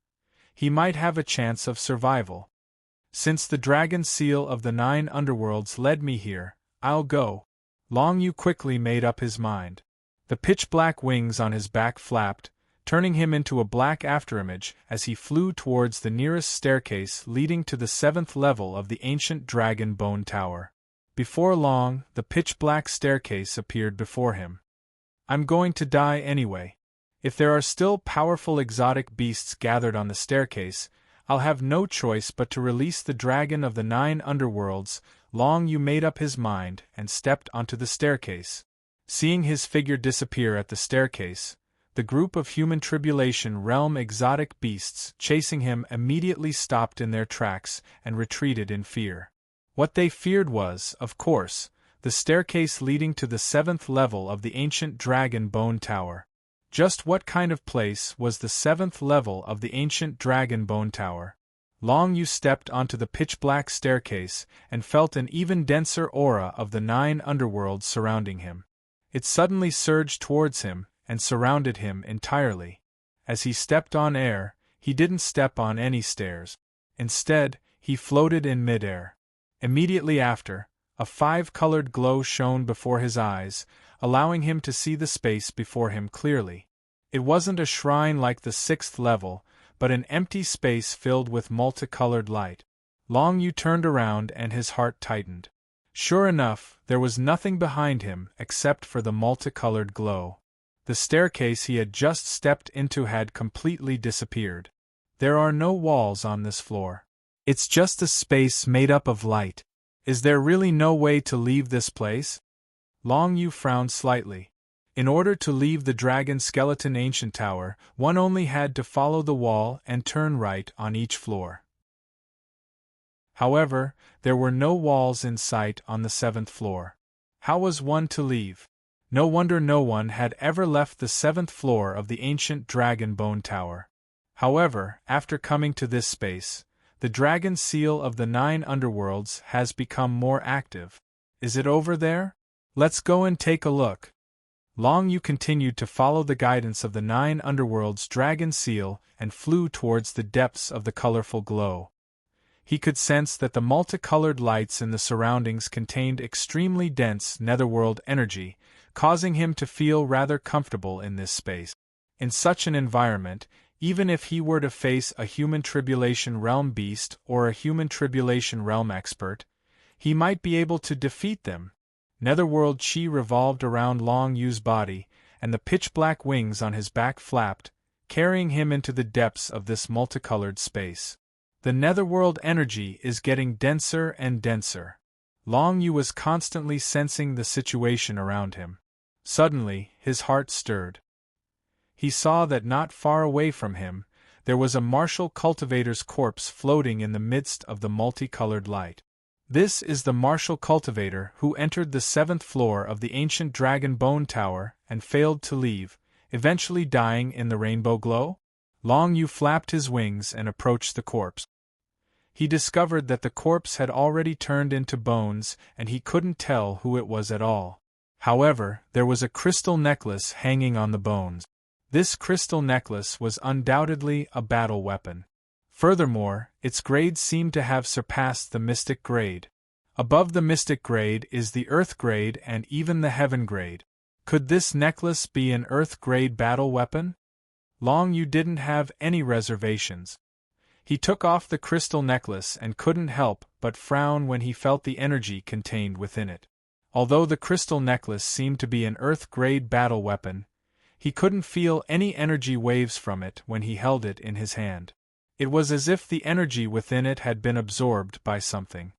he might have a chance of survival. Since the dragon seal of the 9 underworlds led me here, I'll go. Long Yu quickly made up his mind. The pitch-black wings on his back flapped, turning him into a black afterimage as he flew towards the nearest staircase leading to the 7th level of the ancient dragon bone tower. Before long, the pitch-black staircase appeared before him. I'm going to die anyway. If there are still powerful exotic beasts gathered on the staircase, I'll have no choice but to release the dragon of the 9 underworlds. Long Yu made up his mind and stepped onto the staircase. Seeing his figure disappear at the staircase, the group of human tribulation realm exotic beasts chasing him immediately stopped in their tracks and retreated in fear. What they feared was, of course, the staircase leading to the 7th level of the ancient dragon bone tower. Just what kind of place was the 7th level of the ancient dragon bone tower? Long Yu stepped onto the pitch-black staircase and felt an even denser aura of the 9 underworlds surrounding him. It suddenly surged towards him and surrounded him entirely. As he stepped on air, he didn't step on any stairs. Instead, he floated in midair. Immediately after, a 5-colored glow shone before his eyes, allowing him to see the space before him clearly. It wasn't a shrine like the 6th level, but an empty space filled with multicolored light. Long Yu turned around and his heart tightened. Sure enough, there was nothing behind him except for the multicolored glow. The staircase he had just stepped into had completely disappeared. There are no walls on this floor. It's just a space made up of light. Is there really no way to leave this place? Long Yu frowned slightly. In order to leave the Dragon Skeleton Ancient Tower, one only had to follow the wall and turn right on each floor. However, there were no walls in sight on the 7th floor. How was one to leave? No wonder no one had ever left the 7th floor of the ancient Dragon Bone Tower. However, after coming to this space, the Dragon Seal of the 9 underworlds has become more active. Is it over there? Let's go and take a look. Long Yu continued to follow the guidance of the 9 underworlds' Dragon Seal and flew towards the depths of the colorful glow. He could sense that the multicolored lights in the surroundings contained extremely dense netherworld energy, causing him to feel rather comfortable in this space. In such an environment, even if he were to face a human tribulation realm beast or a human tribulation realm expert, he might be able to defeat them. Netherworld chi revolved around Long Yu's body, and the pitch-black wings on his back flapped, carrying him into the depths of this multicolored space. The netherworld energy is getting denser and denser. Long Yu was constantly sensing the situation around him. Suddenly, his heart stirred. He saw that not far away from him, there was a martial cultivator's corpse floating in the midst of the multicolored light. This is the martial cultivator who entered the 7th floor of the ancient Dragon Bone Tower and failed to leave, eventually dying in the rainbow glow? Long Yu flapped his wings and approached the corpse. He discovered that the corpse had already turned into bones and he couldn't tell who it was at all. However, there was a crystal necklace hanging on the bones. This crystal necklace was undoubtedly a battle weapon. Furthermore, its grade seemed to have surpassed the mystic grade. Above the mystic grade is the earth grade and even the heaven grade. Could this necklace be an earth grade battle weapon? Long Yu didn't have any reservations. He took off the crystal necklace and couldn't help but frown when he felt the energy contained within it. Although the crystal necklace seemed to be an earth grade battle weapon, he couldn't feel any energy waves from it when he held it in his hand. It was as if the energy within it had been absorbed by something.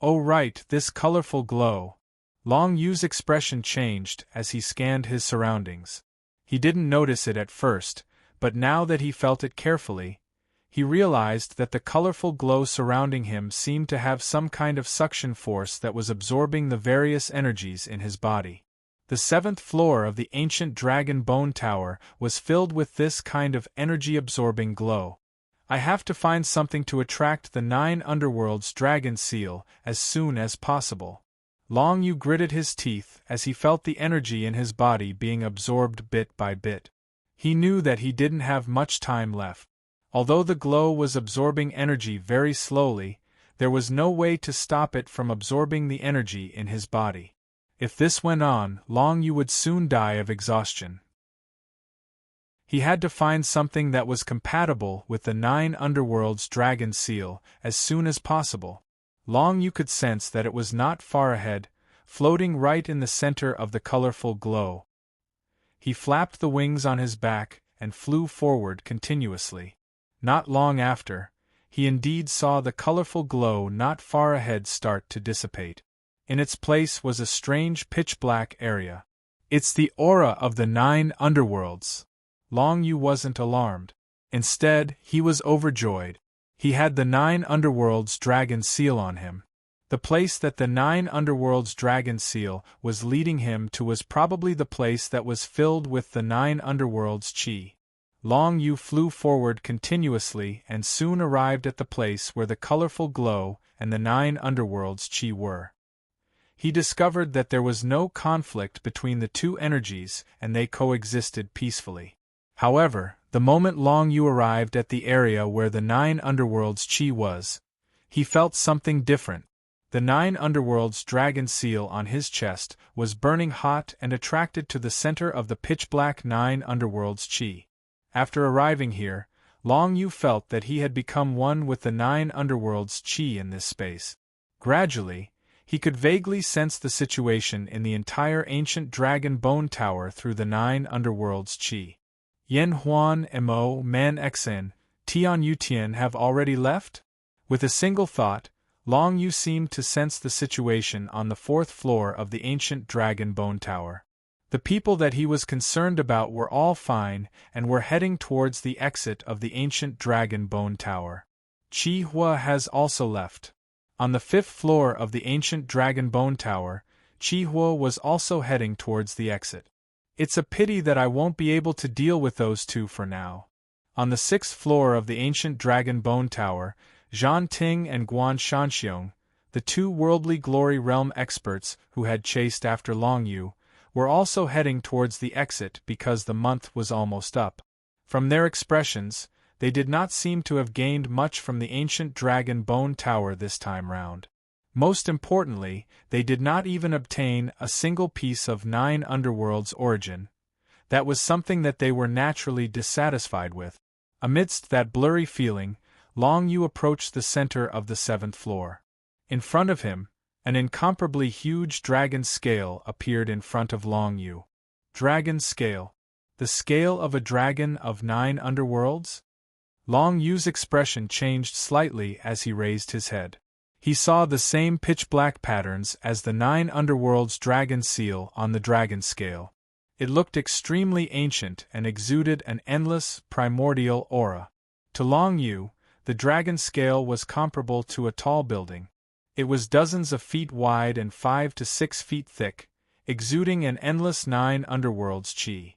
Oh right, this colorful glow. Long Yu's expression changed as he scanned his surroundings. He didn't notice it at first, but now that he felt it carefully, he realized that the colorful glow surrounding him seemed to have some kind of suction force that was absorbing the various energies in his body. The 7th floor of the ancient Dragon Bone Tower was filled with this kind of energy-absorbing glow. I have to find something to attract the 9 underworlds' Dragon Seal as soon as possible. Long Yu gritted his teeth as he felt the energy in his body being absorbed bit by bit. He knew that he didn't have much time left. Although the glow was absorbing energy very slowly, there was no way to stop it from absorbing the energy in his body. If this went on, Long Yu would soon die of exhaustion. He had to find something that was compatible with the 9 underworlds' Dragon Seal as soon as possible. Long Yu could sense that it was not far ahead, floating right in the center of the colorful glow. He flapped the wings on his back and flew forward continuously. Not long after, he indeed saw the colorful glow not far ahead start to dissipate. In its place was a strange pitch-black area. It's the aura of the 9 underworlds. Long Yu wasn't alarmed. Instead, he was overjoyed. He had the 9 underworlds' Dragon Seal on him. The place that the 9 underworlds' Dragon Seal was leading him to was probably the place that was filled with the 9 underworlds' chi. Long Yu flew forward continuously and soon arrived at the place where the colorful glow and the 9 underworlds chi were. He discovered that there was no conflict between the two energies and they coexisted peacefully. However, the moment Long Yu arrived at the area where the 9 underworlds chi was, he felt something different. The 9 underworlds dragon seal on his chest was burning hot and attracted to the center of the pitch-black 9 underworlds chi. After arriving here, Long Yu felt that he had become one with the 9 underworlds chi in this space. Gradually, he could vaguely sense the situation in the entire ancient dragon bone tower through the 9 underworlds chi. Yen Huan Mo Man Xen, Tian Yutian have already left? With a single thought, Long Yu seemed to sense the situation on the 4th floor of the ancient dragon bone tower. The people that he was concerned about were all fine and were heading towards the exit of the ancient dragon bone tower. Chi Hua has also left. On the 5th floor of the ancient dragon bone tower, Chi Hua was also heading towards the exit. It's a pity that I won't be able to deal with those two for now. On the 6th floor of the ancient dragon bone tower, Zhan Ting and Guan Shanxiong, the two worldly glory realm experts who had chased after Long Yu, were also heading towards the exit because the month was almost up. From their expressions, they did not seem to have gained much from the ancient dragon bone tower this time round. Most importantly, they did not even obtain a single piece of 9 underworlds origin. That was something that they were naturally dissatisfied with. Amidst that blurry feeling, Long Yu approached the center of the 7th floor. In front of him, an incomparably huge dragon scale appeared in front of Long Yu. Dragon scale? The scale of a dragon of 9 underworlds? Long Yu's expression changed slightly as he raised his head. He saw the same pitch-black patterns as the 9 underworlds dragon seal on the dragon scale. It looked extremely ancient and exuded an endless, primordial aura. To Long Yu, the dragon scale was comparable to a tall building. It was dozens of feet wide and 5 to 6 feet thick, exuding an endless 9 underworlds chi.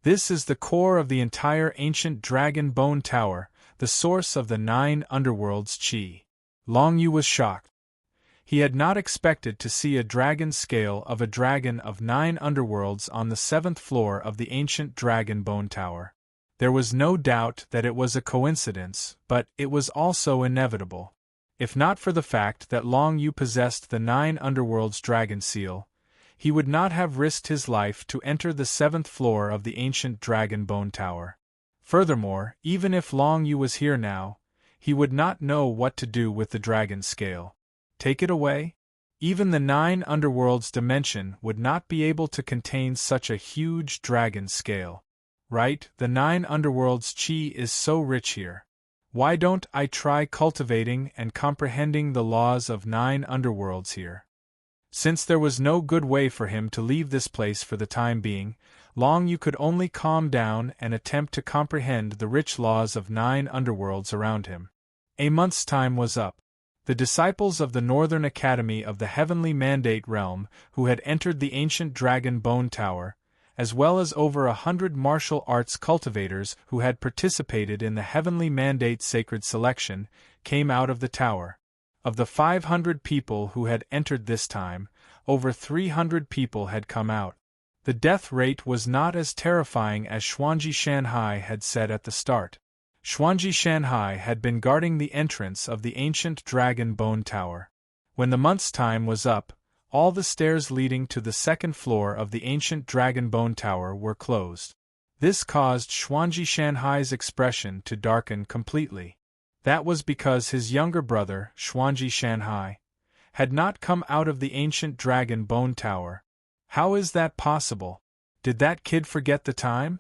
This is the core of the entire ancient dragon bone tower, the source of the 9 underworlds chi. Long Yu was shocked. He had not expected to see a dragon scale of a dragon of 9 underworlds on the 7th floor of the ancient dragon bone tower. There was no doubt that it was a coincidence, but it was also inevitable. If not for the fact that Long Yu possessed the 9 underworlds dragon seal, he would not have risked his life to enter the 7th floor of the ancient dragon bone tower. Furthermore, even if Long Yu was here now, he would not know what to do with the dragon scale. Take it away? Even the 9 underworlds dimension would not be able to contain such a huge dragon scale. Right, the 9 underworlds chi is so rich here. Why don't I try cultivating and comprehending the laws of 9 underworlds here? Since there was no good way for him to leave this place for the time being, Long Yu could only calm down and attempt to comprehend the rich laws of 9 underworlds around him. A month's time was up. The disciples of the Northern Academy of the Heavenly Mandate Realm who had entered the ancient dragon bone tower, as well as over 100 martial arts cultivators who had participated in the Heavenly Mandate Sacred Selection, came out of the tower. Of the 500 people who had entered this time, over 300 people had come out. The death rate was not as terrifying as Xuanji Shanhai had said at the start. Xuanji Shanhai had been guarding the entrance of the ancient dragon bone tower. When the month's time was up, all the stairs leading to the 2nd floor of the ancient dragon bone tower were closed. This caused Xuanji Shanhai's expression to darken completely. That was because his younger brother, Xuanji Shanhai, had not come out of the ancient dragon bone tower. How is that possible? Did that kid forget the time?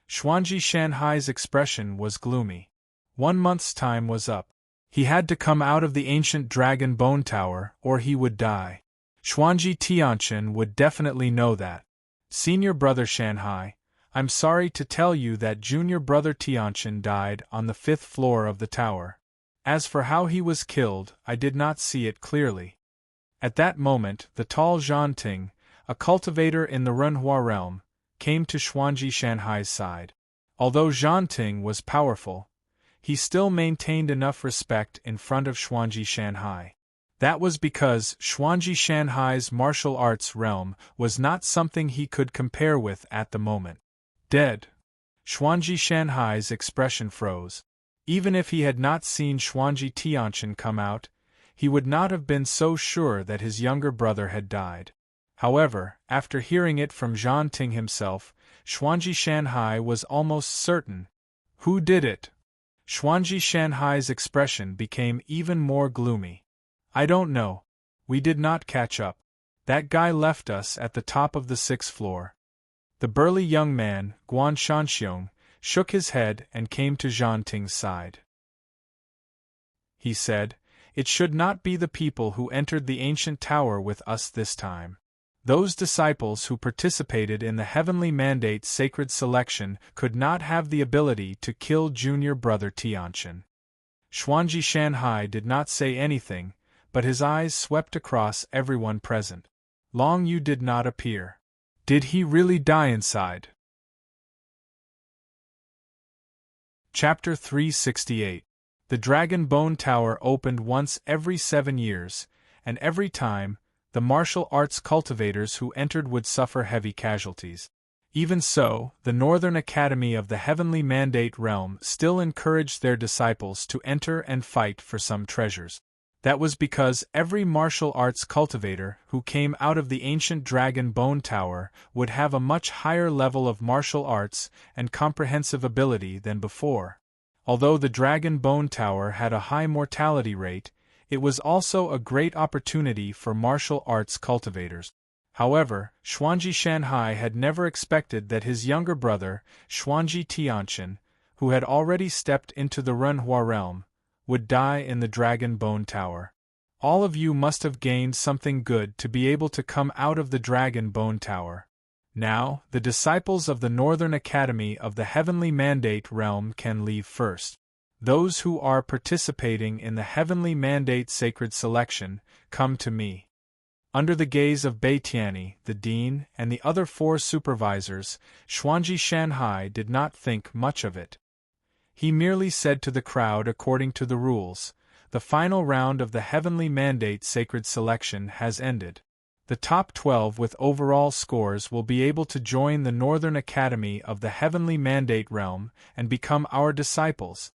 Xuanji Shanhai's expression was gloomy. 1 month's time was up. He had to come out of the ancient dragon bone tower, or he would die. Xuanji Tianchen would definitely know that. Senior brother Shanhai, I'm sorry to tell you that junior brother Tianchen died on the 5th floor of the tower. As for how he was killed, I did not see it clearly. At that moment, the tall Zhan Ting, a cultivator in the Renhua realm, came to Xuanji Shanhai's side. Although Zhang Ting was powerful, he still maintained enough respect in front of Xuanji Shanhai. That was because Xuanji Shanhai's martial arts realm was not something he could compare with at the moment. Dead. Xuanji Shanhai's expression froze. Even if he had not seen Xuanji Tianqian come out, he would not have been so sure that his younger brother had died. However, after hearing it from Zhang Ting himself, Xuanji Shanhai was almost certain. Who did it? Xuanji Shanhai's expression became even more gloomy. I don't know. We did not catch up. That guy left us at the top of the 6th floor. The burly young man, Guan Shanxiong, shook his head and came to Zhang Ting's side. He said, "It should not be the people who entered the ancient tower with us this time. Those disciples who participated in the Heavenly Mandate sacred selection could not have the ability to kill junior brother Tianqian." Xuanji Shanhai did not say anything, but his eyes swept across everyone present. Long Yu did not appear. Did he really die inside? Chapter 368. The Dragon Bone Tower opened once every 7 years, and every time, the martial arts cultivators who entered would suffer heavy casualties. Even so, the Northern Academy of the Heavenly Mandate realm still encouraged their disciples to enter and fight for some treasures. That was because every martial arts cultivator who came out of the ancient Dragon Bone Tower would have a much higher level of martial arts and comprehensive ability than before. Although the Dragon Bone Tower had a high mortality rate, it was also a great opportunity for martial arts cultivators. However, Xuanji Shanhai had never expected that his younger brother, Xuanji Tianqian, who had already stepped into the Renhua realm, would die in the Dragon Bone Tower. All of you must have gained something good to be able to come out of the Dragon Bone Tower. Now, the disciples of the Northern Academy of the Heavenly Mandate realm can leave first. Those who are participating in the Heavenly Mandate Sacred Selection, come to me. Under the gaze of Bei Tianyi, the dean, and the other 4 supervisors, Xuanji Shanhai did not think much of it. He merely said to the crowd according to the rules, "The final round of the Heavenly Mandate Sacred Selection has ended. The top 12 with overall scores will be able to join the Northern Academy of the Heavenly Mandate realm and become our disciples."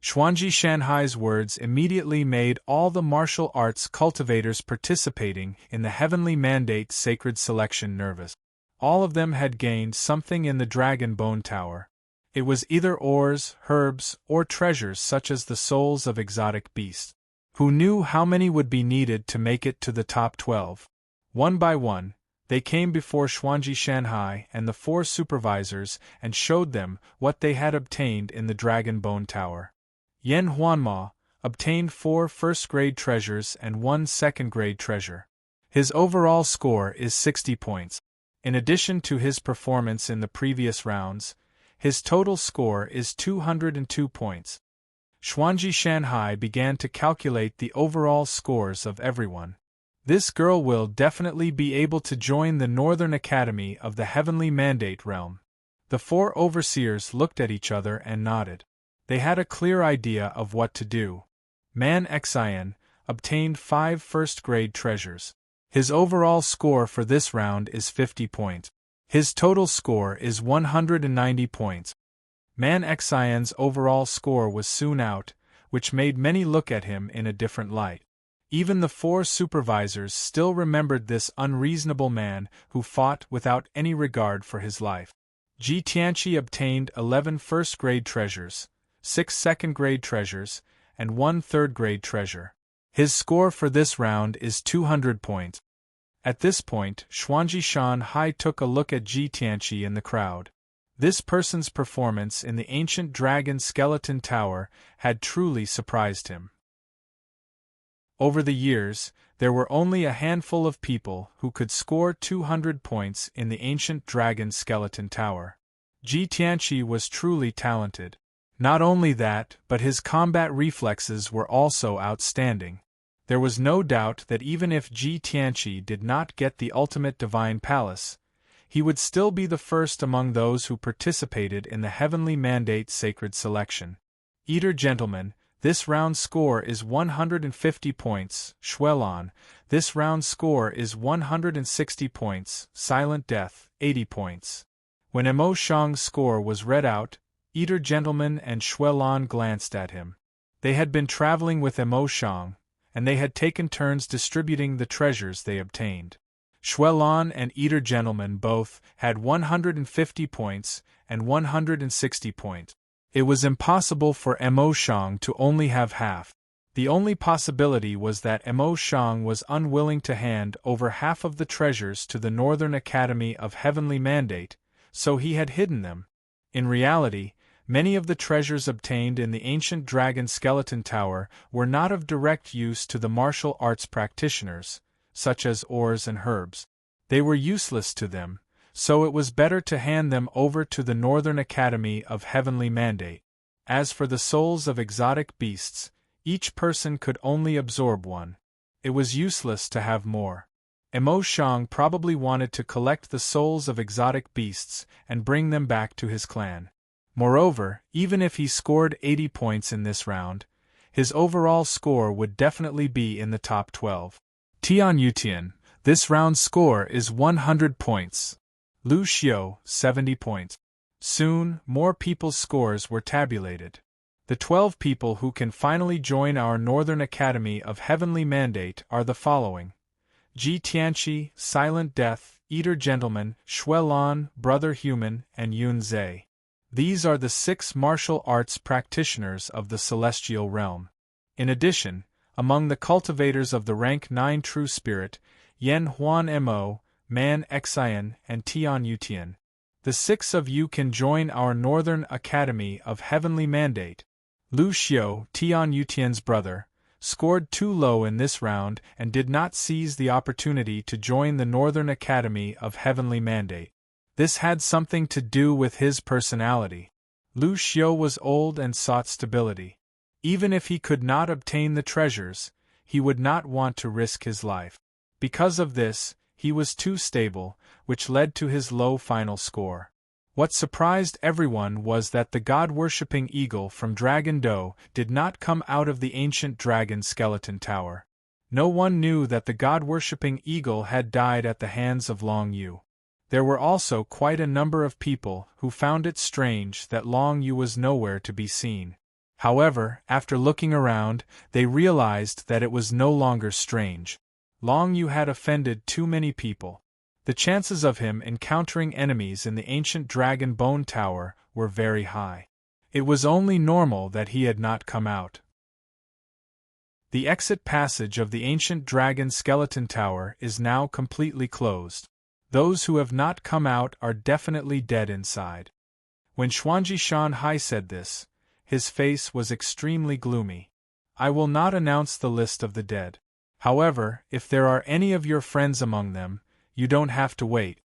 Xuanji Shanhai's words immediately made all the martial arts cultivators participating in the Heavenly Mandate Sacred Selection nervous. All of them had gained something in the Dragon Bone Tower. It was either ores, herbs, or treasures such as the souls of exotic beasts. Who knew how many would be needed to make it to the top 12? One by one, they came before Xuanji Shanhai and the 4 supervisors and showed them what they had obtained in the Dragon Bone Tower. Yan Huanma obtained 4 first-grade treasures and 1 second-grade treasure. His overall score is 60 points. In addition to his performance in the previous rounds, his total score is 202 points. Xuanji Shanhai began to calculate the overall scores of everyone. This girl will definitely be able to join the Northern Academy of the Heavenly Mandate realm. The 4 overseers looked at each other and nodded. They had a clear idea of what to do. Man Xian obtained 5 first-grade treasures. His overall score for this round is 50 points. His total score is 190 points. Man Xian's overall score was soon out, which made many look at him in a different light. Even the 4 supervisors still remembered this unreasonable man who fought without any regard for his life. Ji Tianqi obtained 11 first-grade treasures, 6 second-grade treasures, and 1 third-grade treasure. His score for this round is 200 points. At this point, Xuanji Shanhai took a look at Ji Tianqi in the crowd. This person's performance in the ancient Dragon Skeleton Tower had truly surprised him. Over the years, there were only a handful of people who could score 200 points in the ancient Dragon Skeleton Tower. Ji Tianqi was truly talented. Not only that, but his combat reflexes were also outstanding. There was no doubt that even if Ji Tianqi did not get the ultimate divine palace, he would still be the first among those who participated in the Heavenly Mandate sacred selection. Eater Gentleman, this round score is 150 points. Xuelon, this round score is 160 points. Silent Death, 80 points. When Emo Shang's score was read out, Eater Gentleman and Xuelon glanced at him. They had been traveling with Emo Shang, and they had taken turns distributing the treasures they obtained. Xuelon and Eater Gentleman both had 150 points and 160 points. It was impossible for Emo Shang to only have half. The only possibility was that Emo Shang was unwilling to hand over half of the treasures to the Northern Academy of Heavenly Mandate, so he had hidden them. In reality, many of the treasures obtained in the ancient dragon skeleton tower were not of direct use to the martial arts practitioners, such as ores and herbs. They were useless to them, so it was better to hand them over to the Northern Academy of Heavenly Mandate. As for the souls of exotic beasts, each person could only absorb one. It was useless to have more. Emo Shang probably wanted to collect the souls of exotic beasts and bring them back to his clan. Moreover, even if he scored 80 points in this round, his overall score would definitely be in the top 12. Tian Yutian, this round's score is 100 points. Lu Xiu, 70 points. Soon, more people's scores were tabulated. The 12 people who can finally join our Northern Academy of Heavenly Mandate are the following: Ji Tianqi, Silent Death, Eater Gentleman, Xuelon, Brother Human, and Yun Zhe. These are the 6 martial arts practitioners of the Celestial Realm. In addition, among the cultivators of the rank 9 True Spirit, Yen Huan Mo, Man Xian, and Tian Yutian. The 6 of you can join our Northern Academy of Heavenly Mandate. Lu Xiu, Tian Yutian's brother, scored too low in this round and did not seize the opportunity to join the Northern Academy of Heavenly Mandate. This had something to do with his personality. Lu Xiu was old and sought stability. Even if he could not obtain the treasures, he would not want to risk his life. Because of this, he was too stable, which led to his low final score. What surprised everyone was that the god-worshipping eagle from Dragon Do did not come out of the ancient dragon skeleton tower. No one knew that the god-worshipping eagle had died at the hands of Long Yu. There were also quite a number of people who found it strange that Long Yu was nowhere to be seen. However, after looking around, they realized that it was no longer strange. Long Yu had offended too many people. The chances of him encountering enemies in the ancient Dragon Bone Tower were very high. It was only normal that he had not come out. The exit passage of the ancient Dragon Skeleton Tower is now completely closed. Those who have not come out are definitely dead inside. When Xuanji Shanhai said this, his face was extremely gloomy. I will not announce the list of the dead. However, if there are any of your friends among them, you don't have to wait.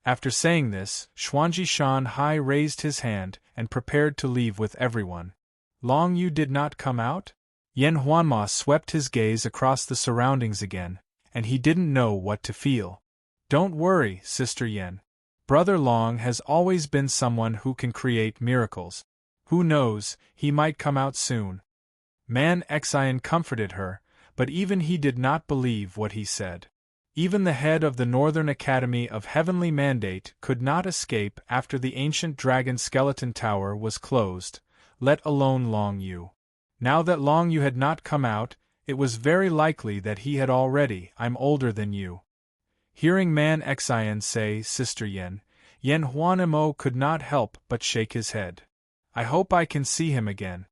After saying this, Xuanji Shanhai raised his hand and prepared to leave with everyone. Long Yu did not come out? Yen Huanma swept his gaze across the surroundings again, and he didn't know what to feel. Don't worry, Sister Yen. Brother Long has always been someone who can create miracles. Who knows, he might come out soon. Man Xian comforted her, but even he did not believe what he said. Even the head of the Northern Academy of Heavenly Mandate could not escape after the ancient Dragon Skeleton Tower was closed, let alone Long Yu. Now that Long Yu had not come out, it was very likely that he had already. I'm older than you. Hearing Man Xian say Sister Yen, Yen Huanmo could not help but shake his head. I hope I can see him again.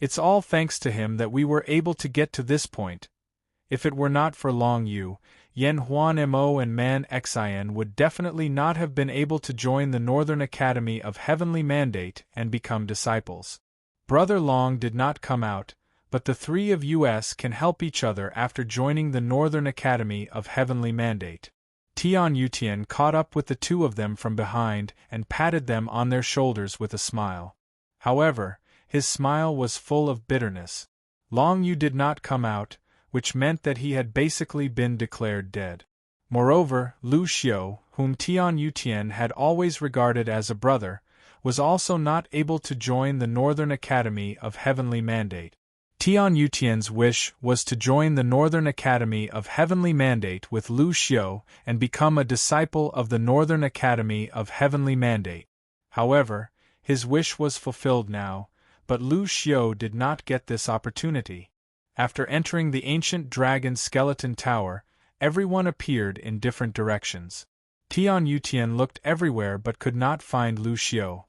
It's all thanks to him that we were able to get to this point. If it were not for Long Yu, Yen Huanmo and Man Xian would definitely not have been able to join the Northern Academy of Heavenly Mandate and become disciples. Brother Long did not come out, but the 3 of us can help each other after joining the Northern Academy of Heavenly Mandate. Tian Yutian caught up with the 2 of them from behind and patted them on their shoulders with a smile. However, his smile was full of bitterness. Long Yu did not come out, which meant that he had basically been declared dead. Moreover, Lu Xiu, whom Tian Yutian had always regarded as a brother, was also not able to join the Northern Academy of Heavenly Mandate. Tian Yutian's wish was to join the Northern Academy of Heavenly Mandate with Lu Xiu and become a disciple of the Northern Academy of Heavenly Mandate. However, his wish was fulfilled now, but Lu Xiu did not get this opportunity. After entering the ancient dragon skeleton tower, everyone appeared in different directions. Tian Yutian looked everywhere but could not find Lu Xiu.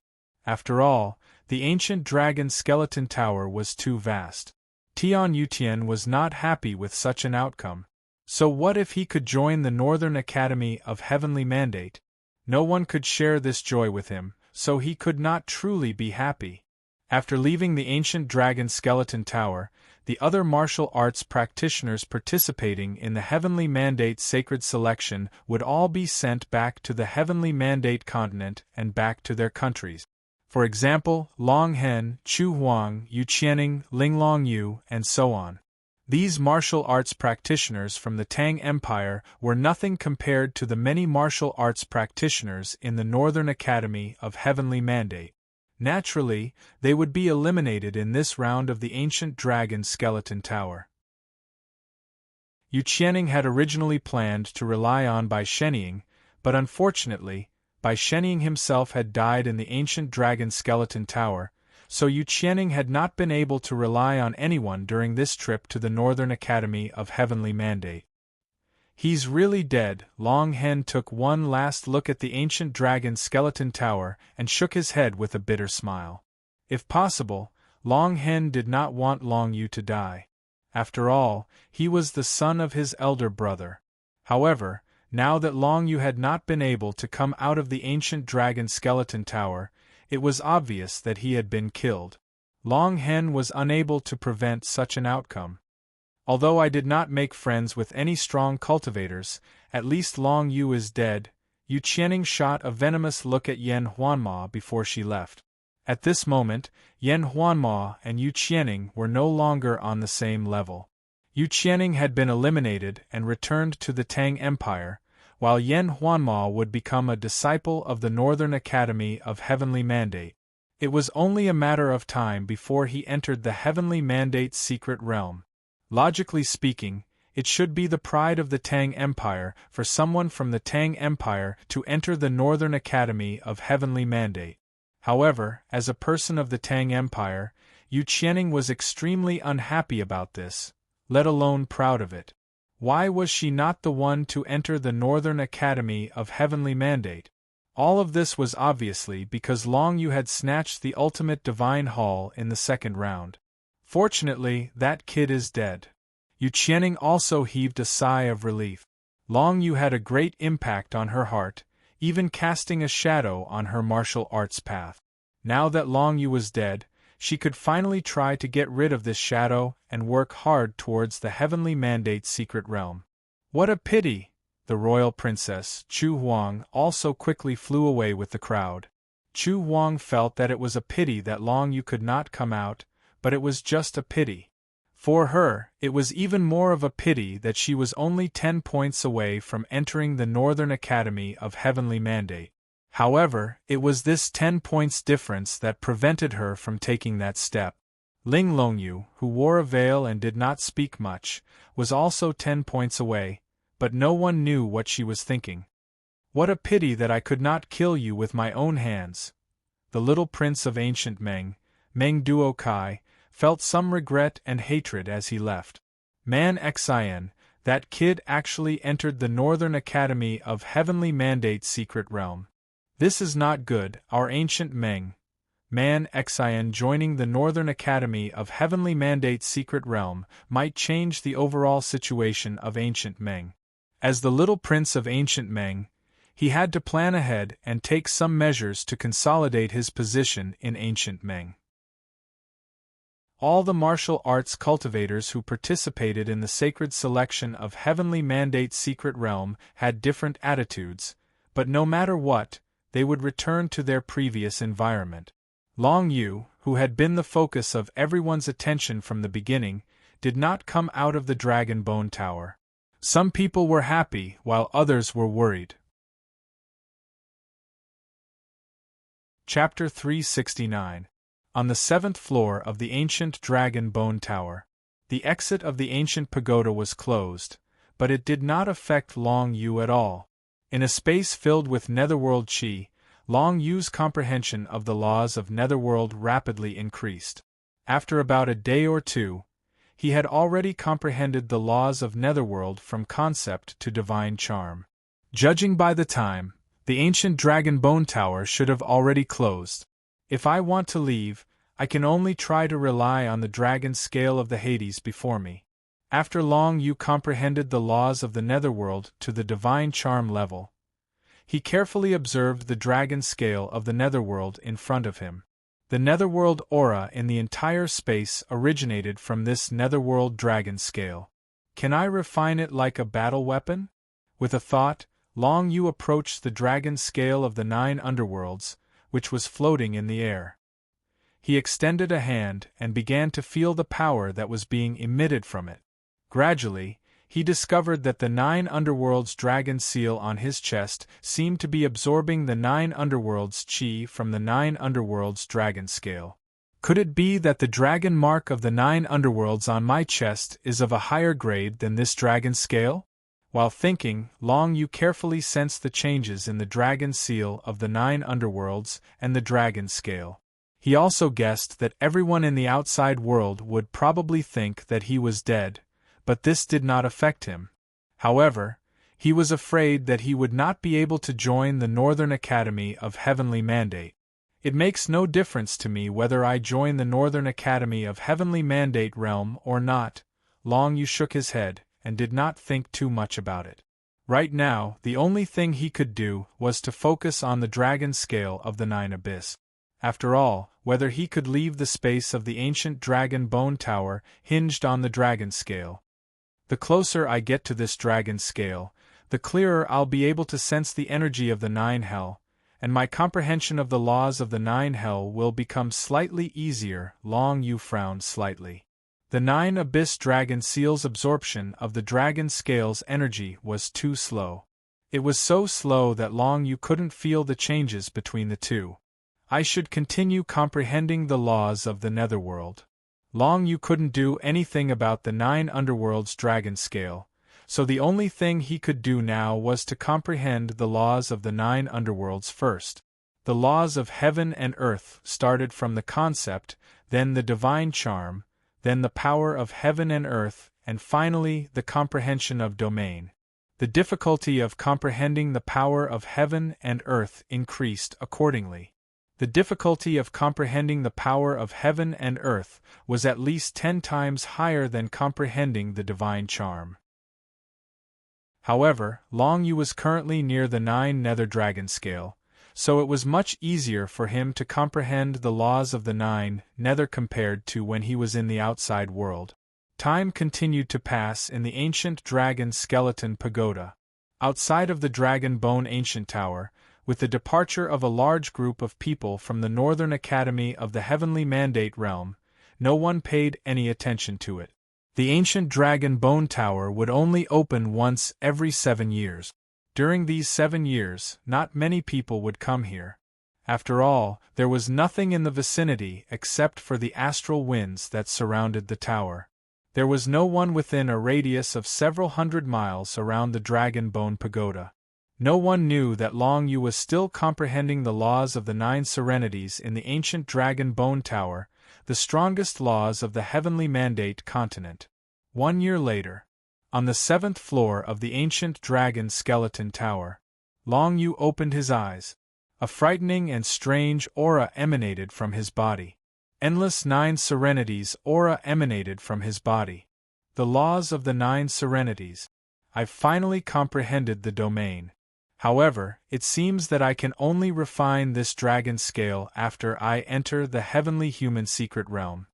After all, the ancient dragon skeleton tower was too vast. Tian Yutian was not happy with such an outcome. So what if he could join the Northern Academy of Heavenly Mandate? No one could share this joy with him, so he could not truly be happy. After leaving the ancient dragon skeleton tower, the other martial arts practitioners participating in the Heavenly Mandate sacred selection would all be sent back to the Heavenly Mandate continent and back to their countries. For example, Long Hen, Chu Huang, Yu Qianing, Ling Long Yu, and so on. These martial arts practitioners from the Tang Empire were nothing compared to the many martial arts practitioners in the Northern Academy of Heavenly Mandate. Naturally, they would be eliminated in this round of the ancient dragon skeleton tower. Yu Qianing had originally planned to rely on Bai Shenying, but unfortunately, Bai Shenying himself had died in the ancient dragon skeleton tower, so Yu Qianing had not been able to rely on anyone during this trip to the Northern Academy of Heavenly Mandate. He's really dead. Long Hen took one last look at the ancient dragon skeleton tower and shook his head with a bitter smile. If possible, Long Hen did not want Long Yu to die. After all, he was the son of his elder brother. However, now that Long Yu had not been able to come out of the ancient dragon skeleton tower, it was obvious that he had been killed. Long Hen was unable to prevent such an outcome. Although I did not make friends with any strong cultivators, at least Long Yu is dead. Yu Qianing shot a venomous look at Yan Huanma before she left. At this moment, Yan Huanma and Yu Qianing were no longer on the same level. Yu Qianing had been eliminated and returned to the Tang Empire, while Yan Huanma would become a disciple of the Northern Academy of Heavenly Mandate. It was only a matter of time before he entered the Heavenly Mandate's secret realm. Logically speaking, it should be the pride of the Tang Empire for someone from the Tang Empire to enter the Northern Academy of Heavenly Mandate. However, as a person of the Tang Empire, Yu Qianing was extremely unhappy about this, let alone proud of it. Why was she not the one to enter the Northern Academy of Heavenly Mandate? All of this was obviously because Long Yu had snatched the ultimate divine hall in the second round. Fortunately, that kid is dead. Yu Qianing also heaved a sigh of relief. Long Yu had a great impact on her heart, even casting a shadow on her martial arts path. Now that Long Yu was dead, she could finally try to get rid of this shadow and work hard towards the Heavenly Mandate's secret realm. What a pity! The royal princess, Chu Huang, also quickly flew away with the crowd. Chu Huang felt that it was a pity that Long Yu could not come out, but it was just a pity. For her, it was even more of a pity that she was only 10 points away from entering the Northern Academy of Heavenly Mandate. However, it was this 10 points difference that prevented her from taking that step. Ling Longyu, who wore a veil and did not speak much, was also 10 points away, but no one knew what she was thinking. What a pity that I could not kill you with my own hands. The little prince of ancient Meng, Meng Duo Kai, felt some regret and hatred as he left. Man Xian, that kid actually entered the Northern Academy of Heavenly Mandate's secret realm. This is not good. Our ancient Meng, Man Xian joining the Northern Academy of Heavenly Mandate's secret realm might change the overall situation of ancient Meng. As the little prince of ancient Meng, he had to plan ahead and take some measures to consolidate his position in ancient Meng. All the martial arts cultivators who participated in the sacred selection of Heavenly Mandate's secret realm had different attitudes, but no matter what, they would return to their previous environment. Long Yu, who had been the focus of everyone's attention from the beginning, did not come out of the Dragon Bone Tower. Some people were happy while others were worried. Chapter 369. On the 7th floor of the ancient Dragon Bone Tower. The exit of the ancient pagoda was closed, but it did not affect Long Yu at all. In a space filled with netherworld chi, Long Yu's comprehension of the laws of netherworld rapidly increased. After about a day or two, he had already comprehended the laws of netherworld from concept to divine charm. Judging by the time, the ancient Dragon Bone Tower should have already closed. If I want to leave, I can only try to rely on the dragon scale of the Hades before me. After Long Yu comprehended the laws of the netherworld to the divine charm level, he carefully observed the dragon scale of the netherworld in front of him. The netherworld aura in the entire space originated from this netherworld dragon scale. Can I refine it like a battle weapon? With a thought, Long Yu approached the dragon scale of the 9 underworlds, which was floating in the air. He extended a hand and began to feel the power that was being emitted from it. Gradually, he discovered that the 9 underworlds dragon seal on his chest seemed to be absorbing the 9 underworlds chi from the 9 underworlds dragon scale. Could it be that the dragon mark of the 9 underworlds on my chest is of a higher grade than this dragon scale? While thinking, Long Yu carefully sensed the changes in the dragon seal of the 9 underworlds and the dragon scale. He also guessed that everyone in the outside world would probably think that he was dead, but this did not affect him. However, he was afraid that he would not be able to join the Northern Academy of Heavenly Mandate. It makes no difference to me whether I join the Northern Academy of Heavenly Mandate realm or not. Long Yu shook his head and did not think too much about it. Right now, the only thing he could do was to focus on the dragon scale of the 9 abyss. After all, whether he could leave the space of the ancient Dragon Bone Tower hinged on the dragon scale. The closer I get to this dragon scale, the clearer I'll be able to sense the energy of the 9 hell, and my comprehension of the laws of the 9 hell will become slightly easier. Long Yu frowned slightly. The 9 abyss dragon seal's absorption of the dragon scale's energy was too slow. It was so slow that Long Yu couldn't feel the changes between the two. I should continue comprehending the laws of the netherworld. Long Yu couldn't do anything about the 9 underworld's dragon scale, so the only thing he could do now was to comprehend the laws of the 9 underworlds first. The laws of heaven and earth started from the concept, then the divine charm, then the power of heaven and earth, and finally the comprehension of domain. The difficulty of comprehending the power of heaven and earth increased accordingly. The difficulty of comprehending the power of heaven and earth was at least 10 times higher than comprehending the divine charm. However, Long Yu was currently near the 9 nether dragon scale, so it was much easier for him to comprehend the laws of the 9 nether compared to when he was in the outside world. Time continued to pass in the ancient dragon skeleton pagoda. Outside of the Dragon Bone Ancient Tower, with the departure of a large group of people from the Northern Academy of the Heavenly Mandate realm, no one paid any attention to it. The ancient Dragon Bone Tower would only open once every 7 years. During these 7 years, not many people would come here. After all, there was nothing in the vicinity except for the astral winds that surrounded the tower. There was no one within a radius of several hundred miles around the Dragon Bone Pagoda. No one knew that Long Yu was still comprehending the laws of the 9 serenities in the ancient Dragon Bone Tower, the strongest laws of the Heavenly Mandate continent. 1 year later, on the 7th floor of the ancient Dragon Skeleton Tower, Long Yu opened his eyes. A frightening and strange aura emanated from his body. Endless 9 serenities aura emanated from his body. The laws of the 9 serenities. I've finally comprehended the domain. However, it seems that I can only refine this dragon scale after I enter the heavenly human secret realm.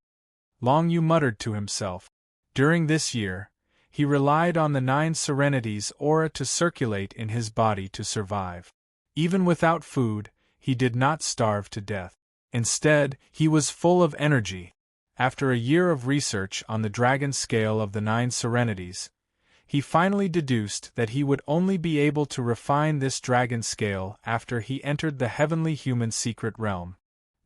Long Yu muttered to himself. During this year, he relied on the 9 serenities aura to circulate in his body to survive. Even without food, he did not starve to death. Instead, he was full of energy. After a year of research on the dragon scale of the 9 serenities, he finally deduced that he would only be able to refine this dragon scale after he entered the heavenly human secret realm.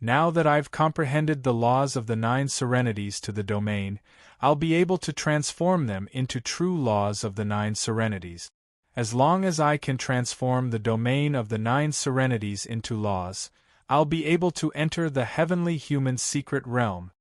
Now that I've comprehended the laws of the 9 serenities to the domain, I'll be able to transform them into true laws of the 9 serenities. As long as I can transform the domain of the 9 serenities into laws, I'll be able to enter the heavenly human secret realm.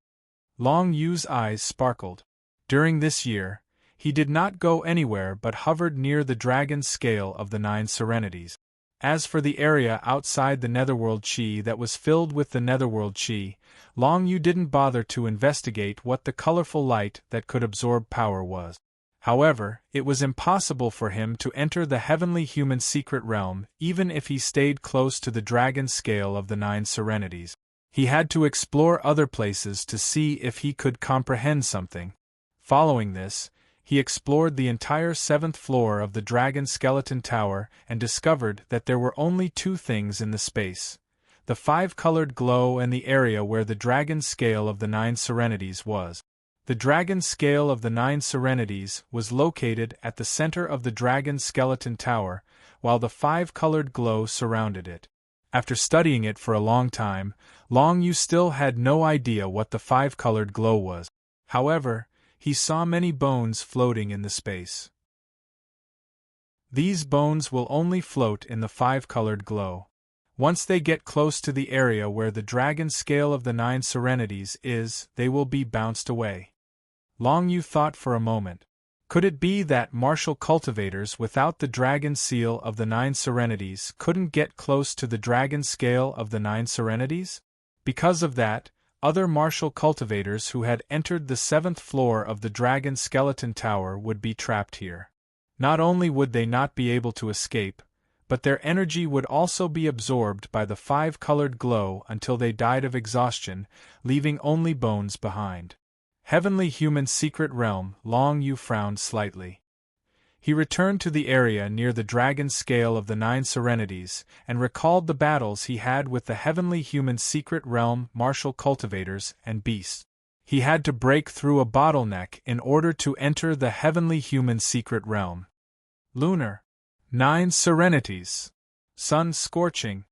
Long Yu's eyes sparkled. During this year, he did not go anywhere but hovered near the dragon scale of the 9 serenities. As for the area outside the netherworld chi that was filled with the netherworld chi, Long Yu didn't bother to investigate what the colorful light that could absorb power was. However, it was impossible for him to enter the heavenly human secret realm even if he stayed close to the dragon scale of the 9 serenities. He had to explore other places to see if he could comprehend something. Following this, he explored the entire 7th floor of the Dragon Skeleton Tower and discovered that there were only 2 things in the space: the 5-colored glow and the area where the dragon scale of the 9 serenities was. The dragon scale of the 9 serenities was located at the center of the Dragon Skeleton Tower, while the 5-colored glow surrounded it. After studying it for a long time, Long Yu still had no idea what the 5-colored glow was. However, he saw many bones floating in the space. These bones will only float in the 5-colored glow. Once they get close to the area where the dragon scale of the 9 serenities is, they will be bounced away. Long Yu thought for a moment. Could it be that martial cultivators without the dragon seal of the 9 serenities couldn't get close to the dragon scale of the 9 serenities? Because of that, other martial cultivators who had entered the 7th floor of the Dragon Skeleton Tower would be trapped here. Not only would they not be able to escape, but their energy would also be absorbed by the 5-colored glow until they died of exhaustion, leaving only bones behind. Heavenly human secret realm. Long Yu frowned slightly. He returned to the area near the dragon scale of the 9 serenities, and recalled the battles he had with the heavenly human secret realm martial cultivators and beasts. He had to break through a bottleneck in order to enter the heavenly human secret realm. Lunar. 9 serenities. Sun scorching.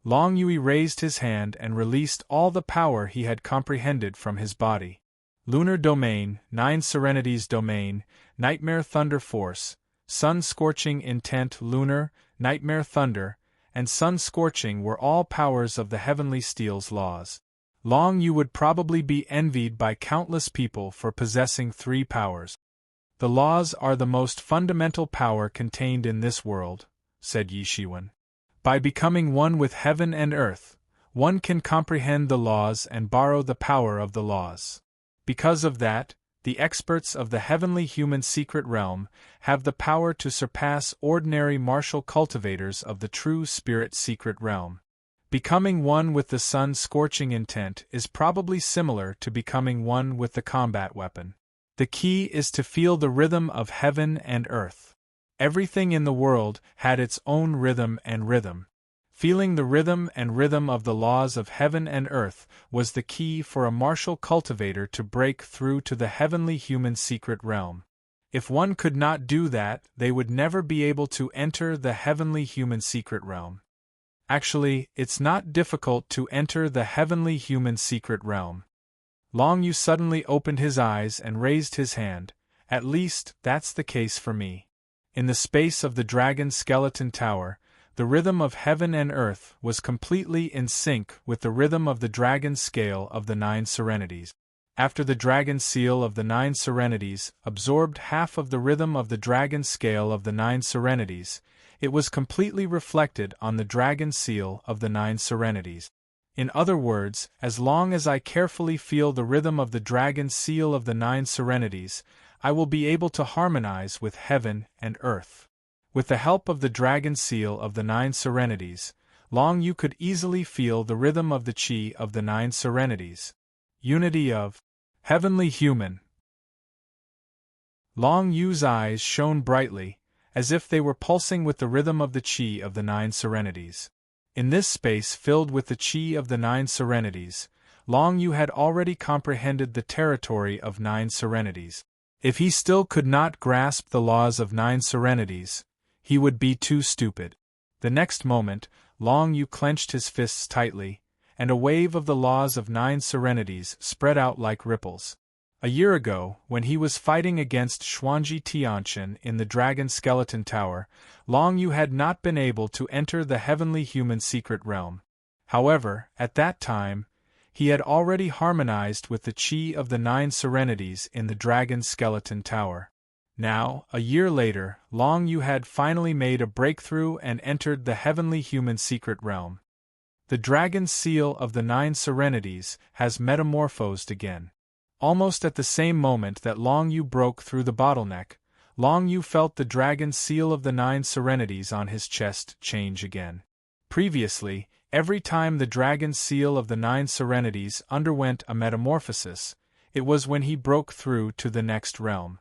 Long Yu raised his hand and released all the power he had comprehended from his body. Lunar domain, 9 serenities domain, nightmare thunder force, sun scorching intent. Lunar, nightmare thunder, and sun scorching were all powers of the heavenly steel's laws. Long Yu would probably be envied by countless people for possessing 3 powers. The laws are the most fundamental power contained in this world, said Yi Shiwen. By becoming one with heaven and earth, one can comprehend the laws and borrow the power of the laws. Because of that, the experts of the heavenly human secret realm have the power to surpass ordinary martial cultivators of the true spirit secret realm. Becoming one with the sun scorching intent is probably similar to becoming one with the combat weapon. The key is to feel the rhythm of heaven and earth. Everything in the world had its own rhythm and rhythm. Feeling the rhythm and rhythm of the laws of heaven and earth was the key for a martial cultivator to break through to the heavenly human secret realm. If one could not do that, they would never be able to enter the heavenly human secret realm. Actually, it's not difficult to enter the heavenly human secret realm. Long Yu suddenly opened his eyes and raised his hand. At least, that's the case for me. In the space of the Dragon Skeleton Tower, the rhythm of heaven and earth was completely in sync with the rhythm of the dragon scale of the 9 serenities. After the dragon seal of the 9 serenities absorbed half of the rhythm of the dragon scale of the 9 serenities, it was completely reflected on the dragon seal of the 9 serenities. In other words, as long as I carefully feel the rhythm of the dragon seal of the 9 serenities, I will be able to harmonize with heaven and earth. With the help of the dragon seal of the 9 serenities, Long Yu could easily feel the rhythm of the chi of the 9 serenities. Unity of heavenly human. Long Yu's eyes shone brightly, as if they were pulsing with the rhythm of the chi of the 9 serenities. In this space filled with the chi of the 9 serenities, Long Yu had already comprehended the territory of 9 serenities. If he still could not grasp the laws of 9 serenities, he would be too stupid. The next moment, Long Yu clenched his fists tightly, and a wave of the laws of 9 serenities spread out like ripples. A year ago, when he was fighting against Xuanji Tianqian in the Dragon Skeleton Tower, Long Yu had not been able to enter the heavenly human secret realm. However, at that time, he had already harmonized with the Qi of the 9 serenities in the Dragon Skeleton Tower. Now, a year later, Long Yu had finally made a breakthrough and entered the heavenly human secret realm. The Dragon Seal of the 9 serenities has metamorphosed again. Almost at the same moment that Long Yu broke through the bottleneck, Long Yu felt the Dragon Seal of the 9 serenities on his chest change again. Previously, every time the Dragon Seal of the 9 serenities underwent a metamorphosis, it was when he broke through to the next realm.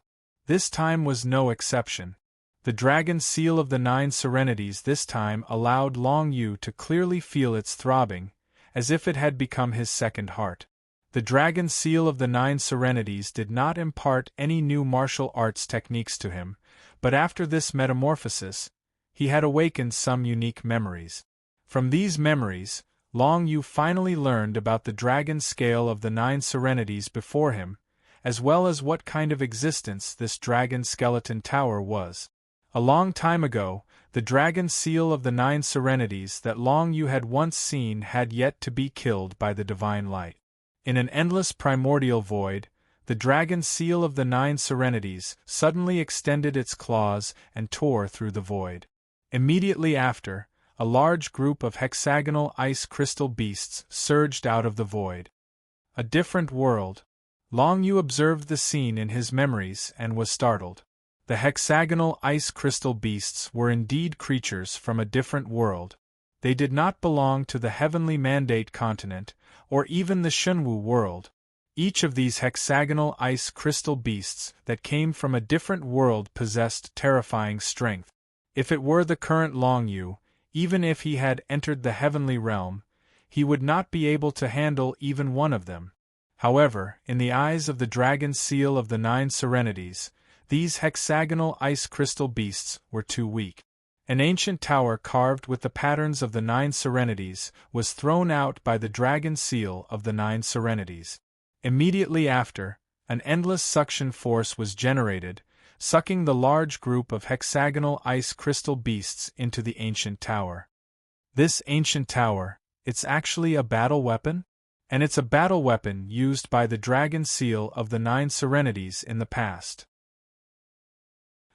This time was no exception. The Dragon Seal of the 9 serenities this time allowed Long Yu to clearly feel its throbbing, as if it had become his second heart. The Dragon Seal of the 9 serenities did not impart any new martial arts techniques to him, but after this metamorphosis, he had awakened some unique memories. From these memories, Long Yu finally learned about the Dragon Scale of the 9 serenities before him, as well as what kind of existence this Dragon Skeleton Tower was. A long time ago, the Dragon Seal of the 9 serenities that Long Yu had once seen had yet to be killed by the divine light. In an endless primordial void, the Dragon Seal of the 9 serenities suddenly extended its claws and tore through the void. Immediately after, a large group of hexagonal ice crystal beasts surged out of the void. A different world. Long Yu observed the scene in his memories and was startled. The hexagonal ice crystal beasts were indeed creatures from a different world. They did not belong to the heavenly mandate continent, or even the Shunwu world. Each of these hexagonal ice crystal beasts that came from a different world possessed terrifying strength. If it were the current Long Yu, even if he had entered the heavenly realm, he would not be able to handle even one of them. However, in the eyes of the Dragon Seal of the 9 serenities, these hexagonal ice crystal beasts were too weak. An ancient tower carved with the patterns of the 9 serenities was thrown out by the Dragon Seal of the 9 serenities. Immediately after, an endless suction force was generated, sucking the large group of hexagonal ice crystal beasts into the ancient tower. This ancient tower, it's actually a battle weapon? And it's a battle weapon used by the Dragon Seal of the 9 serenities in the past.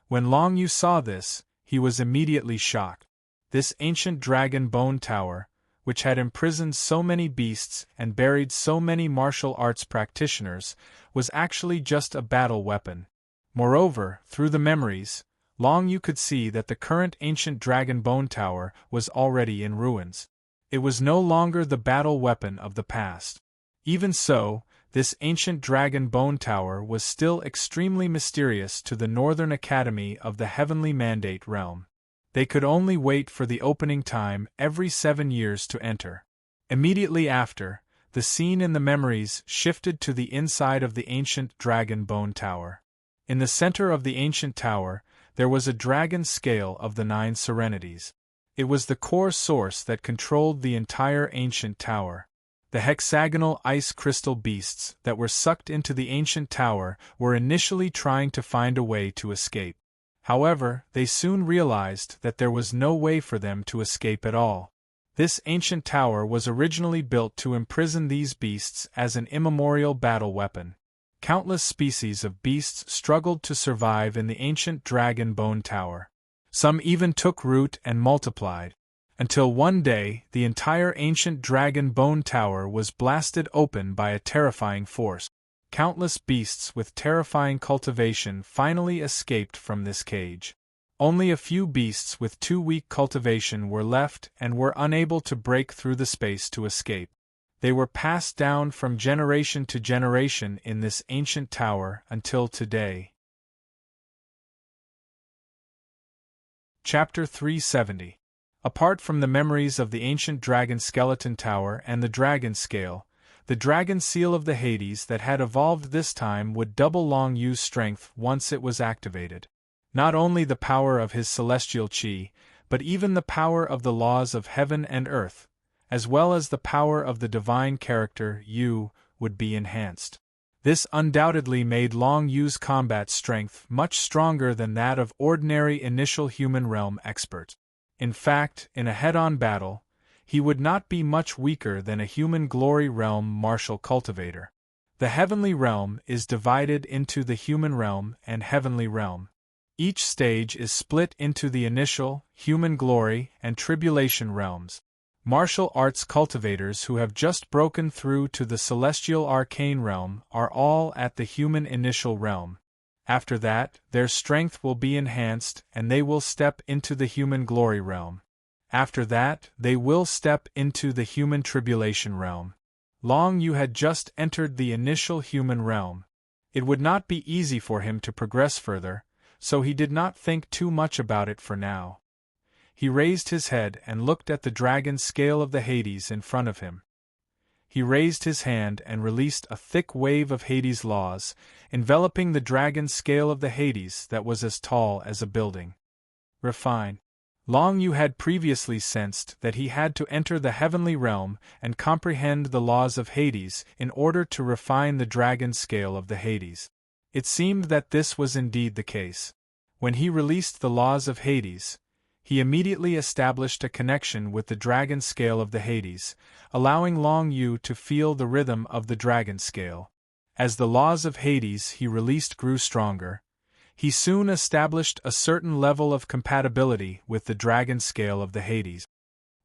When Long Yu saw this, he was immediately shocked. This ancient dragon bone tower, which had imprisoned so many beasts and buried so many martial arts practitioners, was actually just a battle weapon. Moreover, through the memories, Long Yu could see that the current ancient dragon bone tower was already in ruins. It was no longer the battle weapon of the past. Even so, this ancient dragon bone tower was still extremely mysterious to the Northern Academy of the Heavenly Mandate realm. They could only wait for the opening time every 7 years to enter. Immediately after, the scene in the memories shifted to the inside of the ancient dragon bone tower. In the center of the ancient tower, there was a dragon scale of the 9 serenities. It was the core source that controlled the entire ancient tower. The hexagonal ice crystal beasts that were sucked into the ancient tower were initially trying to find a way to escape. However, they soon realized that there was no way for them to escape at all. This ancient tower was originally built to imprison these beasts as an immemorial battle weapon. Countless species of beasts struggled to survive in the ancient dragon bone tower. Some even took root and multiplied. Until one day, the entire ancient dragon bone tower was blasted open by a terrifying force. Countless beasts with terrifying cultivation finally escaped from this cage. Only a few beasts with too weak cultivation were left and were unable to break through the space to escape. They were passed down from generation to generation in this ancient tower until today. Chapter 370. Apart from the memories of the ancient dragon skeleton tower and the dragon scale, The dragon seal of the Hades that had evolved this time would double Long Yu's strength once it was activated. Not only the power of his celestial chi, but even the power of the laws of heaven and earth, as well as the power of the divine character Yu, would be enhanced. This undoubtedly made Long Yu's combat strength much stronger than that of ordinary initial human realm expert. In fact, in a head-on battle, he would not be much weaker than a human glory realm martial cultivator. The heavenly realm is divided into the human realm and heavenly realm. Each stage is split into the initial, human glory, and tribulation realms. Martial arts cultivators who have just broken through to the celestial arcane realm are all at the human initial realm. After that, their strength will be enhanced and they will step into the human glory realm. After that, they will step into the human tribulation realm. Long Yu had just entered the initial human realm. It would not be easy for him to progress further, so he did not think too much about it for now. He raised his head and looked at the dragon scale of the Hades in front of him. He raised his hand and released a thick wave of Hades laws, enveloping the dragon scale of the Hades that was as tall as a building. Refine. Long Yu had previously sensed that he had to enter the heavenly realm and comprehend the laws of Hades in order to refine the dragon scale of the Hades. It seemed that this was indeed the case. When he released the laws of Hades, he immediately established a connection with the dragon scale of the Hades, allowing Long Yu to feel the rhythm of the dragon scale. As the laws of Hades he released grew stronger, he soon established a certain level of compatibility with the dragon scale of the Hades.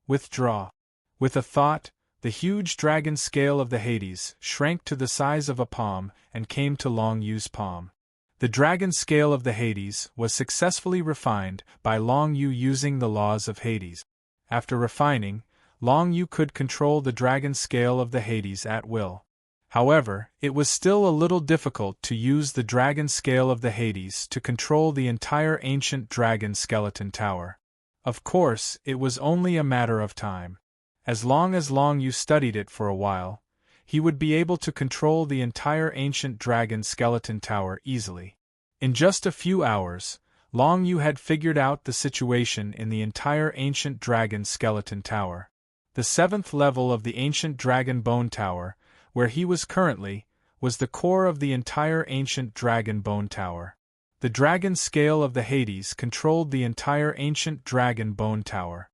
Withdraw. With a thought, the huge dragon scale of the Hades shrank to the size of a palm and came to Long Yu's palm. The dragon scale of the Hades was successfully refined by Long Yu using the laws of Hades. After refining, Long Yu could control the dragon scale of the Hades at will. However, it was still a little difficult to use the dragon scale of the Hades to control the entire ancient dragon skeleton tower. Of course, it was only a matter of time. As Long Yu studied it for a while, he would be able to control the entire ancient dragon skeleton tower easily. In just a few hours, Long Yu had figured out the situation in the entire ancient dragon skeleton tower. The 7th level of the ancient dragon bone tower, where he was currently, was the core of the entire ancient dragon bone tower. The dragon scale of the Hades controlled the entire ancient dragon bone tower.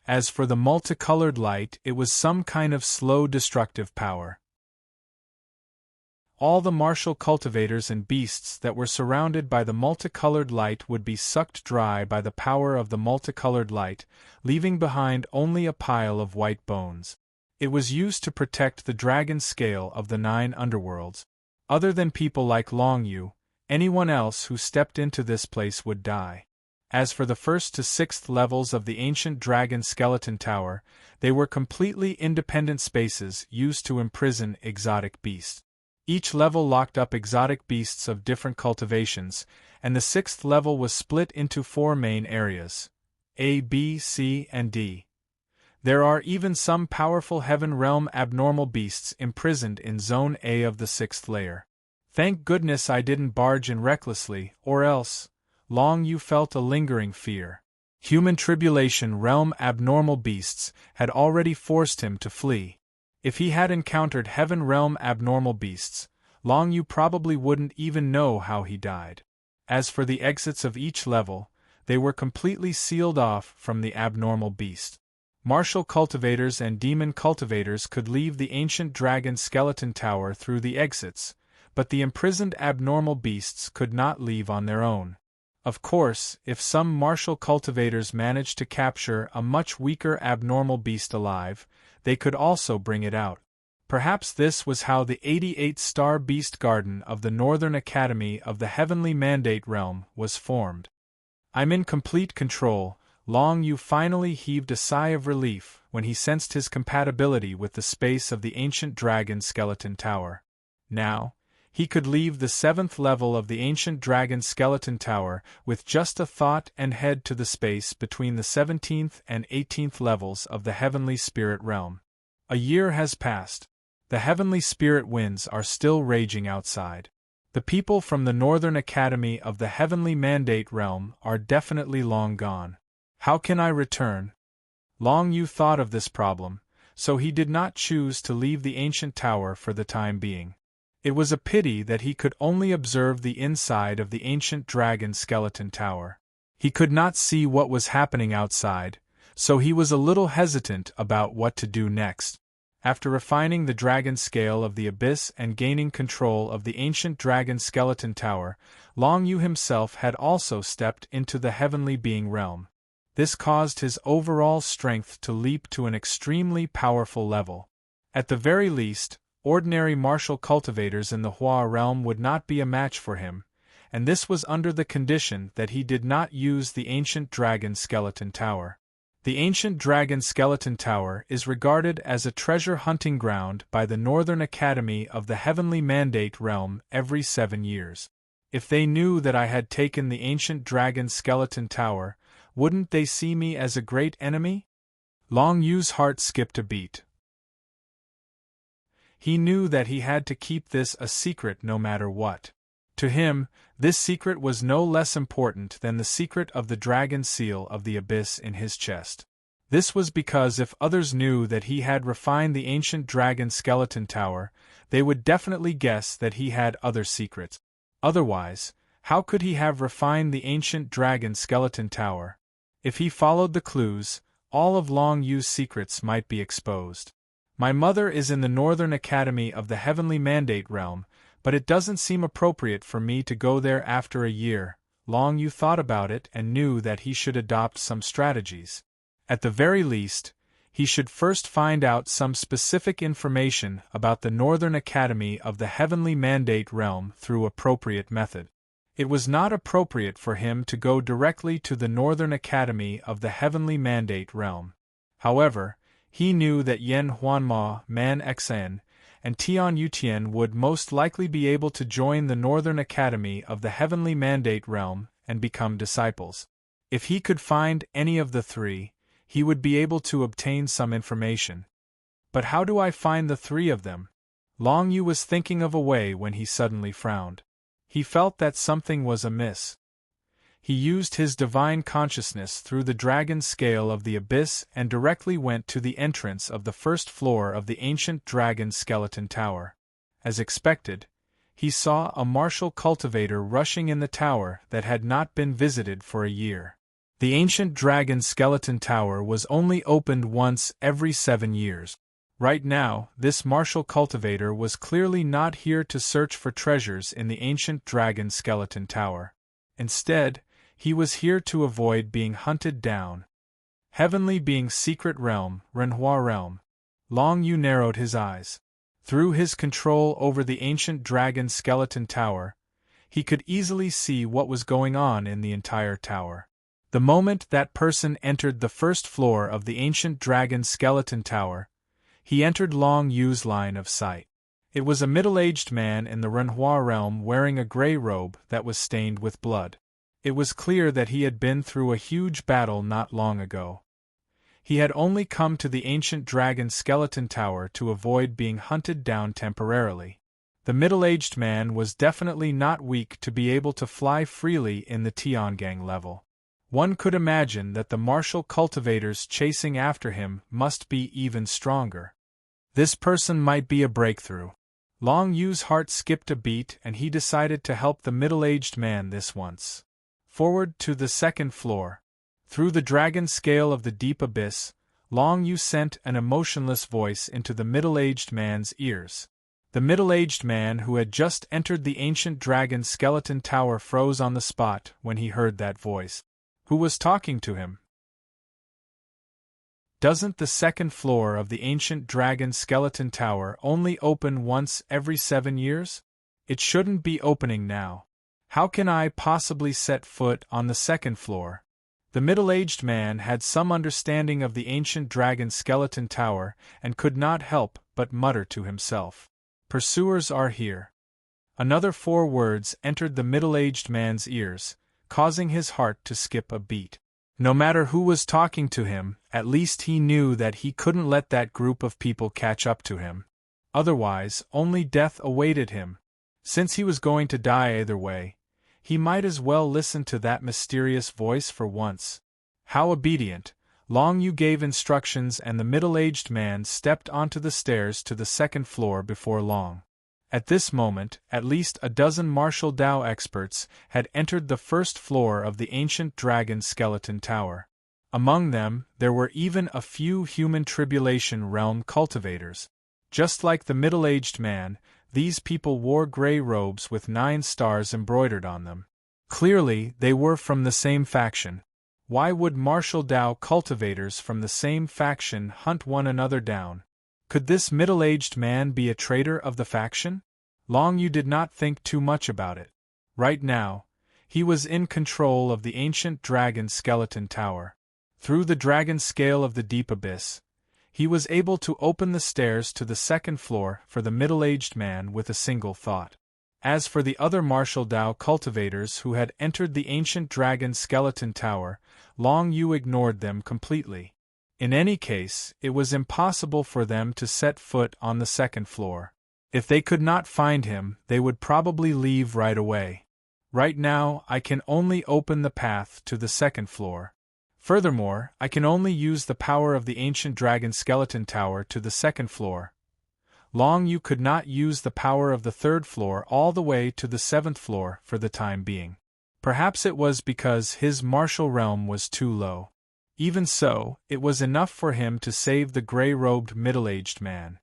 As for the multicolored light, it was some kind of slow destructive power. All the martial cultivators and beasts that were surrounded by the multicolored light would be sucked dry by the power of the multicolored light, leaving behind only a pile of white bones. It was used to protect the dragon scale of the 9 underworlds. Other than people like Long Yu, anyone else who stepped into this place would die. As for the 1st to 6th levels of the ancient dragon skeleton tower, they were completely independent spaces used to imprison exotic beasts. Each level locked up exotic beasts of different cultivations, and the 6th level was split into 4 main areas: A, B, C, and D. There are even some powerful heaven realm abnormal beasts imprisoned in Zone A of the 6th layer. Thank goodness I didn't barge in recklessly, or else, Long Yu felt a lingering fear. Human tribulation realm abnormal beasts had already forced him to flee. If he had encountered heaven realm abnormal beasts, Long Yu probably wouldn't even know how he died. As for the exits of each level, they were completely sealed off from the abnormal beast. Martial cultivators and demon cultivators could leave the ancient dragon skeleton tower through the exits, but the imprisoned abnormal beasts could not leave on their own. Of course, if some martial cultivators managed to capture a much weaker abnormal beast alive, they could also bring it out. Perhaps this was how the 88-star beast garden of the Northern Academy of the Heavenly Mandate Realm was formed. I'm in complete control. Long Yu finally heaved a sigh of relief when he sensed his compatibility with the space of the ancient dragon skeleton tower. Now, he could leave the 7th level of the ancient dragon skeleton tower with just a thought and head to the space between the 17th and 18th levels of the heavenly spirit realm. A year has passed. The heavenly spirit winds are still raging outside. The people from the Northern Academy of the Heavenly Mandate Realm are definitely long gone. How can I return? Long Yu thought of this problem, so he did not choose to leave the ancient tower for the time being. It was a pity that he could only observe the inside of the ancient dragon skeleton tower. He could not see what was happening outside, so he was a little hesitant about what to do next. After refining the dragon scale of the abyss and gaining control of the ancient dragon skeleton tower, Long Yu himself had also stepped into the heavenly being realm. This caused his overall strength to leap to an extremely powerful level. At the very least, ordinary martial cultivators in the Hua realm would not be a match for him, and this was under the condition that he did not use the ancient dragon skeleton tower. The ancient dragon skeleton tower is regarded as a treasure hunting ground by the Northern Academy of the Heavenly Mandate Realm every 7 years. If they knew that I had taken the ancient dragon skeleton tower, wouldn't they see me as a great enemy? Long Yu's heart skipped a beat. He knew that he had to keep this a secret no matter what. To him, this secret was no less important than the secret of the dragon seal of the abyss in his chest. This was because if others knew that he had refined the ancient dragon skeleton tower, they would definitely guess that he had other secrets. Otherwise, how could he have refined the ancient dragon skeleton tower? If he followed the clues, all of Long Yu's secrets might be exposed. My mother is in the Northern Academy of the Heavenly Mandate Realm, but it doesn't seem appropriate for me to go there after a year. Long Yu thought about it and knew that he should adopt some strategies. At the very least, he should first find out some specific information about the Northern Academy of the Heavenly Mandate Realm through appropriate method. It was not appropriate for him to go directly to the Northern Academy of the Heavenly Mandate Realm. However, he knew that Yen Huanma, Man Xen, and Tian Yutian would most likely be able to join the Northern Academy of the Heavenly Mandate Realm and become disciples. If he could find any of the three, he would be able to obtain some information. But how do I find the three of them? Long Yu was thinking of a way when he suddenly frowned. He felt that something was amiss. He used his divine consciousness through the dragon scale of the abyss and directly went to the entrance of the first floor of the ancient dragon skeleton tower. As expected, he saw a martial cultivator rushing in the tower that had not been visited for a year. The ancient dragon skeleton tower was only opened once every 7 years. Right now, this martial cultivator was clearly not here to search for treasures in the ancient dragon skeleton tower. Instead, he was here to avoid being hunted down. Heavenly being secret realm, Renhua realm. Long Yu narrowed his eyes. Through his control over the ancient dragon skeleton tower, he could easily see what was going on in the entire tower. The moment that person entered the first floor of the ancient dragon skeleton tower, he entered Long Yu's line of sight. It was a middle-aged man in the Renhua realm wearing a gray robe that was stained with blood. It was clear that he had been through a huge battle not long ago. He had only come to the ancient dragon skeleton tower to avoid being hunted down temporarily. The middle-aged man was definitely not weak to be able to fly freely in the Tiangang level. One could imagine that the martial cultivators chasing after him must be even stronger. This person might be a breakthrough. Long Yu's heart skipped a beat and he decided to help the middle-aged man this once. Forward to the second floor. Through the dragon scale of the deep abyss, Long Yu sent an emotionless voice into the middle-aged man's ears. The middle-aged man who had just entered the ancient dragon skeleton tower froze on the spot when he heard that voice. Who was talking to him? Doesn't the second floor of the ancient dragon skeleton tower only open once every 7 years? It shouldn't be opening now. How can I possibly set foot on the second floor? The middle-aged man had some understanding of the ancient dragon skeleton tower and could not help but mutter to himself. Pursuers are here. Another 4 words entered the middle-aged man's ears, causing his heart to skip a beat. No matter who was talking to him, at least he knew that he couldn't let that group of people catch up to him. Otherwise, only death awaited him. Since he was going to die either way, he might as well listen to that mysterious voice for once. How obedient! Long Yu gave instructions and the middle-aged man stepped onto the stairs to the second floor before long. At this moment, at least a dozen martial Dao experts had entered the first floor of the ancient dragon skeleton tower. Among them, there were even a few human tribulation realm cultivators. Just like the middle-aged man, these people wore gray robes with 9 stars embroidered on them. Clearly, they were from the same faction. Why would martial Dao cultivators from the same faction hunt one another down? Could this middle-aged man be a traitor of the faction? Long Yu did not think too much about it. Right now, he was in control of the ancient dragon skeleton tower. Through the dragon scale of the deep abyss, he was able to open the stairs to the second floor for the middle-aged man with a single thought. As for the other martial Dao cultivators who had entered the ancient dragon skeleton tower, Long Yu ignored them completely. In any case, it was impossible for them to set foot on the second floor. If they could not find him, they would probably leave right away. Right now, I can only open the path to the second floor. Furthermore, I can only use the power of the ancient dragon skeleton tower to the second floor. Long Yu could not use the power of the third floor all the way to the 7th floor for the time being. Perhaps it was because his martial realm was too low. Even so, it was enough for him to save the gray-robed middle-aged man.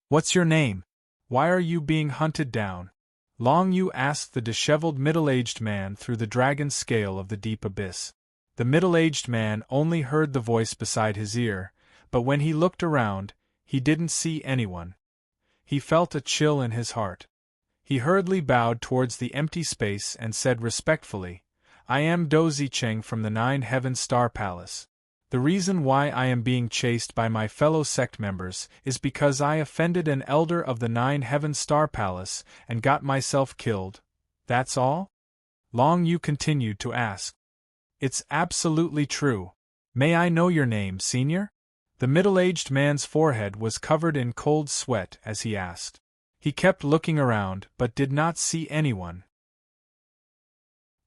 "What's your name? Why are you being hunted down?" Long Yu asked the disheveled middle-aged man through the dragon scale of the deep abyss. The middle-aged man only heard the voice beside his ear, but when he looked around, he didn't see anyone. He felt a chill in his heart. He hurriedly bowed towards the empty space and said respectfully, "I am Dozi Cheng from the 9 Heaven Star Palace. The reason why I am being chased by my fellow sect members is because I offended an elder of the 9 Heaven Star Palace and got myself killed. That's all?" Long Yu continued to ask. "It's absolutely true. May I know your name, senior?" The middle-aged man's forehead was covered in cold sweat as he asked. He kept looking around but did not see anyone.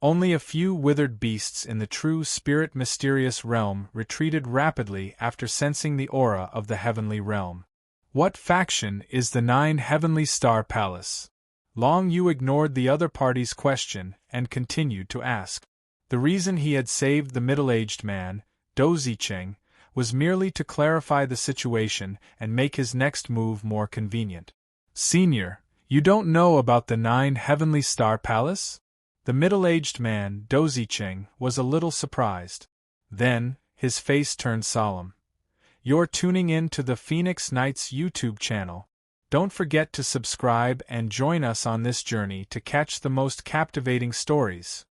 Only a few withered beasts in the true spirit mysterious realm retreated rapidly after sensing the aura of the heavenly realm. "What faction is the 9 Heavenly Star Palace?" Long Yu ignored the other party's question and continued to ask. The reason he had saved the middle-aged man, Dozi Cheng, was merely to clarify the situation and make his next move more convenient. "Senior, you don't know about the 9 Heavenly Star Palace?" The middle-aged man, Dozi Cheng, was a little surprised. Then, his face turned solemn. "You're tuning in to the Phoenix Knights YouTube channel. Don't forget to subscribe and join us on this journey to catch the most captivating stories.